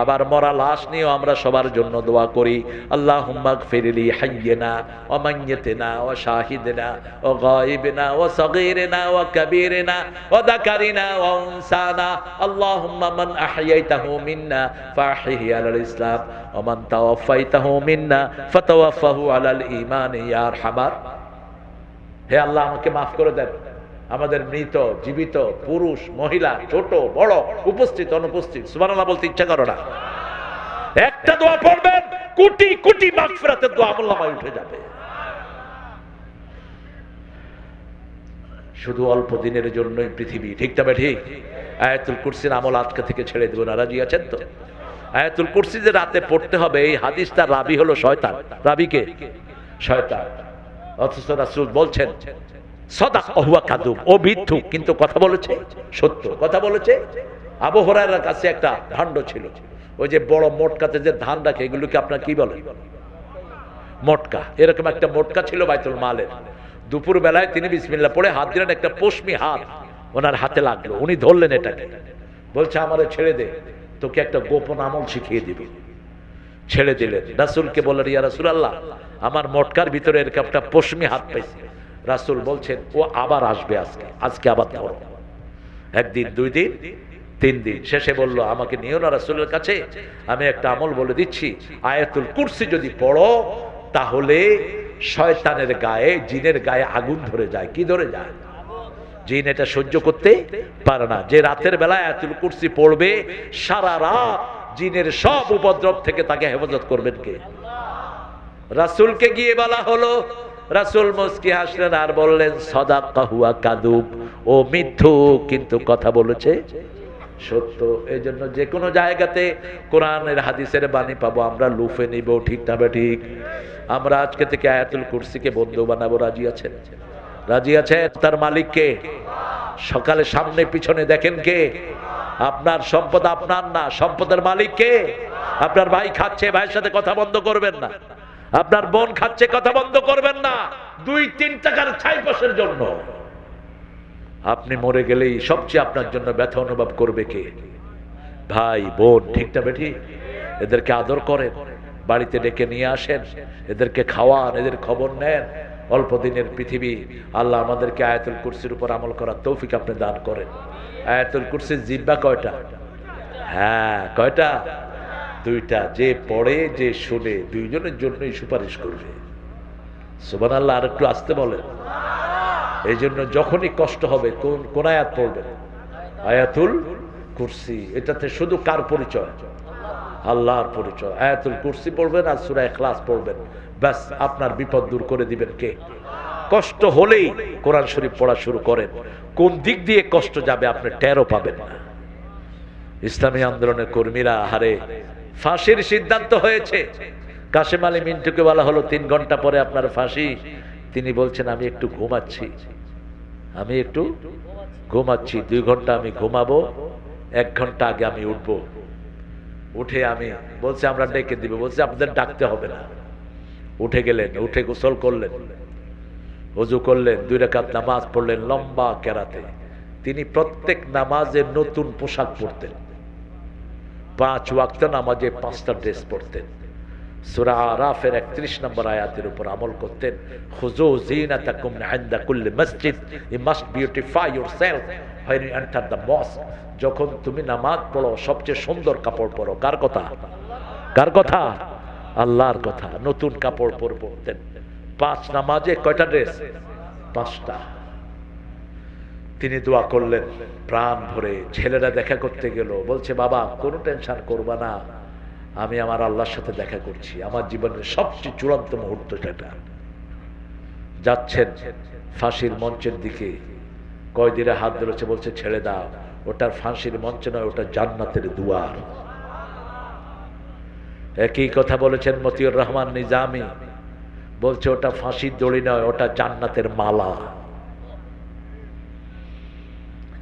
আবার মরা লাশ নিয়েও আমরা সবার জন্য দোয়া করি। আল্লাহুম্মা গফিরলি হাইয়িনা ওয়া মাইয়িতিনা ওয়া শাহিদিনা ওয়া গায়িবিনা ওয়া সাগীরিনা ওয়া কাবীরিনা ওয়া যাকারিনা ওয়া উনসানা। আল্লাহুম্মা মান আহইয়াইতাহু মিন্না ফাহইহি আলাল ইসলাম ওয়া মান তাওয়াফাইতাহু মিন্না ফাতাওয়াফাহু আলাল ঈমান ইয়া আরহামার। হে আল্লাহ, আমাকে মাফ করে দেন, আমাদের মৃত, জীবিত, পুরুষ, মহিলা, ছোট বড়, উপস্থিত অনুপস্থিত, সুবহানাল্লাহ বলতে ইচ্ছা করো না? একটা দোয়া পড়বেন, কোটি কোটি মাগফিরাতের দোয়া আমলনামায় উঠে যাবে। শুধু অল্প দিনের জন্যই পৃথিবী, ঠিক না ঠিক? আয়াতুল কুরসির আমল আজকে থেকে ছেড়ে দেব না, রাজি আছেন তো? আয়াতুল কুরসি যে রাতে পড়তে হবে, এই হাদিসটার রাবি হলো শয়তান। রাবিকে? শয়তান। অথচ রাসূল বলছেন সাদাক ওয়া হুয়া কাযুব, ও মিথ্যুক কিন্তু কথা বলেছে সত্য, কথা বলেছে। আবু হুরায়রার কাছে একটা ভাণ্ড ছিল, ওই যে বড় মোটকাতে যে ধান রাখে, এগুলোকে আপনার কি বলে? মোটকা। এরকম একটা মোটকা ছিল বাইতুল মালের। দুপুর বেলায় তিনি বিসমিল্লাহ পড়ে হাত দিলেন, একটা পশমি হাত ওনার হাতে লাগলো। উনি ধরলেন এটাকে, বলছে আমারে ছেড়ে দে, তোকে একটা গোপন আমল শিখিয়ে দিবি। ছেড়ে দিলেন। রাসূলকে বললেন, ইয়া রাসূলুল্লাহ, আমার মোটকার ভিতরে এরকম একটা পশমি হাত পাইছি। রাসূল বলছেন, ও আবার আসবে, আজকে আবার ধরো। একদিন, 2 দিন, 3 দিন, শেষে বলল, আমাকে নিও না রাসূলের কাছে, আমি একটা আমল বলে দিচ্ছি, আয়াতুল কুরসি যদি পড়ো তাহলে শয়তানের গায়ে, জিনের গায়ে আগুন ধরে যায়। কি ধরে যায়? জিন এটা সহ্য করতে পারে না। যে রাতের বেলায় আয়াতুল কুরসি পড়বে, সারা রাত জিনের সব উপদ্রব থেকে তাকে হেফাজত করবেন কে? রাসূলকে গিয়ে বলা হলো, রাসূল মুস্কি হাসলেন আর বললেন, সাদাকা হুয়া কাযুব, ও মিথ্যুক কিন্তু কথা বলেছে সত্য। এই জন্য যে কোনো জায়গাতে কোরআনের হাদিসের বাণী পাবো, আমরা লুফে নিব, ঠিক না ঠিক? আমরা আজকে থেকে আয়াতুল কুরসিকে বন্ধু বানাবো, রাজি আছেন? রাজি আছেন? তার মালিক কে? সকালে সামনে পিছনে দেখেন কে? আপনার সম্পদ আপনার না, সম্পদের মালিক কে? আপনার ভাই খাচ্ছে, ভাইয়ের সাথে কথা বন্ধ করবেন না। আপনার বোন খাচ্ছে, কথা বন্ধ করবেন না। 2-3 টাকার ছাইপাশের জন্য আপনি মরে গেলেই সবচেয়ে আপনার জন্য ব্যথা অনুভব করবে কে? ভাই বোন, ঠিক না ঠিক? এদেরকে আদর করেন, বাড়িতে ডেকে নিয়ে আসেন, এদেরকে খাওয়ান, এদের খবর নেন। অল্প দিনের পৃথিবী, আল্লাহ আমাদেরকে আয়াতুল কুরসির উপর আমল করার তৌফিক আপনি দান করেন। আয়াতুল কুরসির জিহ্বা কয়টা? হ্যাঁ, কয়টা? 2টা। যে পড়ে, যে শুনে, দুইজনের জন্যই সুপারিশ করবে। সুবহানাল্লাহ। আর একটু আসতে বলেন। এই জন্য যখনই কষ্ট হবে, কোন আয়াত পড়বেন? আয়াতুল কুরসি। এটাতে শুধু কার পরিচয়? আল্লাহর পরিচয়। আয়াতুল কুরসি পড়বেন আর সূরা ইখলাস পড়বেন, ব্যাস আপনার বিপদ দূর করে দিবেন কে? কষ্ট হলেই কোরআন শরীফ পড়া শুরু করেন, কোন দিক দিয়ে কষ্ট যাবে আপনি টেরও পাবেন না। ইসলামী আন্দোলনের কর্মীরা, হারে ফাঁসির সিদ্ধান্ত হয়েছে। কাশেম আলী মিন্টুকে বলা হলো 3 ঘন্টা পরে আপনার ফাঁসি। তিনি বলছেন, আমি একটু ঘুমাচ্ছি, 2 ঘন্টা আমি ঘুমাবো, 1 ঘন্টা আগে আমি উঠবো। উঠে আমি বলছে আমরা ডেকে দিব, বলছে আপনাদের ডাকতে হবে না। উঠে গেলেন, উঠে গোসল করলেন, ওযু করলেন, 2 রাকাত নামাজ পড়লেন লম্বা কেরাতে। তিনি প্রত্যেক নামাজে নতুন পোশাক পরতেন, 5 ওয়াক্ত নামাজে 5টা ড্রেস পরতেন। সূরা আরাফের 31 নম্বর আয়াতের উপর আমল করতেন, খুযু যিনাতাকুম ইনদা কুল্লি মসজিদ, you must beautify yourself when you enter the mosque। যখন তুমি নামাজ পড়ো সবচেয়ে সুন্দর কাপড় পরো। কার কথা? কার কথা? আল্লাহর কথা। নতুন কাপড় পরতেন। 5 নামাজে কয়টা ড্রেস? 5টা। তিনি দোয়া করলেন প্রাণ ভরে। ছেলেরা দেখা করতে গেল, বলছে বাবা কোনো টেনশন করবা না, আমি আমার আল্লাহর সাথে দেখা করছি, আমার জীবনের সবচেয়ে চূড়ান্ত মুহূর্ত সেটা। যাচ্ছেন ফাঁসির মঞ্চের দিকে, কয়েদিরা হাত ধরেছে, বলছে ছেড়ে দাও, ওটার ফাঁসির মঞ্চ নয়, ওটা জান্নাতের দুয়ার। একই কথা বলেছেন মতিউর রহমান নিজামী, বলছে ওটা ফাঁসির দড়ি নয়, ওটা জান্নাতের মালা।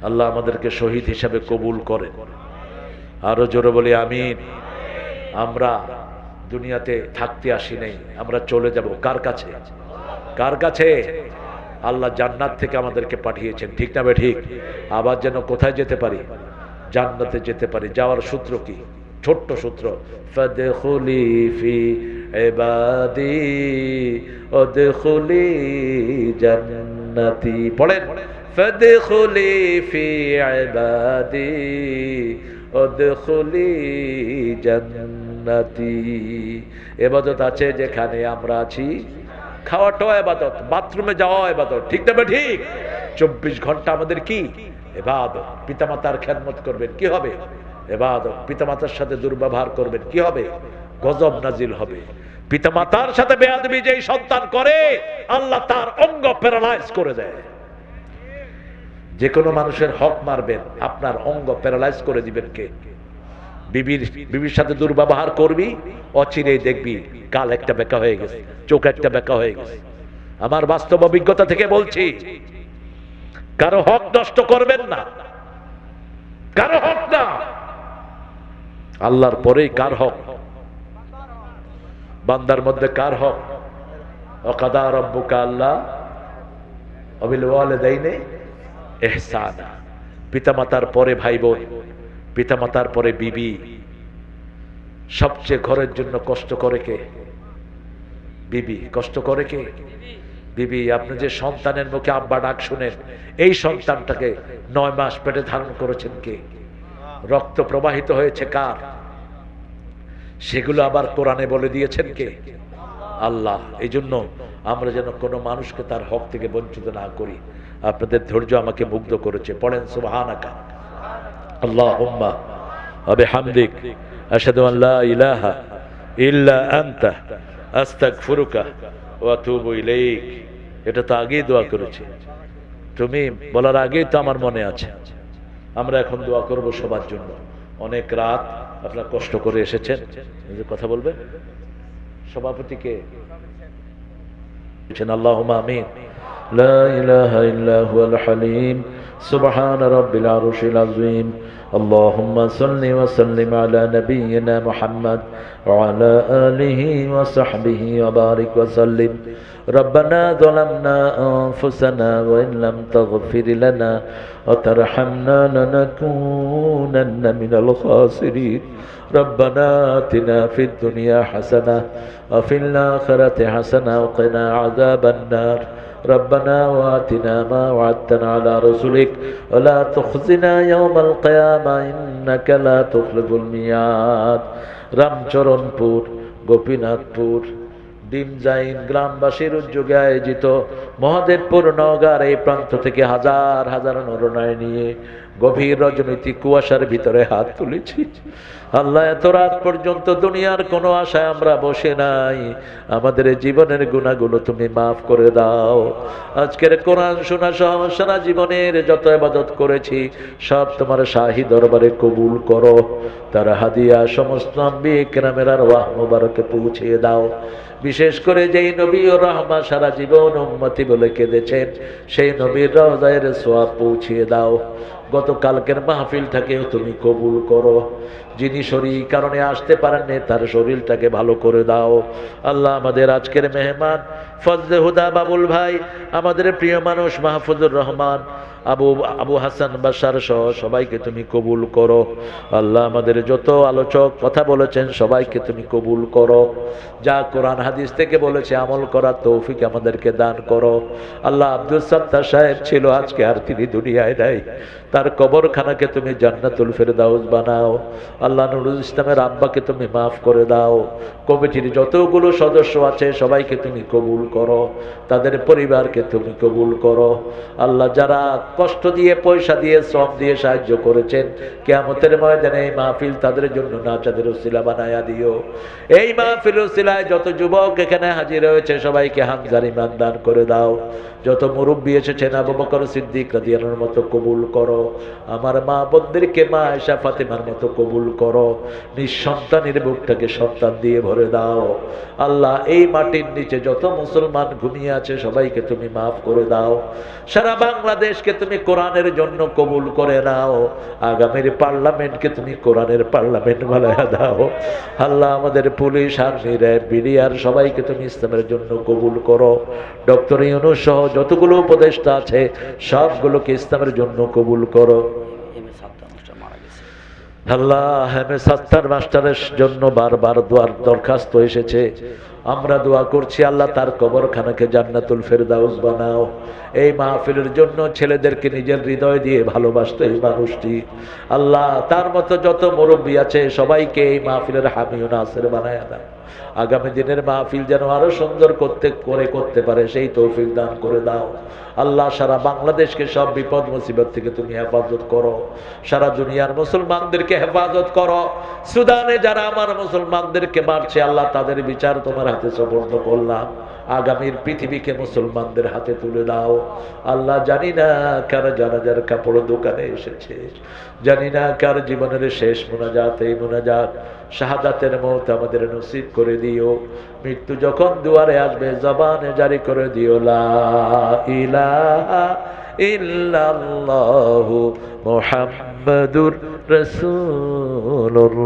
আল্লাহ আমাদেরকে শহীদ হিসাবে কবুল করেন। আরো জোরে বলি আমিন। আমরা দুনিয়াতে থাকতে আসি নাই, আমরা চলে যাব কার কাছে? কার কাছে? আল্লাহ জান্নাত থেকে আমাদেরকে পাঠিয়েছেন, ঠিক না ঠিক? আবার যেন কোথায় যেতে পারি? জান্নাতে যেতে পারি। যাওয়ার সূত্র কি? ছোট্ট সূত্র, ফাদখুলি ফি ইবাদি ওয়াদখুলি জান্নাতি। পড়েন, ফাদখুলি ফি ইবাদি ওয়াদখুলি জান্নাতি। ইবাদত আছে যেখানে আমরা আছি, খাওয়াটাও ইবাদত, বাথরুমে যাওয়া ইবাদত, ঠিক না ঠিক? 24 ঘন্টা আমাদের কি ইবাদত। পিতামাতার খেদমত করবেন, কি হবে? ইবাদত। পিতামাতার সাথে দুর্ব্যবহার করবেন, কি হবে? গজব নাজিল হবে। পিতামাতার সাথে বেয়াদবি যেই সন্তান করে, আল্লাহ তার অঙ্গ প্যারালাইজ করে দেয়। যে কোনো মানুষের হক মারবেন, আপনার অঙ্গ প্যারালাইজ করে দিবেন কে? বিবির সাথে দুর্ব্যবহার করবি, অচিরেই দেখবি কাল একটা বেঁকা হয়ে গেছে, চোখ একটা বেঁকা হয়ে গেছে। আমার বাস্তব অভিজ্ঞতা থেকে বলছি, কারো হক নষ্ট করবেন না, কারো হক না, আল্লাহর পরেই কার হক? বান্দার মধ্যে কার হক? ওয়াকাদা রাব্বুকা আল্লা ওয়াবিল ওয়ালিদাইনি ইহসানা। পিতামাতার পরে ভাই বোন, পিতামাতার পরে বিবি। সবচেয়ে ঘরের জন্য কষ্ট করে কে? বিবি। কষ্ট করে কে? বিবি। আপনি যে সন্তানের মুখে আব্বা ডাক শুনেন, এই সন্তানটাকে 9 মাস পেটে ধারণ করেছেন কে? রক্ত প্রবাহিত হয়েছে কার? সেগুলো আবার কোরআনে বলে দিয়েছেন কে? আল্লাহ। এই জন্য আমরা যেন কোনো মানুষকে তার হক থেকে বঞ্চিত না করি। আপনাদের ধৈর্য আমাকে মুগ্ধ করেছে। পড়েন সুবহানাকা আল্লাহুম্মা ওয়া বিহামদিক আশহাদু আন লা ইলাহা ইল্লা আনতা আস্তাগফিরুকা ওয়া আতুবু ইলাইক। এটা তো আগেই দোয়া করেছি, তুমি বলার আগেই তো আমার মনে আছে। আমরা এখন দোয়া করব সবার জন্য। অনেক রাত আপনারা কষ্ট করে এসেছেন, কথা বলবেন। সভাপতিকে আল্লাহুম্মা আমিন। লা ইলাহা ইল্লা হুয়াল হালিম সুবহান রাব্বিল আরশিল আযীম। আল্লাহুম্মা সাল্লি ওয়া সাল্লিম আলা নাবিয়িনা মুহাম্মদ ওয়া আলা আলিহি ওয়া সাহবিহি ওয়া বারিক ওয়া সাল্লিম। ربنا ظلمنا أنفسنا وإن لم تغفر لنا وترحمنا لنكونن من الخاسرين. ربنا آتنا في الدنيا حسنة وفي الآخرة حسنة وقنا عذاب النار. ربنا وآتنا ما وعدتنا على رسلك ولا تخزنا يوم القيامة إنك لا تخلف الميعاد. রামচরণপুর, গোপীনাথপুর, ডিমজাইন গ্রামবাসীর উদ্যোগে আয়োজিত মহাদেবপুর নওগাঁর এই প্রান্ত থেকে হাজার হাজার নরনারী নিয়ে গভীর রাজনৈতিক কুয়াশার ভিতরে হাত তুলেছি। আল্লাহ, এত রাত পর্যন্ত দুনিয়ার কোনো আশায় আমরা বসে নাই। আমাদের জীবনের গুনাহগুলো তুমি মাফ করে দাও। আজকের কোরআন শোনা সহ সারা জীবনের যত ইবাদত করেছি সব তোমার শাহী দরবারে কবুল করো। তার হাদিয়া সমস্ত আম্বিয়ে কেরামের আরওয়াহ মুবারকে পৌঁছিয়ে দাও। বিশেষ করে যেই নবী ও রহমা সারা জীবন উম্মতি বলে কেঁদেছেন, সেই নবীর রওজায়ের সোয়াব পৌঁছিয়ে দাও। গতকালকের মাহফিলটাকেও তুমি কবুল করো। যিনি শরীর কারণে আসতে পারেননি তার শরীরটাকে ভালো করে দাও। আল্লাহ, আমাদের আজকের মেহমান ফজলে হুদা বাবুল ভাই, আমাদের প্রিয় মানুষ মাহফুজুর রহমান, আবু হাসান বাশার সহ সবাইকে তুমি কবুল করো। আল্লাহ, আমাদের যত আলোচক কথা বলেছেন সবাইকে তুমি কবুল করো। যা কোরআন হাদিস থেকে বলেছে আমল করার তৌফিক আমাদেরকে দান করো। আল্লাহ, আব্দুল সাত্তার সাহেব ছিল, আজকে আর তিনি দুনিয়ায় নাই। তার কবরখানাকে তুমি জান্নাতুল ফেরদাউস বানাও। আল্লাহ, নুরুল ইসলামের আব্বাকে তুমি মাফ করে দাও। কমিটির যতগুলো সদস্য আছে সবাইকে তুমি কবুল করো, তাদের পরিবারকে তুমি কবুল করো। আল্লাহ, যারা কষ্ট দিয়ে, পয়সা দিয়ে, শ্রম দিয়ে সাহায্য করেছেন, কিয়ামতের ময়দানে এই মাহফিল তাদের জন্য নাজাতের উসিলা বানায়া দিও। এই মাহফিল উসিলায় যত যুবক এখানে হাজির হয়েছে সবাইকে হামজার ঈমান দান করে দাও। যত মুরব্বী এসেছেন আবু বকর সিদ্দিক রাদিয়াল্লাহু মতো কবুল করো। আমার মা বোনদেরকে মা আয়েশা ফাতেমার মতো কবুল করো। নিঃসন্তানের বুকটাকে সন্তান দিয়ে ভরে দাও। আল্লাহ, এই মাটির নিচে যত মুসলমান ঘুমিয়ে আছে সবাইকে তুমি মাফ করে দাও। সারা বাংলাদেশকে তুমি কোরআনের জন্য কবুল করে নাও। আগামীর পার্লামেন্টকে তুমি কোরআনের পার্লামেন্ট বানায়া দাও। আল্লাহ, আমাদের পুলিশ, আর্মি, র্যাব, বিডিআর সবাইকে তুমি ইসলামের জন্য কবুল করো। ডক্টর ইউনূস সহ যতগুলো উপদেষ্টা আছে সবগুলোকে ইসলামের জন্য কবুল করো। আল্লাহ, এম এ সাত্তার মাস্টারের জন্য বারবার দরখাস্ত এসেছে। আমরা দোয়া করছি আল্লাহ তার কবরখানাকে জান্নাতুল ফেরদাউস বানাও। এই মাহফিলের জন্য ছেলেদেরকে নিজের হৃদয় দিয়ে ভালোবাসতো এই মানুষটি। আল্লাহ তার মতো যত মুরব্বী আছে সবাইকে এই মাহফিলের হামি ও নাসির বানায় দাও। আগামী দিনের মাহফিল যেন আরো সুন্দর করতে পারে সেই তৌফিক দান করে দাও। আল্লাহ সারা বাংলাদেশকে সব বিপদ মুসিবত থেকে তুমি হেফাজত করো, সারা দুনিয়ার মুসলমানদেরকে হেফাজত করো। সুদানে যারা আমার মুসলমানদেরকে মারছে আল্লাহ তাদের বিচার তোমার হাতে সুপর্দ করলাম। আগামীর পৃথিবীকে মুসলমানদের হাতে তুলে দাও। আল্লাহ জানি না কার জানাজার কাপড় দোকানে এসেছে, জানি না কার জীবনের শেষ মুনাজাত এই মুনাজাত, শাহাদাতের মওত আমাদের নসিব করে দিও। মৃত্যু যখন দুয়ারে আসবে জবানে জারি করে দিও লা ইলাহা ইল্লাল্লাহু মুহাম্মাদুর রাসূলুল্লাহ।